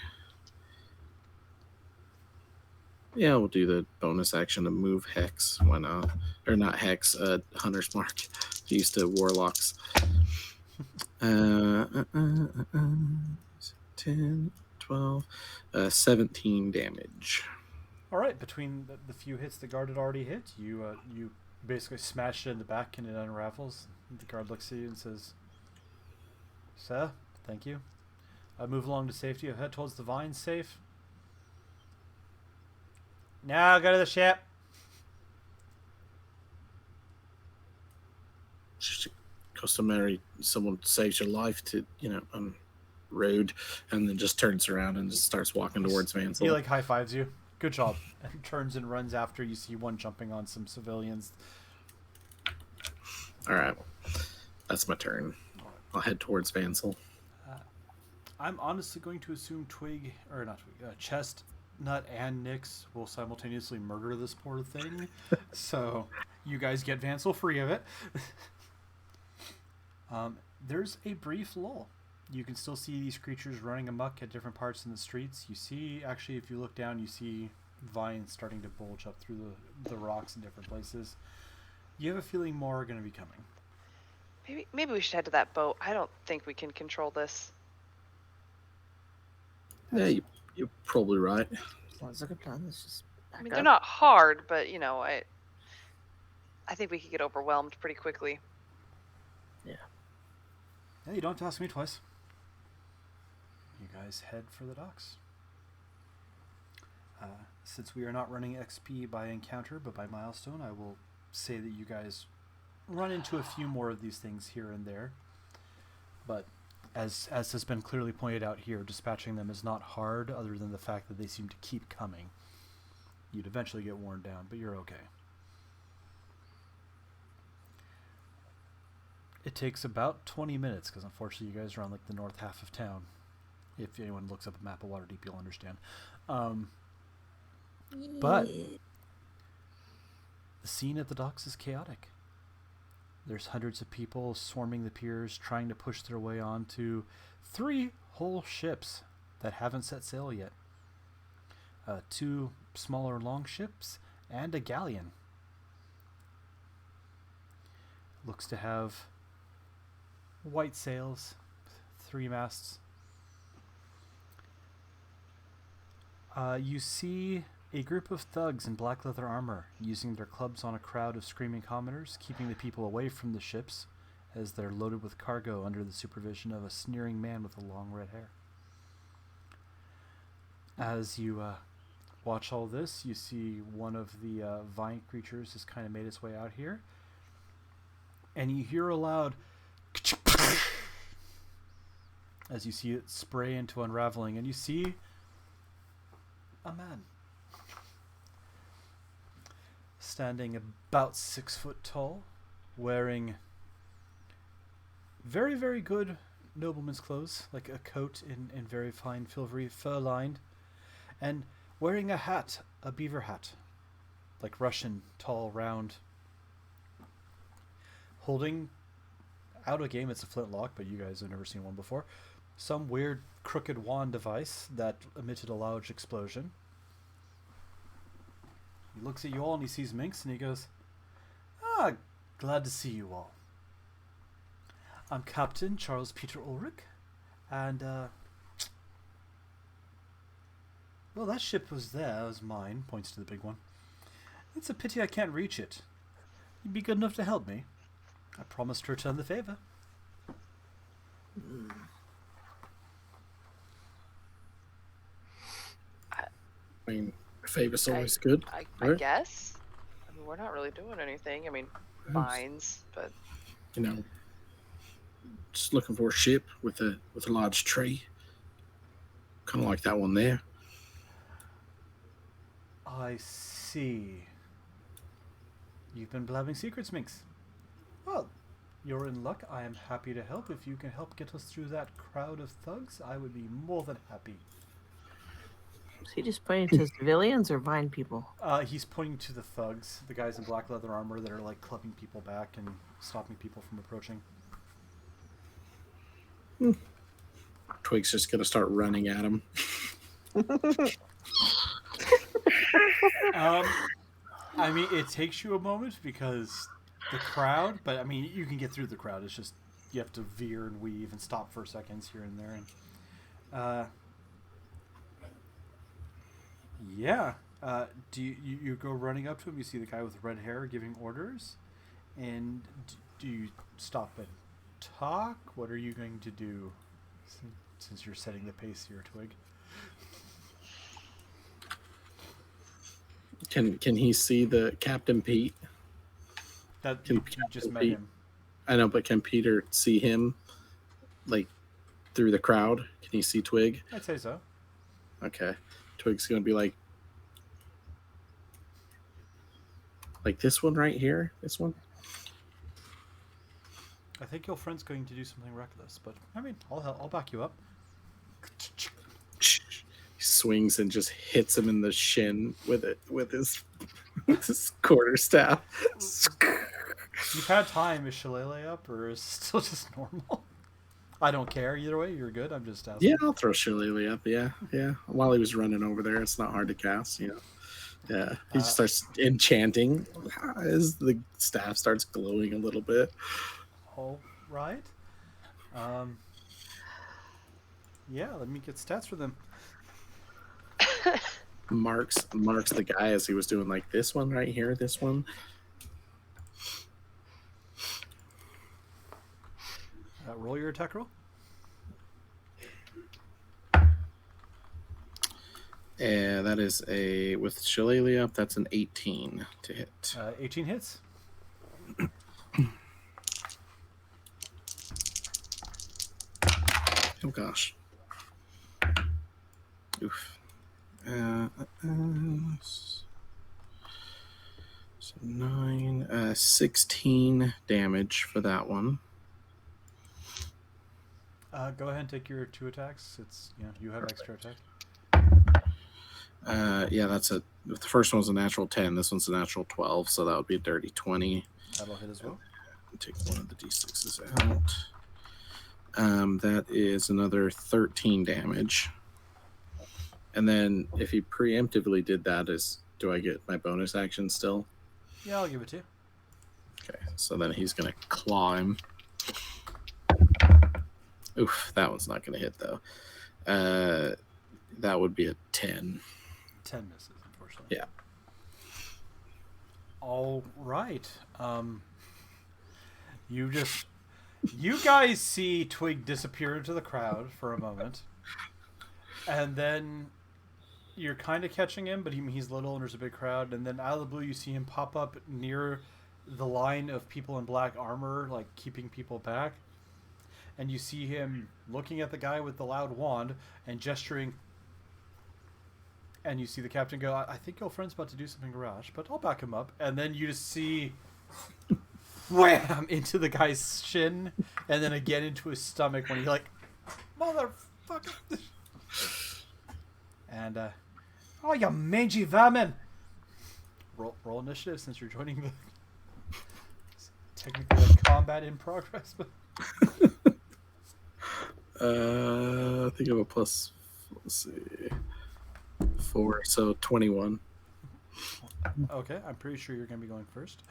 Yeah, we'll do the bonus action to move Hex. Why not? Or not Hex, Hunter's Mark. Used to Warlocks. 10, 12, 17 damage. All right, between the few hits the guard had already hit, you basically smash it in the back and it unravels. The guard looks at you and says, "Sir, thank you. I move along to safety. I head towards the vines safe. Now go to the ship." Customary, someone saves your life to, rude, and then just turns around and just starts walking towards Vansel. He like high fives you. Good job. And turns and runs after. You see one jumping on some civilians. All right, that's my turn. I'll head towards Vansel. I'm honestly going to assume Chestnut and Nyx will simultaneously murder this poor thing. So you guys get Vansel free of it. There's a brief lull. You can still see these creatures running amok at different parts in the streets. You see, actually, if you look down, you see vines starting to bulge up through the rocks in different places. You have a feeling more are going to be coming. Maybe we should head to that boat. I don't think we can control this. Yeah, you're probably right. Sounds like a plan. Let's just back I mean, up. they're not hard, but I think we could get overwhelmed pretty quickly. Yeah, you don't have to ask me twice. You guys head for the docks. Since we are not running XP by encounter, but by milestone, I will say that you guys run into a few more of these things here and there. But as has been clearly pointed out here, dispatching them is not hard, other than the fact that they seem to keep coming. You'd eventually get worn down, but you're okay. It takes about 20 minutes, because unfortunately you guys are on like the north half of town. If anyone looks up a map of Waterdeep, you'll understand. But the scene at the docks is chaotic. There's hundreds of people swarming the piers, trying to push their way onto 3 whole ships that haven't set sail yet. 2 smaller longships and a galleon. Looks to have white sails, 3 masts. You see a group of thugs in black leather armor using their clubs on a crowd of screaming commoners, keeping the people away from the ships as they're loaded with cargo under the supervision of a sneering man with a long red hair. As you watch all this, you see one of the vine creatures has kind of made its way out here, and you hear a loud as you see it spray into unraveling, and you see a man standing about 6 foot tall, wearing very, very good nobleman's clothes, like a coat in very fine fur lined, and wearing a hat, a beaver hat, like Russian, tall, round, holding out a game. It's a flintlock, but you guys have never seen one before. Some weird crooked wand device that emitted a large explosion. He looks at you all and he sees Minx and he goes, glad to see you all. I'm Captain Charles Peter Ulrich, and well, that ship was there, it was mine, points to the big one. It's a pity I can't reach it. You'd be good enough to help me. I promise to return the favor. I mean, a favor's always good. I right? guess. I mean, we're not really doing anything. I mean, vines, but Just looking for a ship with a large tree, kind of like that one there. I see. You've been blabbing secrets, Minx. Well, you're in luck. I am happy to help. If you can help get us through that crowd of thugs, I would be more than happy. Is he just pointing to civilians or Vine people? He's pointing to the thugs, the guys in black leather armor that are like clubbing people back and stopping people from approaching. Twig's just gonna start running at him. I mean, it takes you a moment because the crowd, but I mean, you can get through the crowd. It's just you have to veer and weave and stop for seconds here and there. And yeah, do you go running up to him? You see the guy with red hair giving orders, and do you stop and talk? What are you going to do since you're setting the pace here, Twig? Can he see the Captain Pete? That Can you just met Pete- him. I know, but can Peter see him, like, through the crowd? Can he see Twig? I'd say so. Okay. Twig's gonna be like this one right here. This one. I think your friend's going to do something reckless, but I mean, I'll back you up. He swings and just hits him in the shin with his quarterstaff. You've had time. Is Shillelagh up, or is it still just normal? I don't care either way. You're good. I'm just asking. Yeah, I'll throw Shillelagh up. Yeah. While he was running over there, it's not hard to cast. Yeah. He just starts enchanting as the staff starts glowing a little bit. All right. Yeah. Let me get stats for them. Marks the guy as he was doing like this one right here. This one. Roll your attack roll. And that is with Shillelagh up, that's an 18 to hit. 18 hits. Oh gosh. Oof. So 9, 16 damage for that one. Go ahead and take your 2 attacks. It's you have extra attack. Yeah, the first one's a natural 10. This one's a natural 12, so that would be a dirty 20. That'll hit as well. Take one of the d6s out. That is another 13 damage. And then if he preemptively did that, do I get my bonus action still? Yeah, I'll give it to you. Okay, so then he's going to claw him. Oof, that one's not going to hit, though. That would be a 10. 10 misses, unfortunately. Yeah. All right. You guys see Twig disappear into the crowd for a moment, and then you're kind of catching him, but he's little and there's a big crowd, and then out of the blue you see him pop up near the line of people in black armor, like keeping people back, and you see him looking at the guy with the loud wand and gesturing, and you see the captain go, I think your friend's about to do something rash, but I'll back him up. And then you just see wham into the guy's shin, and then again into his stomach when he motherfucker. And oh, you mangy vermin! Roll initiative since you're joining the technically like combat in progress. But I think I have a plus. Let's see, 4, so 21. okay, I'm pretty sure you're going to be going first.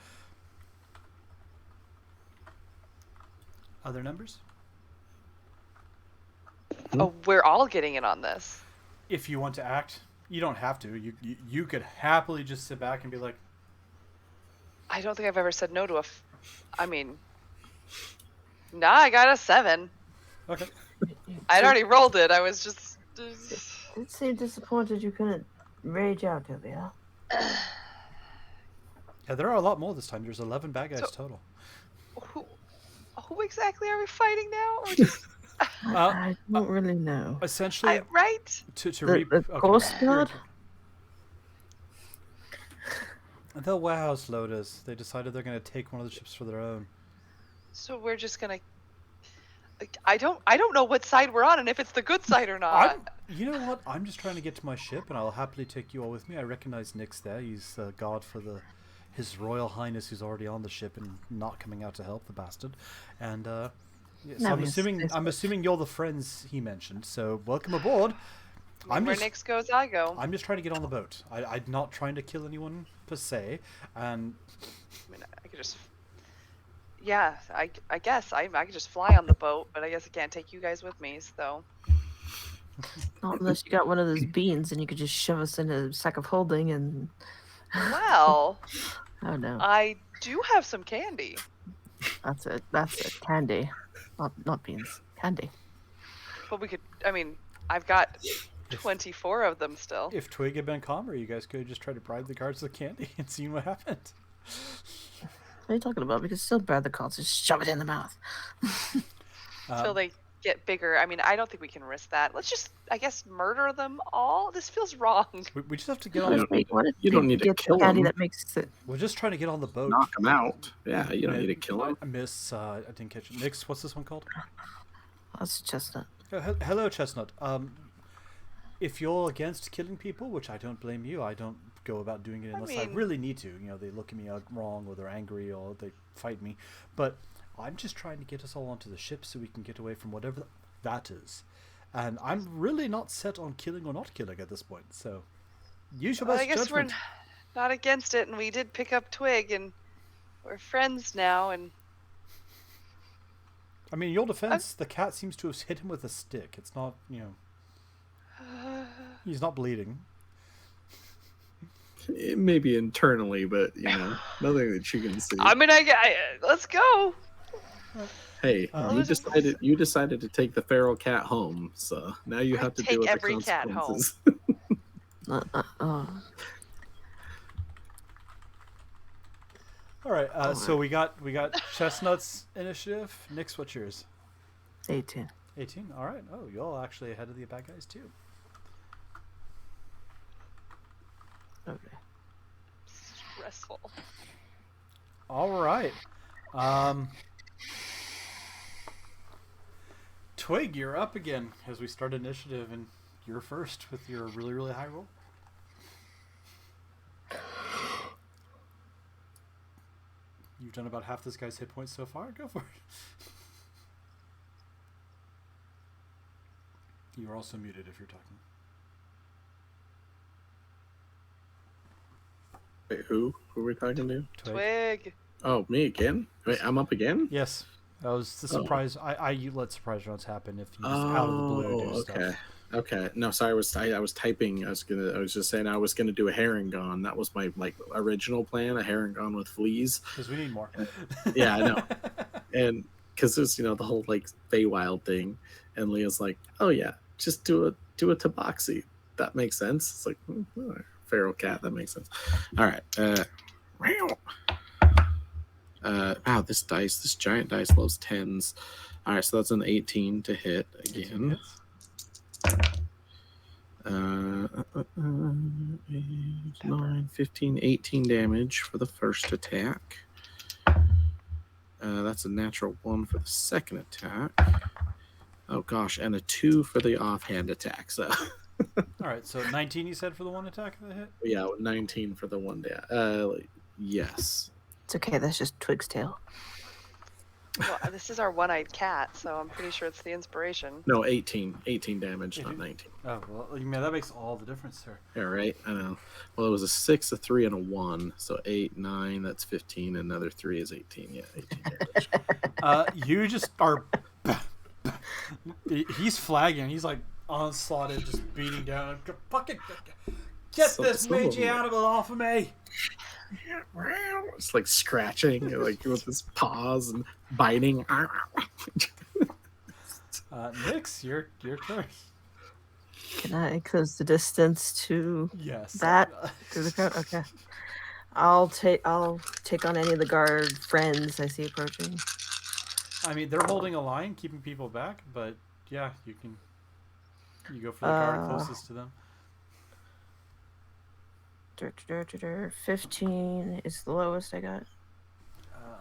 Other numbers? Oh, we're all getting in on this. If you want to act, you don't have to. You could happily just sit back and be like, I don't think I've ever said no to I I got a 7. okay. I'd already rolled it. I was just... It seemed disappointed you couldn't rage out, Olivia. Yeah, there are a lot more this time. There's 11 bad guys total. Who exactly are we fighting now? Or just... I don't really know. Essentially, right? to The Coast Guard? The warehouse loaders. They decided they're going to take one of the ships for their own. So we're just gonna. I don't know what side we're on and if it's the good side or not. You know what? I'm just trying to get to my ship, and I'll happily take you all with me. I recognize Nick's there. He's guard for His Royal Highness, who's already on the ship and not coming out to help the bastard. And so No, I'm he's- assuming you're the friends he mentioned. So welcome aboard. Where Nyx goes, I go. I'm just trying to get on the boat. I'm not trying to kill anyone per se, and I mean, I could just. Yeah, I guess I could just fly on the boat, but I guess I can't take you guys with me. So. Not unless you got one of those beans and you could just shove us in a sack of holding and. Well, Oh no, I do have some candy. that's it. That's it. Candy, not beans. Candy. But we could. I mean, I've got 24 of them still. if Twig had been calmer, you guys could have just tried to bribe the guards with candy and seen what happened. What are you talking about? We could still grab the cards and shove it in the mouth. Until they get bigger. I mean, I don't think we can risk that. Let's just, I guess, murder them all. This feels wrong. We just have to get You on. don't Wait, what if you don't we need to get kill candy them. that makes it? We're just trying to get on the boat. Knock them out. Yeah, you don't need to kill them. Miss, I didn't catch it. Nix, what's this one called? That's chestnut. Hello, Chestnut. If you're against killing people, which I don't blame you, I don't go about doing it unless I mean- really need to. You know, they look at me wrong, or they're angry, or they fight me. But I'm just trying to get us all onto the ship so we can get away from whatever that is. And I'm really not set on killing or not killing at this point. So use your Well, best I guess judgment. we're not against it, and we did pick up Twig, and we're friends now, and I mean, in your defense, the cat seems to have hit him with a stick. It's not, he's not bleeding. It may be internally, but nothing that you can see. I mean, let's go. Hey, Uh, you decided to take the feral cat home, so now you I have to take deal with every the cat home. consequences. All right, so we got Chestnut's initiative. Nix, what's yours? 18. 18. All right. Oh, you're all actually ahead of the bad guys too. Okay. Stressful. All right. Twig, you're up again as we start initiative, and you're first with your really, really high roll. You've done about half this guy's hit points so far. Go for it. You are also muted if you're talking. Wait, who? Who are we talking to? Twig. Oh, me again? Wait, I'm up again? Yes. That was the Oh. surprise. You let surprise rounds happen if you just out of the blue do Oh, okay. stuff. Okay. No, sorry. I was typing. I was just saying I was gonna do a herringon. That was my original plan. A herringon with fleas. Because we need more. Yeah, I know. And because there's the whole Feywild thing, and Leah's like, oh yeah, just do a tabaxi. That makes sense. It's like feral cat. That makes sense. All right. Wow, this giant dice loves 10s. All right, so that's an 18 to hit again. 9, 15, 18 damage for the first attack. That's a natural 1 for the second attack. Oh gosh, and a 2 for the offhand attack. So All right, so 19 you said for the one attack of the hit? yeah, 19 for the one day. Yes. It's okay. That's just Twig's tail. Well, this is our one-eyed cat, so I'm pretty sure it's the inspiration. No, 18 damage, not 18? 19. Oh, well, that makes all the difference, sir. Yeah, right. I know. Well, it was a 6, a 3, and a 1. So 8, 9. That's 15. Another 3 is 18. Yeah, 18 damage. You just are. He's flagging. He's like onslaughted, just beating down. Fucking get this Some of Meiji them- animal off of me! It's like scratching, with his paws and biting. Nix, your turn. Can I close the distance to Yes. that to the crowd? Okay. I'll take on any of the guard friends I see approaching. I mean, they're holding a line, keeping people back, but yeah, you go for the guard closest to them. 15 is the lowest I got.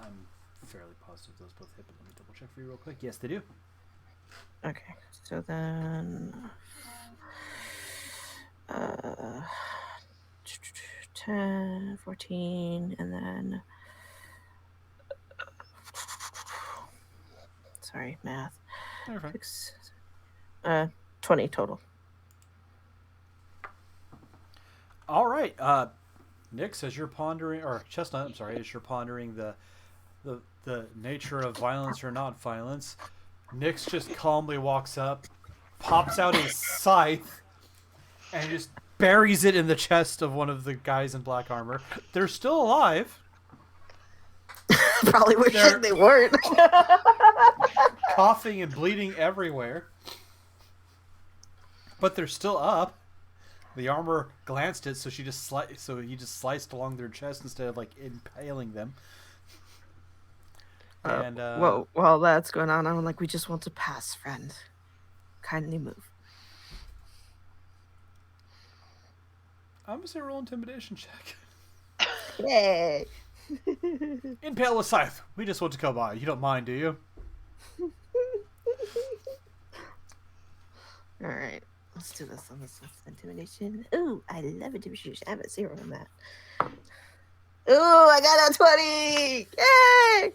I'm fairly positive those both hit, but let me double check for you real quick. Yes, they do. Okay, so then 10, 14, and then sorry, math. You're fine. 20 total. All right, Nix, as you're pondering, or Chestnut, I'm sorry, as you're pondering the nature of violence or not violence, Nix just calmly walks up, pops out his scythe, and just buries it in the chest of one of the guys in black armor. They're still alive, Probably wishing they weren't. coughing and bleeding everywhere, but they're still up. The armor glanced it, so he just sliced along their chest instead of like impaling them. And Well, while that's going on, I'm like, we just want to pass, friend. Kindly move. I'm gonna say roll intimidation check. Yay! Impale with scythe. We just want to go by. You don't mind, do you? All right, let's do this on this intimidation. Ooh, I love intimidation. I'm at 0 on that. Ooh, I got a 20! Yay!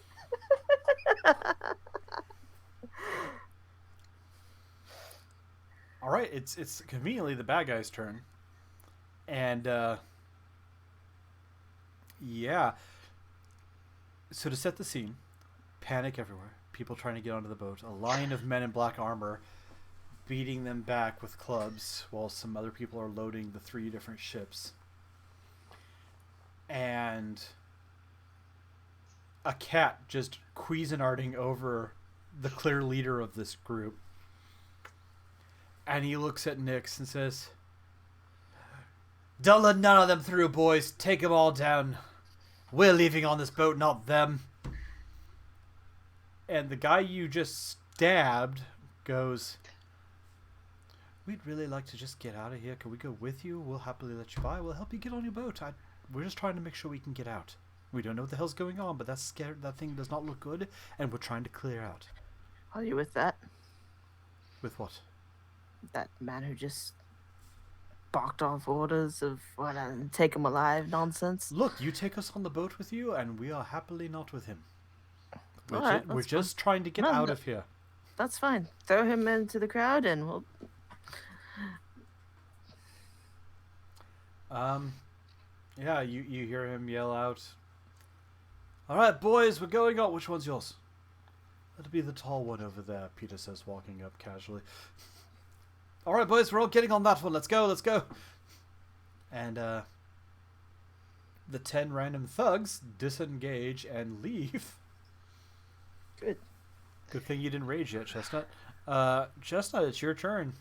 All right, it's conveniently the bad guy's turn, and yeah. So to set the scene, panic everywhere. People trying to get onto the boat. A line of men in black armor beating them back with clubs while some other people are loading the 3 different ships. And a cat just Cuisinarting over the clear leader of this group. And he looks at Nix and says, "Don't let none of them through, boys. Take them all down. We're leaving on this boat, not them." And the guy you just stabbed goes, "We'd really like to just get out of here. Can we go with you? We'll happily let you by. We'll help you get on your boat. We're just trying to make sure we can get out. We don't know what the hell's going on, but that thing does not look good, and we're trying to clear out." Are you with that? With what? That man who just barked off orders of take him alive nonsense? Look, you take us on the boat with you, and we are happily not with him. We're Alright, just trying to get No, out no. of here. That's fine. Throw him into the crowd and we'll... Yeah, you hear him yell out, "All right, boys, we're going on." "Which one's yours?" "That'll be the tall one over there," Peter says, walking up casually. "All right, boys, we're all getting on that one. Let's go, let's go." And the 10 random thugs disengage and leave. Good. Good thing you didn't rage yet, Chestnut. Chestnut, it's your turn.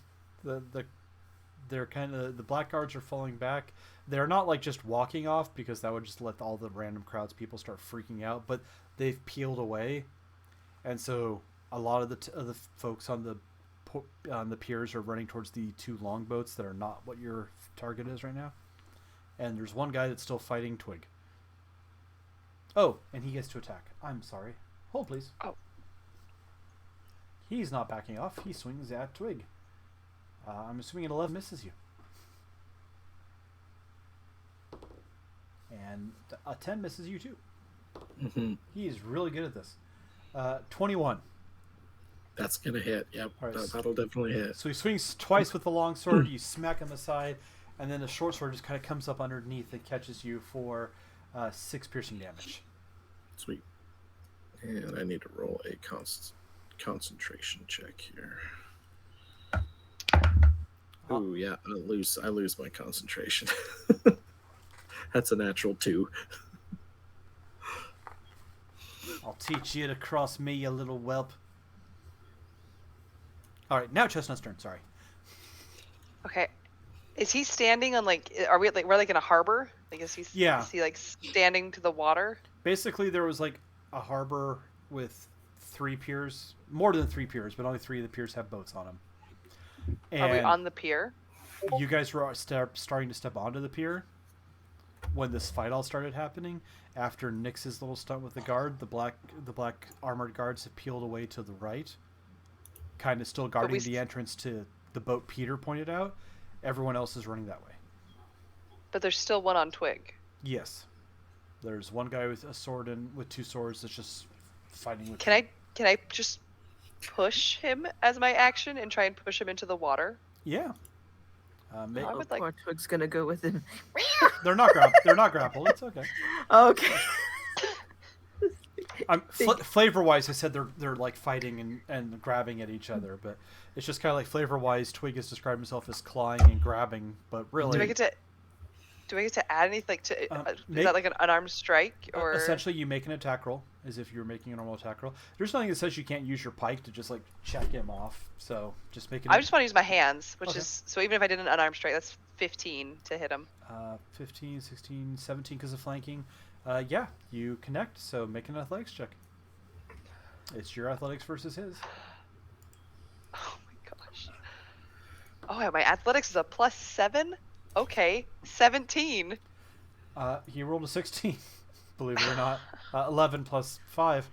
They're kind of, the black guards are falling back. They're not like just walking off, because that would just let all the random crowds people start freaking out. But they've peeled away, and so a lot of the folks on the piers are running towards the 2 longboats that are not what your target is right now. And there's one guy that's still fighting Twig. Oh, and he gets to attack. I'm sorry. Hold, please. Oh. He's not backing off. He swings at Twig. I'm assuming an 11 misses you. And a 10 misses you too. Mm-hmm. He is really good at this. 21. That's gonna hit. Yep, All right. that'll definitely hit. So he swings twice with the long sword. You smack him aside, and then the short sword just kind of comes up underneath and catches you for 6 piercing damage. Sweet. And I need to roll a concentration check here. Ooh, yeah, I lose my concentration. That's a natural 2. I'll teach you to cross me, you little whelp. All right, now Chestnut's turn. Sorry. Okay. Is he standing on are we we're like in a harbor? Like is he Yeah. is he like standing to the water? Basically, there was like a harbor with 3 piers, more than 3 piers, but only 3 of the piers have boats on them. And Are we on the pier? you guys were starting to step onto the pier, when this fight all started happening, after Nyx's little stunt with the guard, the black armored guards have peeled away to the right, kind of still guarding the entrance to the boat Peter pointed out. Everyone else is running that way. But there's still one on Twig. Yes. There's one guy with a sword and with two swords that's just fighting with Can I just push him as my action and try and push him into the water? Yeah. I would like... Poor Twig's gonna go with him. They're not grappled. It's okay. Okay. Flavor-wise, I said they're like fighting and grabbing at each other, but it's just kind of like flavor-wise. Twig has described himself as clawing and grabbing, but really, do I get to add anything? Like is that like an unarmed strike, or essentially you make an attack roll as if you were making a normal attack roll. There's nothing that says you can't use your pike to just like check him off. So just make it. I just want to use my hands, which Okay. is so even if I did an unarmed strike, that's 15 to hit him. 15, 16, 17 because of flanking. Yeah, you connect. So make an athletics check. It's your athletics versus his. Oh my gosh. Oh, yeah, my athletics is a +7. Okay, 17. He rolled a 16. Believe it or not, 11 plus 5.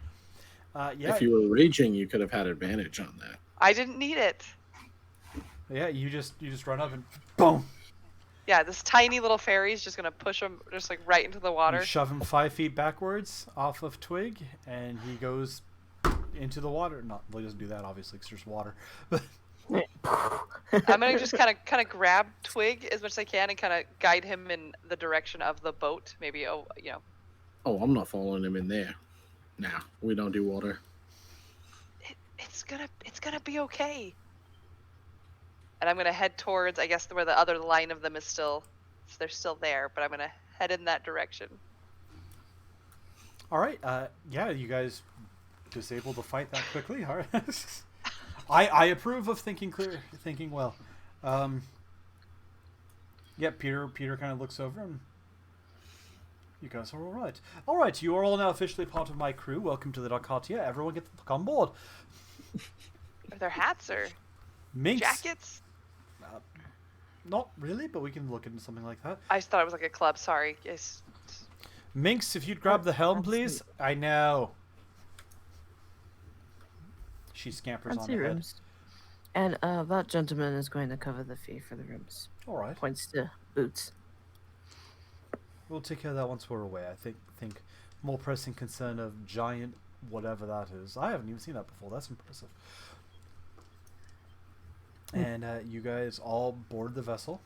Yeah. If you were raging, you could have had advantage on that. I didn't need it. Yeah, you just run up and boom. Yeah, this tiny little fairy's just gonna push him just like right into the water. You shove him 5 feet backwards off of Twig, and he goes into the water. Well, he doesn't do that obviously because there's water. But I'm gonna just kind of grab Twig as much as I can and kind of guide him in the direction of the boat. Maybe Oh, I'm not following him in there. Nah, we don't do water. it's gonna be okay. And I'm gonna head towards, I guess, where the other line of them is still. So they're still there, but I'm gonna head in that direction. all right, yeah, you guys disabled the fight that quickly. All right. I approve of thinking well. Yeah, Peter kind of looks over and you guys are all right. All right, you are all now officially part of my crew. Welcome to the Darkatia. Everyone get on board. Are there hats or Minx. jackets? Not really, but we can look into something like that. I just thought it was like a club. Sorry. Yes. Minx, if you'd grab the helm, please. I know. She scampers on the head. Rooms. And that gentleman is going to cover the fee for the rooms. All right. Points to Boots. We'll take care of that once we're away. I think more pressing concern of giant whatever that is. I haven't even seen that before. That's impressive. And you guys all board the vessel.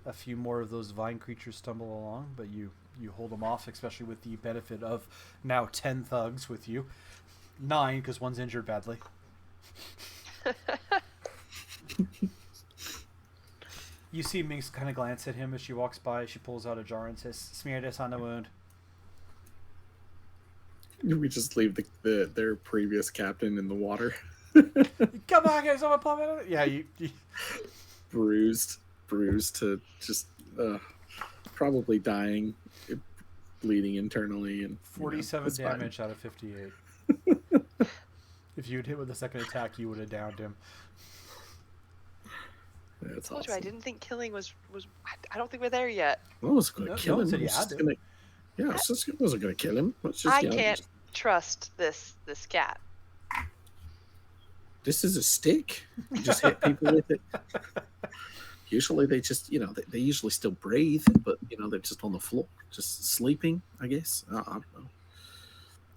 A few more of those vine creatures stumble along, but you hold them off, especially with the benefit of now 10 thugs with you. 9 because one's injured badly. You see Minx kind of glance at him as she walks by. She pulls out a jar and says, "Smear this on the wound." We just leave their previous captain in the water. Come on, guys! Someone plumb it. Yeah, you bruised to just probably dying, bleeding internally, and 47 it's fine. damage out of 58. If you had hit with the second attack, you would have downed him. That's I told awesome. you I didn't think killing was. I don't think we're there yet. I was going to No kill one him. said I you was had just to. gonna, yeah, I wasn't going to kill him. Let's just, I you know, can't just- trust this cat. This is a stick. You just hit people with it. Usually they just, they usually still breathe, but, they're just on the floor, just sleeping, I guess. I don't know.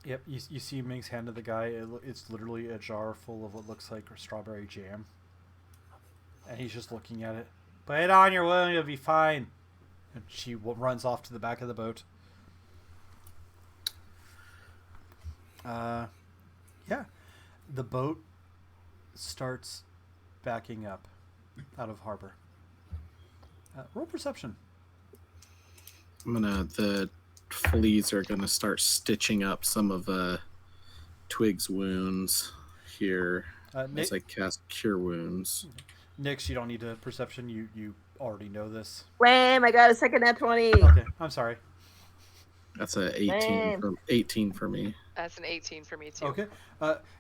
Yep, you see Minx hand to the guy. It's literally a jar full of what looks like strawberry jam. And he's just looking at it. Put it on your wound, you'll be fine. And she runs off to the back of the boat. Yeah. The boat starts backing up out of harbor. Roll perception. The fleas are gonna start stitching up some of Twig's wounds here as I cast Cure Wounds. Nyx, you don't need a perception. You already know this. Wham! I got a second at 20. Okay, I'm sorry. That's a 18 for me. That's an 18 for me too. Okay.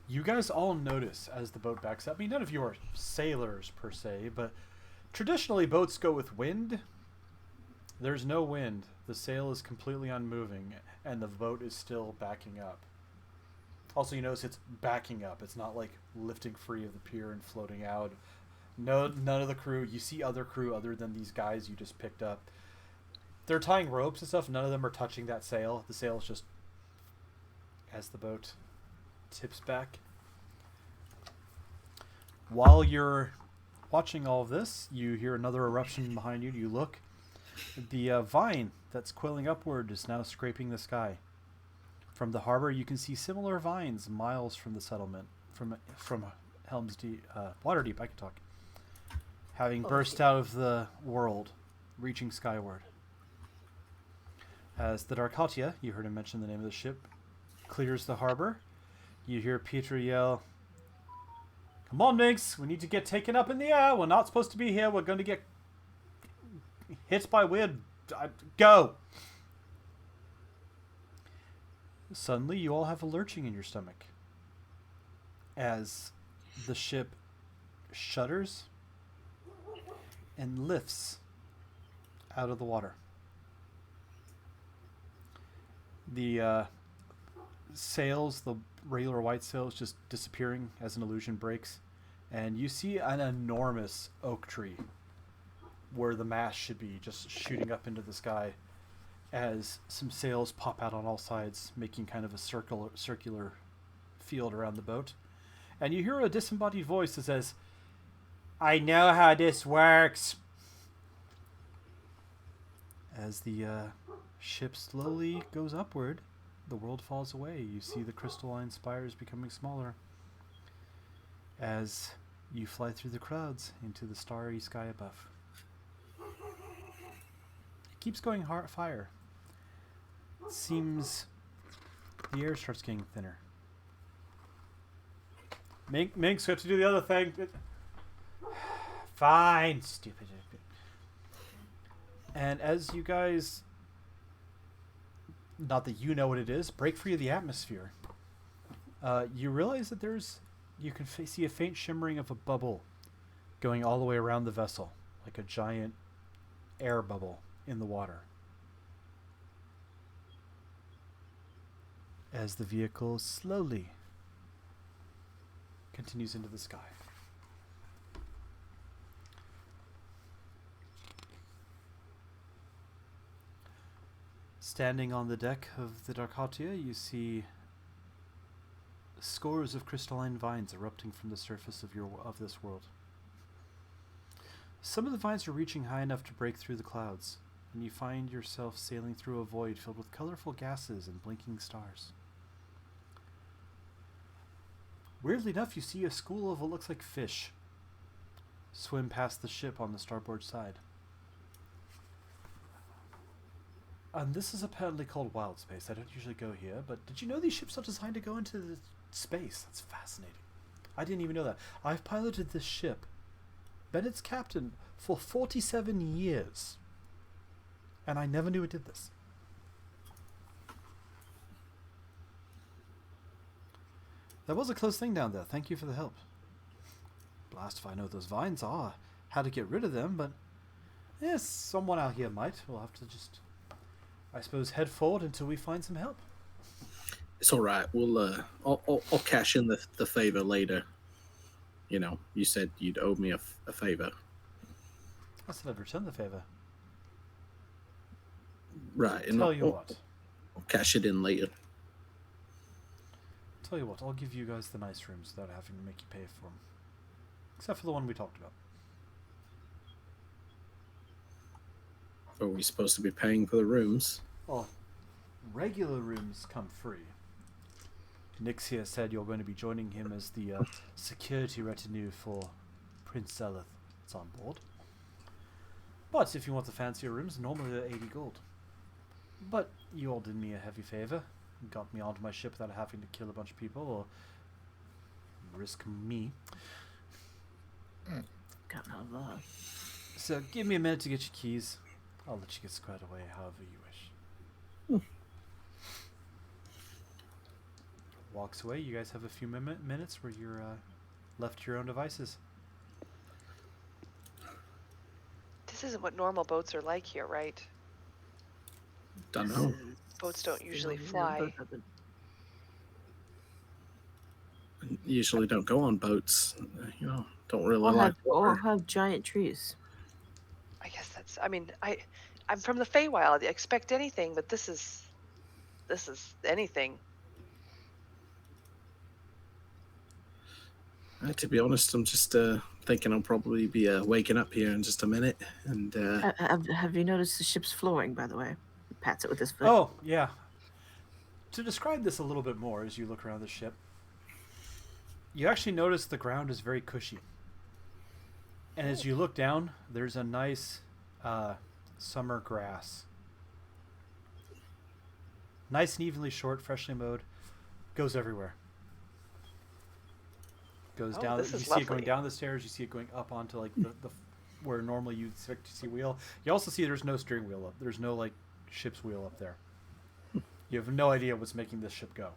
You guys all notice as the boat backs up. I mean, none of you are sailors per se, but traditionally boats go with wind. There's no wind. The sail is completely unmoving, and the boat is still backing up. Also, you notice it's backing up. It's not like lifting free of the pier and floating out. No, none of the crew. You see other crew other than these guys you just picked up. They're tying ropes and stuff. None of them are touching that sail. The sail is just as the boat tips back. While you're watching all of this, you hear another eruption behind you. You look. The vine that's coiling upward is now scraping the sky. From the harbor, you can see similar vines miles from the settlement, from Helm's Deep, Waterdeep. I can talk. Having burst out of the world, reaching skyward. As the Darkatia, you heard him mention the name of the ship, clears the harbor, you hear Peter yell, "Come on, Minx! We need to get taken up in the air. We're not supposed to be here. We're going to get hit by weird... Go!" Suddenly, you all have a lurching in your stomach as the ship shudders and lifts out of the water. The sails, the regular white sails, just disappearing as an illusion breaks, and you see an enormous oak tree where the mast should be, just shooting up into the sky as some sails pop out on all sides, making kind of a circular field around the boat. And you hear a disembodied voice that says, "I know how this works." As the ship slowly goes upward, the world falls away. You see the crystalline spires becoming smaller as you fly through the clouds into the starry sky above. It keeps going higher. It seems the air starts getting thinner. Minx, we have to do the other thing. Fine, stupid. And as you guys, not that you know what it is, break free of the atmosphere, you realize that you can see a faint shimmering of a bubble going all the way around the vessel, like a giant air bubble in the water. As the vehicle slowly continues into the sky. Standing on the deck of the Darkatia, you see scores of crystalline vines erupting from the surface of this world. Some of the vines are reaching high enough to break through the clouds, and you find yourself sailing through a void filled with colorful gases and blinking stars. Weirdly enough, you see a school of what looks like fish swim past the ship on the starboard side. And this is apparently called Wildspace. I don't usually go here, but did you know these ships are designed to go into the space? That's fascinating. I didn't even know that. I've piloted this ship, been its captain for 47 years, and I never knew it did this. That was a close thing down there. Thank you for the help. Blast if I know what those vines are, how to get rid of them, but yes, someone out here might. We'll have to just, I suppose, head forward until we find some help. It's all right. We'll I'll cash in the favor later. You know, you said you'd owe me a favor. I said I'd return the favor. Right. And Tell you what. I'll cash it in later. Tell you what, I'll give you guys the nice rooms without having to make you pay for them. Except for the one we talked about. Are we supposed to be paying for the rooms? Well, regular rooms come free. Nix here said you're going to be joining him as the security retinue for Prince Zeleth. It's on board. But if you want the fancier rooms, normally they're 80 gold. But you all did me a heavy favor. Got me onto my ship without having to kill a bunch of people or risk me. Got no love. So give me a minute to get your keys. I'll let you get squared away however you wish. Walks away. You guys have a few minutes where you're left to your own devices. This isn't what normal boats are like here, right? Don't know. Boats don't usually Yeah, fly. both of them. Usually don't go on boats. Don't really Or like or water. have giant trees. I guess that's. I mean, I'm from the Feywild. I expect anything, but this is anything. To be honest, I'm just thinking I'll probably be waking up here in just a minute. And Have you noticed the ship's flooring, by the way? He pats it with his foot. Oh, yeah. To describe this a little bit more as you look around the ship, you actually notice the ground is very cushy. And as you look down, there's a nice summer grass. Nice and evenly short, freshly mowed. Goes everywhere. Goes Oh, down. this You is see it going lovely. down the stairs. You see it going up onto like the where normally you'd expect to see wheel. You also see there's no steering wheel up. There's no like ship's wheel up there. You have no idea what's making this ship go.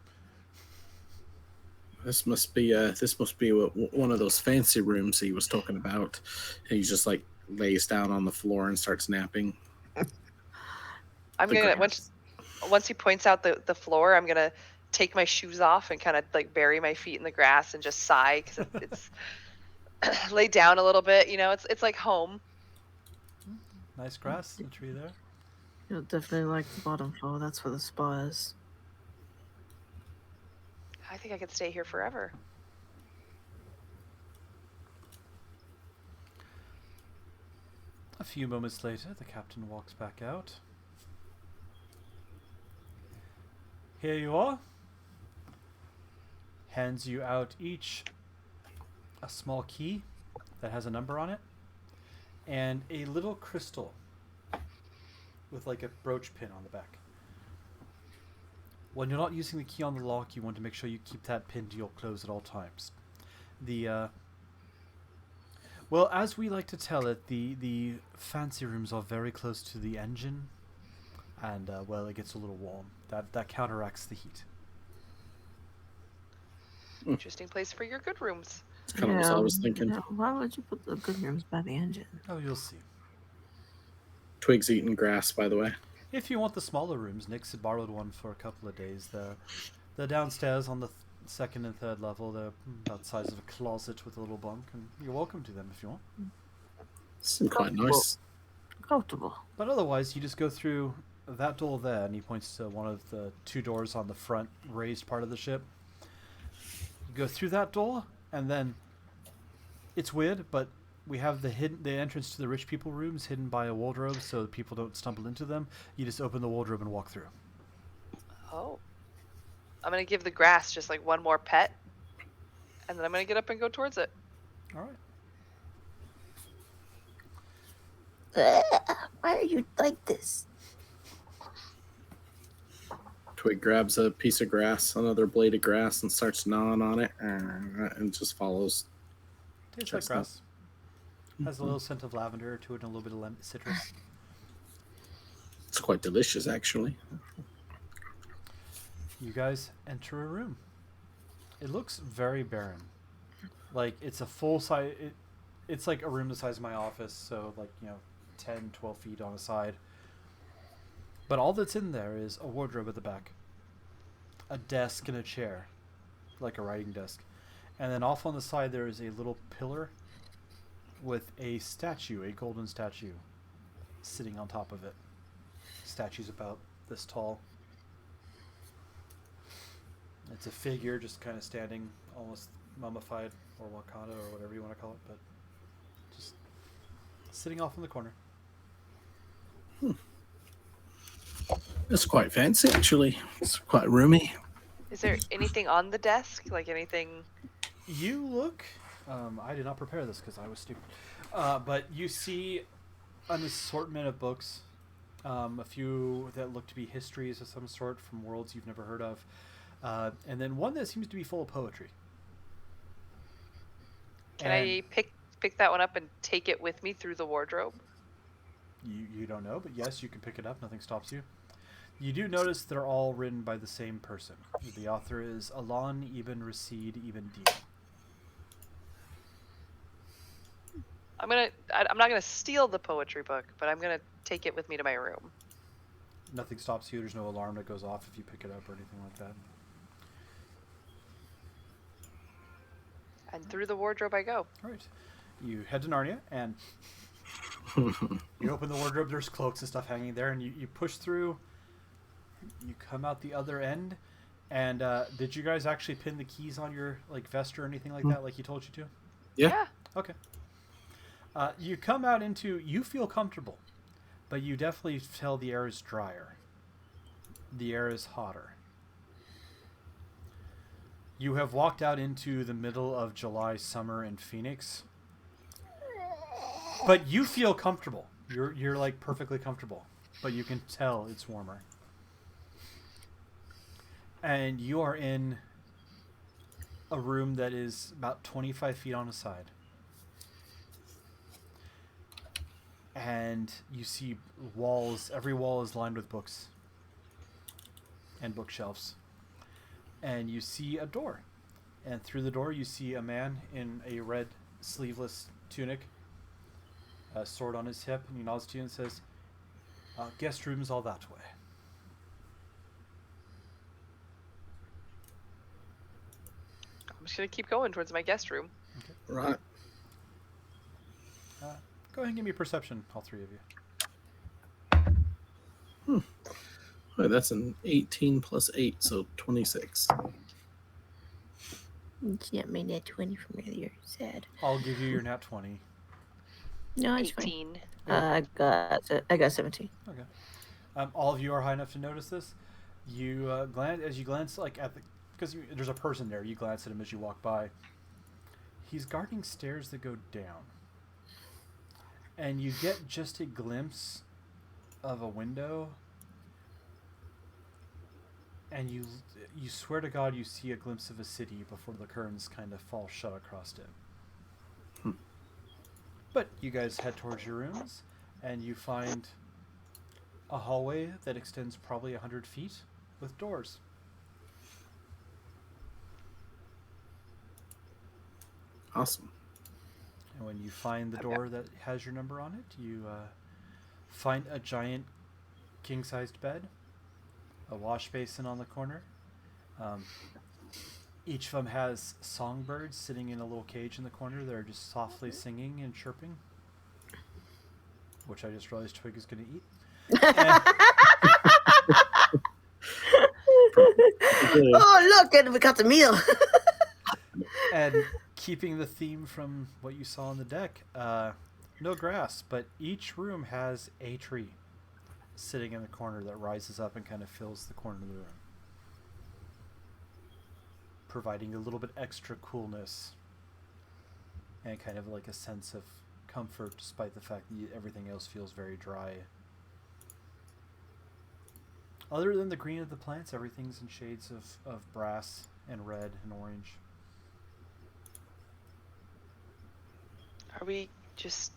this must be one of those fancy rooms he was talking about. And he just like lays down on the floor and starts napping. I'm The gonna grass. once he points out the floor, I'm gonna take my shoes off and kind of like bury my feet in the grass and just sigh because it's lay down a little bit. It's like home. Nice grass, the tree there. You'll definitely like the bottom floor. That's where the spa is. I think I could stay here forever. A few moments later, the captain walks back out. Here you are. Hands you out each a small key that has a number on it and a little crystal with like a brooch pin on the back. When you're not using the key on the lock, you want to make sure you keep that pin to your close at all times. Well, as we like to tell it, the fancy rooms are very close to the engine, and well, it gets a little warm. That counteracts the heat. Interesting place for your good rooms. It's kind of what I was thinking. Yeah, why would you put the good rooms by the engine? Oh, you'll see. Twigs eating grass, by the way. If you want the smaller rooms, Nick's had borrowed one for a couple of days. The downstairs on the second and third level, they're about the size of a closet with a little bunk, and you're welcome to them if you want. Seems quite nice. Comfortable. But otherwise, you just go through that door there, and he points to one of the two doors on the front raised part of the ship. You go through that door, and then it's weird, but we have the entrance to the rich people rooms hidden by a wardrobe, so that people don't stumble into them. You just open the wardrobe and walk through. Oh. I'm gonna give the grass just like one more pet, and then I'm gonna get up and go towards it. All right. Why are you like this? Twig grabs a piece of grass, another blade of grass, and starts gnawing on it, and just follows. Tastes like Chestnut. grass. Has a little scent of lavender to it and a little bit of citrus. It's quite delicious, actually. You guys enter a room. It looks very barren. Like, it's a full size... It's like a room the size of my office, so like, 10, 12 feet on a side. But all that's in there is a wardrobe at the back, a desk and a chair, like a writing desk. And then off on the side there is a little pillar with a statue, a golden statue, sitting on top of it. Statue's about this tall. It's a figure just kind of standing, almost mummified, or Wakanda, or whatever you want to call it, but just sitting off in the corner. It's quite fancy, actually. It's quite roomy. Is there anything on the desk? Like anything? You look... I did not prepare this because I was stupid. But you see an assortment of books. A few that look to be histories of some sort from worlds you've never heard of. And then one that seems to be full of poetry. Can I pick that one up and take it with me through the wardrobe? You don't know, but yes, you can pick it up. Nothing stops you. You do notice they're all written by the same person. The author is Alon Ibn Rashid Ibn Din. I'm not gonna steal the poetry book, but I'm gonna take it with me to my room. Nothing stops you. There's no alarm that goes off if you pick it up or anything like that. And through the wardrobe I go. All right. You head to Narnia, and you open the wardrobe. There's cloaks and stuff hanging there, and you push through. You come out the other end, and did you guys actually pin the keys on your like vest or anything like that, like he told you to? Yeah. Okay. You come out into. You feel comfortable, but you definitely feel the air is drier. The air is hotter. You have walked out into the middle of July summer in Phoenix, but you feel comfortable. You're like perfectly comfortable, but you can tell it's warmer. And you are in a room that is about 25 feet on a side. And you see walls. Every wall is lined with books and bookshelves. And you see a door. And through the door you see a man in a red sleeveless tunic, a sword on his hip, and he nods to you and says, guest room's all that way. I'm just gonna keep going towards my guest room. Right. Go ahead and give me perception, all three of you. Oh, that's an 18 plus 8, so 26. It's not my net 20 from earlier. Sad. I'll give you your nat 20. No, it's fine. 18. I got 17. Okay. All of you are high enough to notice this. You glance like at the, because there's a person there. You glance at him as you walk by. He's guarding stairs that go down, and you get just a glimpse of a window, and you swear to God you see a glimpse of a city before the curtains kind of fall shut across it. But you guys head towards your rooms, and you find a hallway that extends probably 100 feet with doors. Awesome. And when you find the door that has your number on it, you find a giant king-sized bed, a wash basin on the corner. Each of them has songbirds sitting in a little cage in the corner. They're just softly singing and chirping, which I just realized Twig is going to eat. Oh, look, and we got the meal. And keeping the theme from what you saw on the deck, no grass, but each room has a tree sitting in the corner that rises up and kind of fills the corner of the room, providing a little bit extra coolness and kind of like a sense of comfort despite the fact that everything else feels very dry. Other than the green of the plants, everything's in shades of brass and red and orange. Are we just?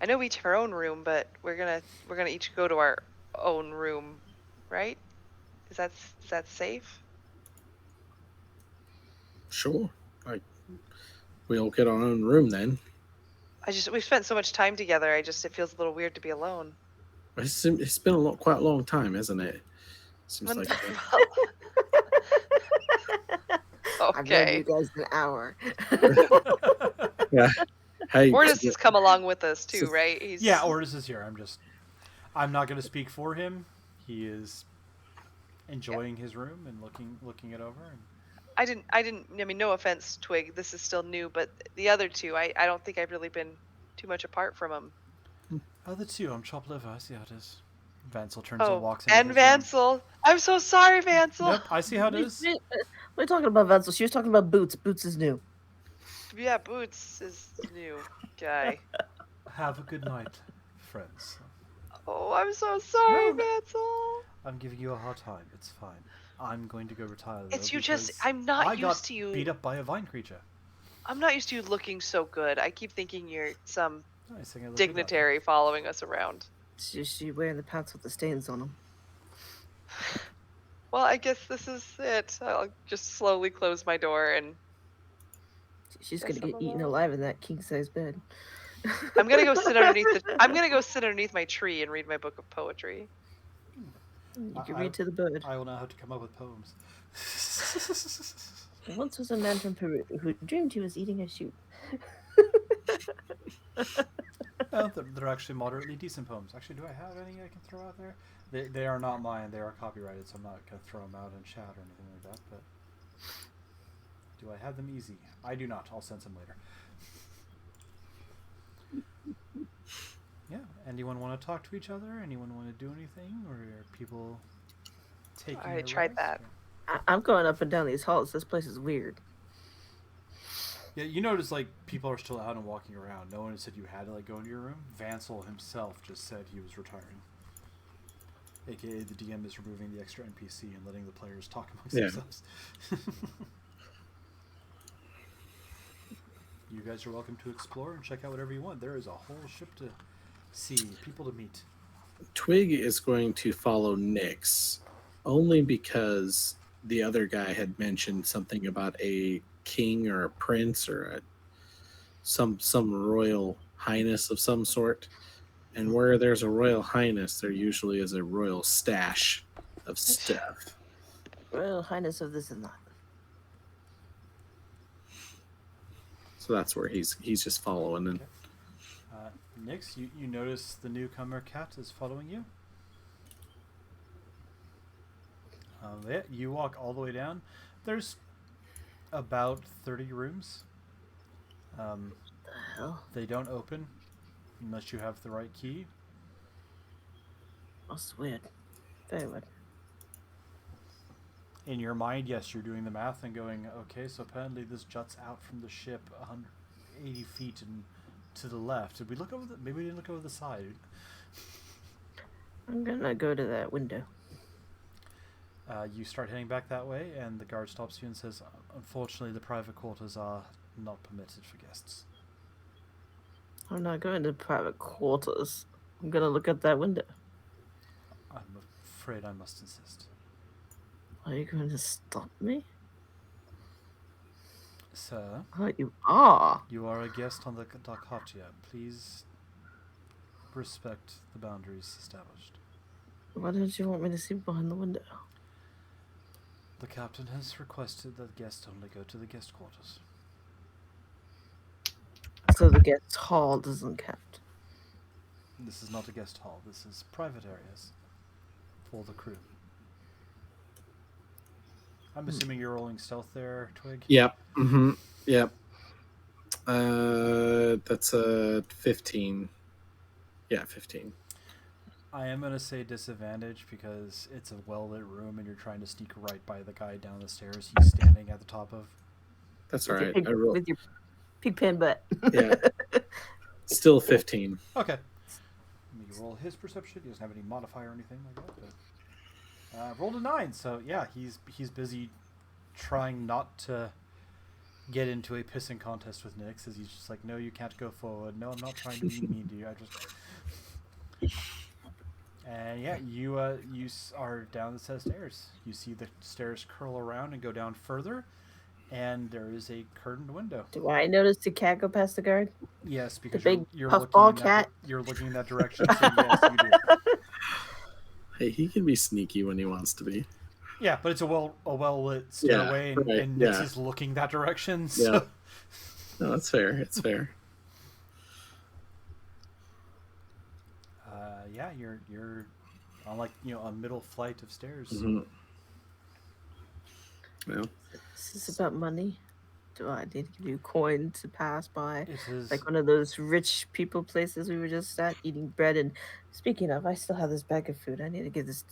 I know we each have our own room, but we're gonna each go to our own room, right? Is that safe? Sure. Like, we all get our own room then. We've spent so much time together. It feels a little weird to be alone. It's been quite a long time, hasn't it? Seems like I've known Okay. you guys an hour. yeah. Hey, Ordis has come along with us too, right? Yeah, Ordis is here. I'm not going to speak for him. He is enjoying his room and looking it over. And I mean, no offense, Twig. This is still new, but the other two, I don't think I've really been too much apart from them. oh, the two. I'm chopped liver. I see how it is. Vansel turns and Oh, walks into and his room. Vansel. I'm so sorry, Vansel. Nope, I see how it is. We're talking about Vansel. She was talking about Boots. Boots is new. Yeah, Boots is new guy. Have a good night, friends. Oh, I'm so sorry, No. Vansel. I'm giving you a hard time. It's fine. I'm going to go retire. It's though, you just. because I'm not I used got to you. beat up by a vine creature. I'm not used to you looking so good. I keep thinking you're some Nice thing I look good that way. dignitary following us around. She wearing the pants with the stains on them. Well, I guess this is it. I'll just slowly close my door and She's Guess gonna get I'm eaten alone. alive in that king size bed. I'm gonna go sit underneath my tree and read my book of poetry. You can I- read to the bird. I will now have to come up with poems. Once was a man from Peru who dreamed he was eating a shoe. Oh, they're actually moderately decent poems. Actually, do I have any I can throw out there? They are not mine. They are copyrighted, so I'm not going to throw them out in chat or anything like that. But do I have them easy? I do not. I'll send some later. Yeah. Anyone want to talk to each other? Anyone want to do anything? Or are people taking I a tried rest? that. I'm going up and down these halls. This place is weird. Yeah, you notice like people are still out and walking around. No one said you had to like go into your room. Vansel himself just said he was retiring. AKA the DM is removing the extra NPC and letting the players talk amongst themselves. You guys are welcome to explore and check out whatever you want. There is a whole ship to see, people to meet. Twig is going to follow Nyx only because the other guy had mentioned something about a king or a prince or some royal highness of some sort. And where there's a royal highness, there usually is a royal stash of stuff. Royal Highness of this and that. So that's where he's just following. And Nyx, you notice the newcomer cat is following you. Yeah, you walk all the way down. There's about 30 rooms. The hell? They don't open unless you have the right key. That's weird. Very weird. In your mind, yes, you're doing the math and going, okay, so apparently this juts out from the ship 180 feet and to the left. Did we look over maybe we didn't look over the side. I'm gonna go to that window. You start heading back that way, and the guard stops you and says, unfortunately, the private quarters are not permitted for guests. I'm not going to private quarters. I'm gonna look at that window. I'm afraid I must insist. Are you going to stop me? Sir, Oh, you are. you are a guest on the Darkatia. Please respect the boundaries established. Why don't you want me to see behind the window? The captain has requested that guests only go to the guest quarters. So the guest hall doesn't count. This is not a guest hall. This is private areas for the crew. I'm assuming you're rolling stealth there, Twig? Yep. Mm-hmm. Yep. That's a 15. Yeah, 15. I am going to say disadvantage because it's a well-lit room and you're trying to sneak right by the guy down the stairs he's standing at the top of. That's all right. With your pig pen butt. Yeah. Still 15. Okay. Let me roll his perception. He doesn't have any modifier or anything like that. But rolled a 9, so yeah, he's busy trying not to get into a pissing contest with Nyx, as he's just like, no, you can't go forward. No, I'm not trying to be mean to you. I just. And yeah, you are down the set of stairs. You see the stairs curl around and go down further, and there is a curtained window. Do I notice the cat go past the guard? Yes, because big you're puffball looking cat? you're looking in that direction. So yes, you do. Hey, he can be sneaky when he wants to be. Yeah, but it's a well lit stairway, Yeah, and, right, and Nyx yeah. is looking that direction. So. Yeah. No, that's fair. It's fair. Yeah, you're on like a middle flight of stairs. Mm-hmm. Well, Is this about money? Do I need to give you coin to pass by? It is Like one of those rich people places we were just at eating bread. And speaking of, I still have this bag of food. I need to give this.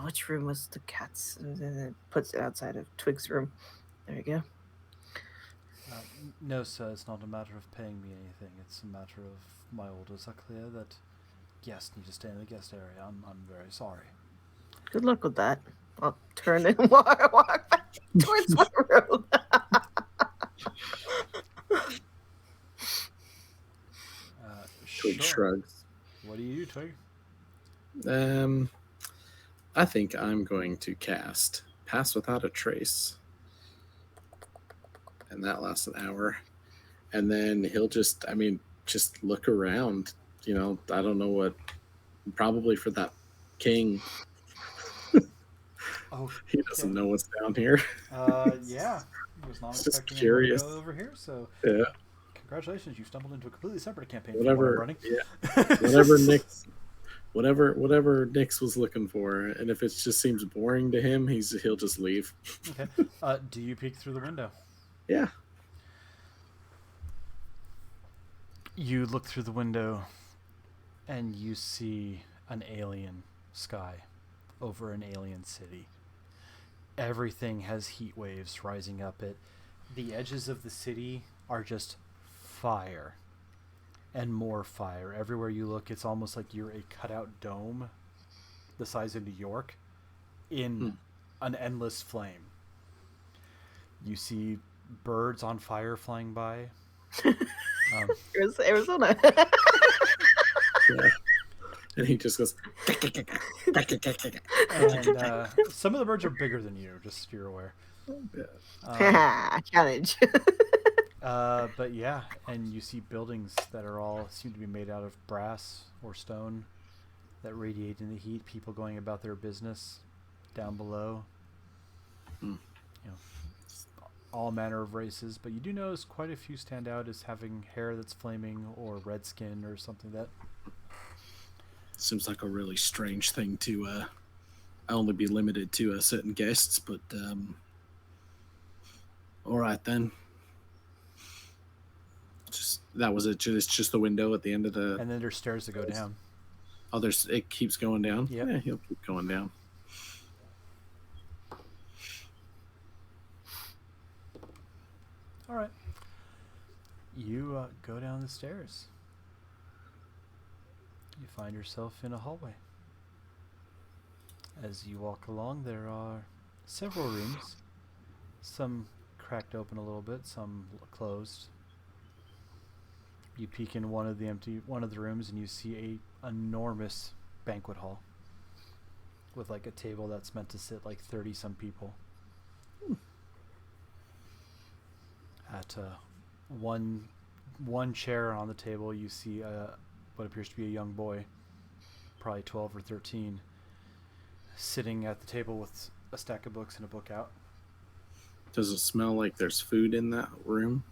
Which room was the cat's? And then it puts it outside of Twig's room. There you go. no, sir. It's not a matter of paying me anything. It's a matter of my orders are clear that guests need to stay in the guest area. I'm very sorry. Good luck with that. I'll turn and walk back towards my room. Twig shrugs. What do you do, Twig? I think I'm going to cast Pass Without a Trace. And that lasts an hour. And then he'll just look around. I don't know what, probably for that king Oh, He doesn't know what's down here. Yeah. I was not He's just expecting anyone to curious. go over here, so Yeah. congratulations, you stumbled into a completely separate campaign from Whatever. what I'm running. Yeah. Whatever Nick's. Whatever Nick's was looking for, and if it just seems boring to him, he'll just leave. Okay. Do you peek through the window? Yeah. You look through the window, and you see an alien sky over an alien city. Everything has heat waves rising up it. The edges of the city are just fire and more fire. Everywhere you look, it's almost like you're a cutout dome the size of New York in an endless flame. You see birds on fire flying by. It's Arizona. Yeah. And he just goes. And some of the birds are bigger than you, just so you're aware. Challenge. But yeah, and you see buildings that are all seem to be made out of brass or stone that radiate in the heat. People going about their business down below. You know, all manner of races, but you do notice quite a few stand out as having hair that's flaming or red skin or something that. Seems like a really strange thing to only be limited to certain guests, but all right then. That was it. It's just the window at the end of the. And then there's stairs that go down. Oh, it keeps going down. Yep. Yeah, he'll keep going down. All right. You go down the stairs. You find yourself in a hallway. As you walk along, there are several rooms. Some cracked open a little bit, some closed. You peek in one of the rooms and you see a enormous banquet hall with like a table that's meant to sit like 30 some people. At one chair on the table, you see what appears to be a young boy, probably 12 or 13, sitting at the table with a stack of books and a book out. Does it smell like there's food in that room?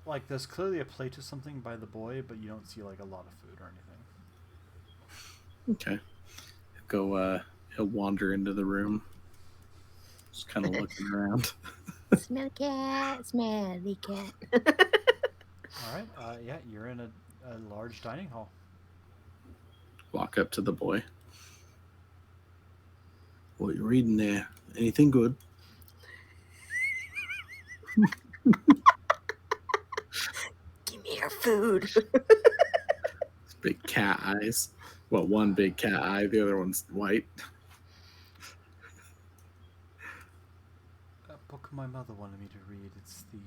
Like, there's clearly a plate of something by the boy, but you don't see like a lot of food or anything. Okay. He'll wander into the room. Just kind of looking around. Smelly cat, smelly cat. All right. Yeah, you're in a large dining hall. Walk up to the boy. What you reading there? Anything good? Give me your food. Big cat eyes. Well, one big cat eye, the other one's white. A book my mother wanted me to read. It's the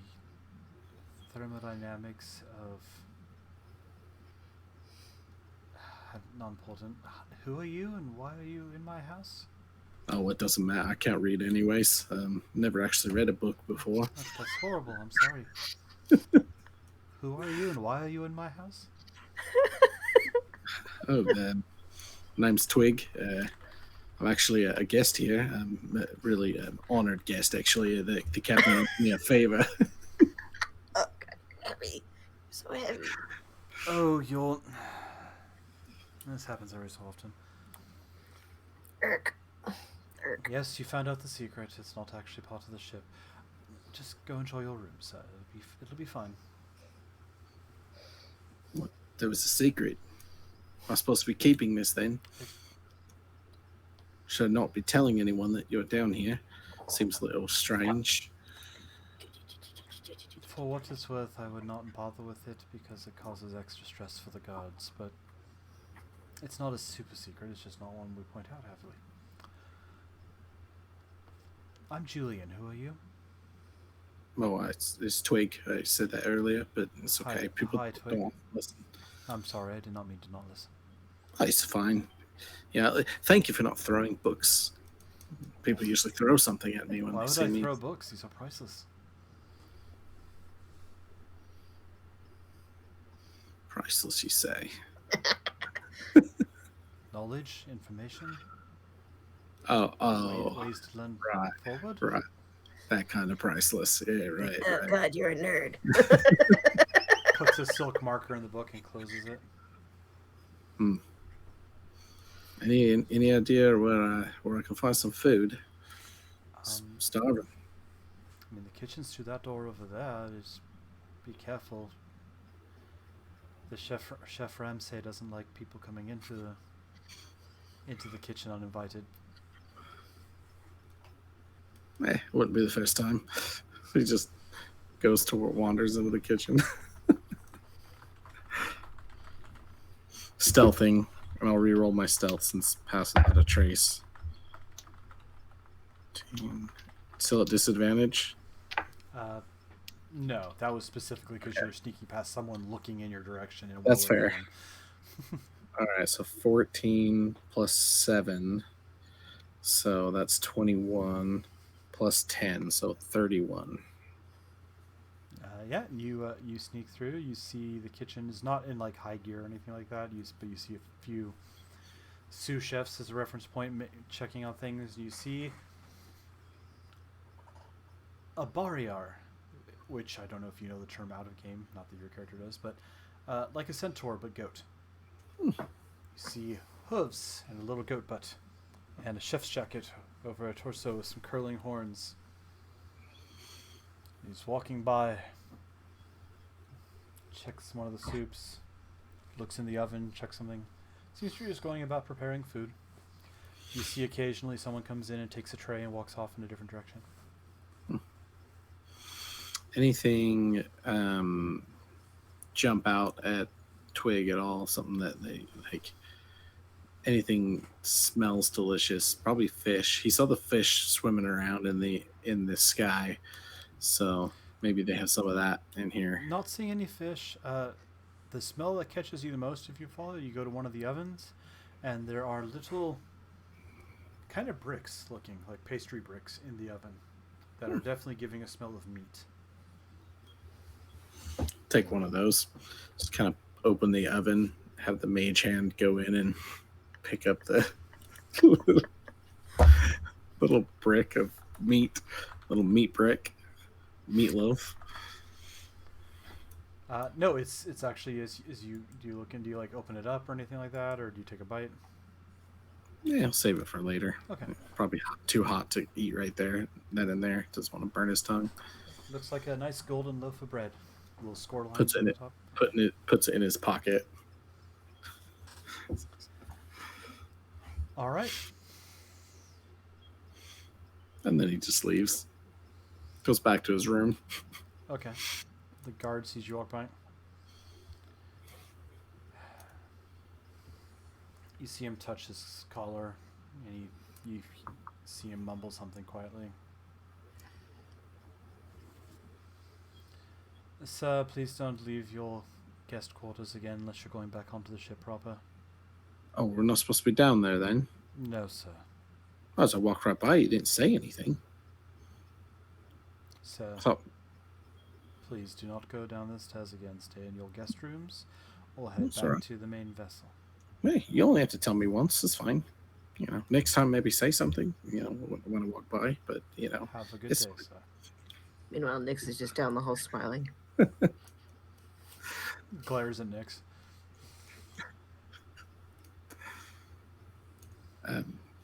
thermodynamics of non-potent. Who are you and why are you in my house? Oh, it doesn't matter. I can't read anyways. Never actually read a book before. That's horrible. I'm sorry. Who are you and why are you in my house? Oh, name's Twig. I'm actually a guest here. I'm a really honored guest, actually. The captain did me a favor. Oh, God, heavy. So heavy. Oh, you're... This happens every so often. Irk. Yes, you found out the secret. It's not actually part of the ship. Just go enjoy your room, sir. It'll be fine. What? There was a secret. Am I supposed to be keeping this then? Should I not be telling anyone that you're down here? Seems a little strange. For what it's worth, I would not bother with it because it causes extra stress for the guards, but it's not a super secret. It's just not one we point out heavily. I'm Julian. Who are you? Oh, it's Twig. I said that earlier, but it's okay. Hi, People hi, Twig. don't listen. I'm sorry. I did not mean to not listen. Oh, it's fine. Yeah, thank you for not throwing books. People usually throw something at me when Why they would see I me. throw books? These are priceless. Priceless, you say. knowledge, information, Oh, ways to learn right, forward. right. That kind of priceless. Yeah, right, Oh right. God, you're a nerd. Puts a silk marker in the book and closes it. Any idea where I can find some food? Starving. I mean, the kitchen's through that door over there. Just be careful. The chef Ramsay doesn't like people coming into the kitchen uninvited. Wouldn't be the first time. He just wanders into the kitchen. Stealthing, and I'll re-roll my stealth since passing out a trace. Still at disadvantage. No, that was specifically because you're sneaking past someone looking in your direction. And That's fair. All right, so 14 plus 7. So that's 21 plus 10, so 31. Yeah, you sneak through. You see the kitchen is not in like high gear or anything like that. But you see a few sous chefs as a reference point checking on things. You see a barriar, which I don't know if you know the term out of game. Not that your character does, but like a centaur but goat. You see hooves and a little goat butt, and a chef's jacket over a torso with some curling horns. He's walking by, checks one of the soups, looks in the oven, checks something. Seems to be just going about preparing food. You see occasionally someone comes in and takes a tray and walks off in a different direction. Anything jump out at Twig at all? Something that they like? Anything smells delicious? Probably fish. He saw the fish swimming around in the sky, so maybe they have some of that in here. Not seeing any fish. The smell that catches you the most if you follow, you go to one of the ovens, and there are little kind of bricks looking like pastry bricks in the oven that are definitely giving a smell of meat. Take one of those. Just kind of open the oven, have the mage hand go in and pick up the little brick of meat, little meat brick, meatloaf. No, it's actually as you do you look in, do you like open it up or anything like that, or do you take a bite? Yeah, I'll save it for later. Okay. Probably too hot to eat right there. That in there. Doesn't want to burn his tongue. Looks like a nice golden loaf of bread. A little score line Puts it on in the top. Puts it in his pocket. All right. And then he just leaves. Goes back to his room. Okay. The guard sees you walk by. You see him touch his collar, and you see him mumble something quietly. Sir, please don't leave your guest quarters again unless you're going back onto the ship proper. Oh, we're not supposed to be down there then? No, sir. As I walked right by, you didn't say anything. Sir, So, please do not go down the stairs again. Stay in your guest rooms or head That's back all right. to the main vessel. hey, you only have to tell me once. It's fine. You know, next time maybe say something. You know, when I walk by. But you know, Have a good It's day, fine. sir. Meanwhile, Nyx is just down the hall smiling. Glares at Nyx.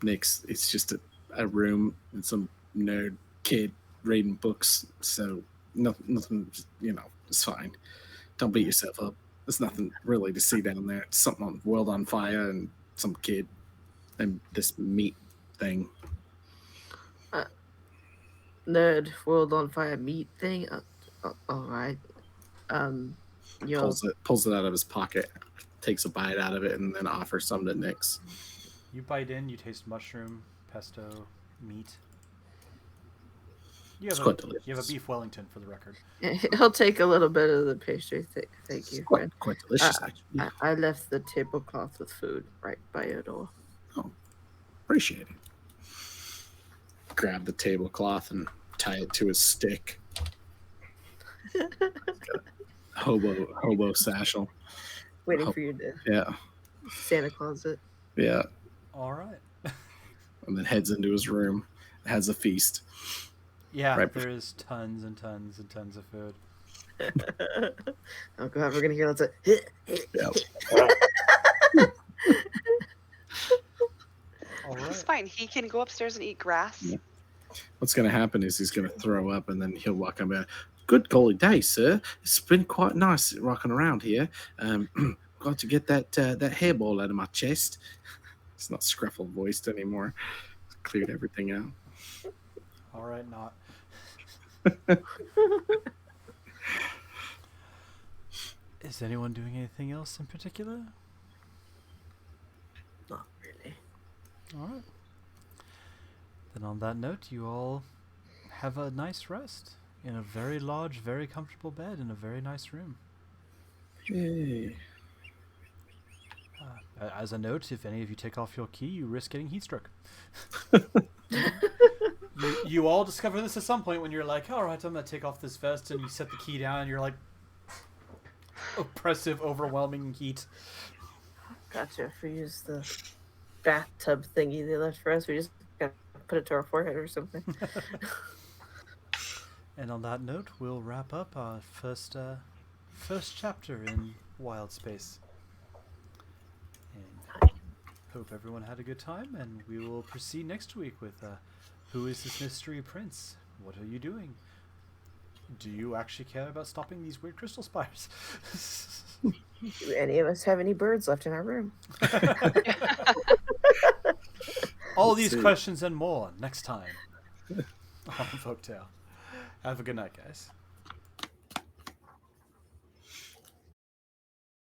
Nick's. It's just a room and some nerd kid reading books. So nothing. You know, it's fine. Don't beat yourself up. There's nothing really to see down there. It's something on World on Fire and some kid and this meat thing. Nerd world on fire meat thing. All right. Yo, Pulls it out of his pocket, takes a bite out of it, and then offers some to Nyx. You bite in, you taste mushroom, pesto, meat. You It's have, quite you delicious. have a beef Wellington for the record. he'll take a little bit of the pastry. Thank It's you, quite, friend. quite delicious, actually. I left the tablecloth with food right by your door. Appreciate it. Grab the tablecloth and tie it to his stick. Hobo satchel. Waiting Oh. for you to Yeah. Santa Claus it. Yeah, All right. and then heads into his room, has a feast. Yeah, Right there is tons and tons and tons of food. Oh god, we're gonna hear lots of. Yeah. All He's right. fine. He can go upstairs and eat grass. Yeah. What's going to happen is he's going to throw up, and then he'll walk up. Good golly day, sir. It's been quite nice rocking around here. Got to get that hairball out of my chest. It's not scruffle voiced anymore. Cleared everything out. All right, not. Is anyone doing anything else in particular? Not really. All right. Then on that note, you all have a nice rest in a very large, very comfortable bed in a very nice room. Yay. As a note, if any of you take off your key, you risk getting heat stroke. you all discover this at some point when you're like, all right, I'm going to take off this vest, and you set the key down, and you're like, oppressive, overwhelming heat. Gotcha. If we use the bathtub thingy they left for us, we just gotta put it to our forehead or something. And on that note, we'll wrap up our first chapter in Wildspace. And hope everyone had a good time, and we will proceed next week with who is this mystery prince? What are you doing? Do you actually care about stopping these weird crystal spires? Do any of us have any birds left in our room? All Let's these see. questions and more next time on Folktale. Have a good night, guys.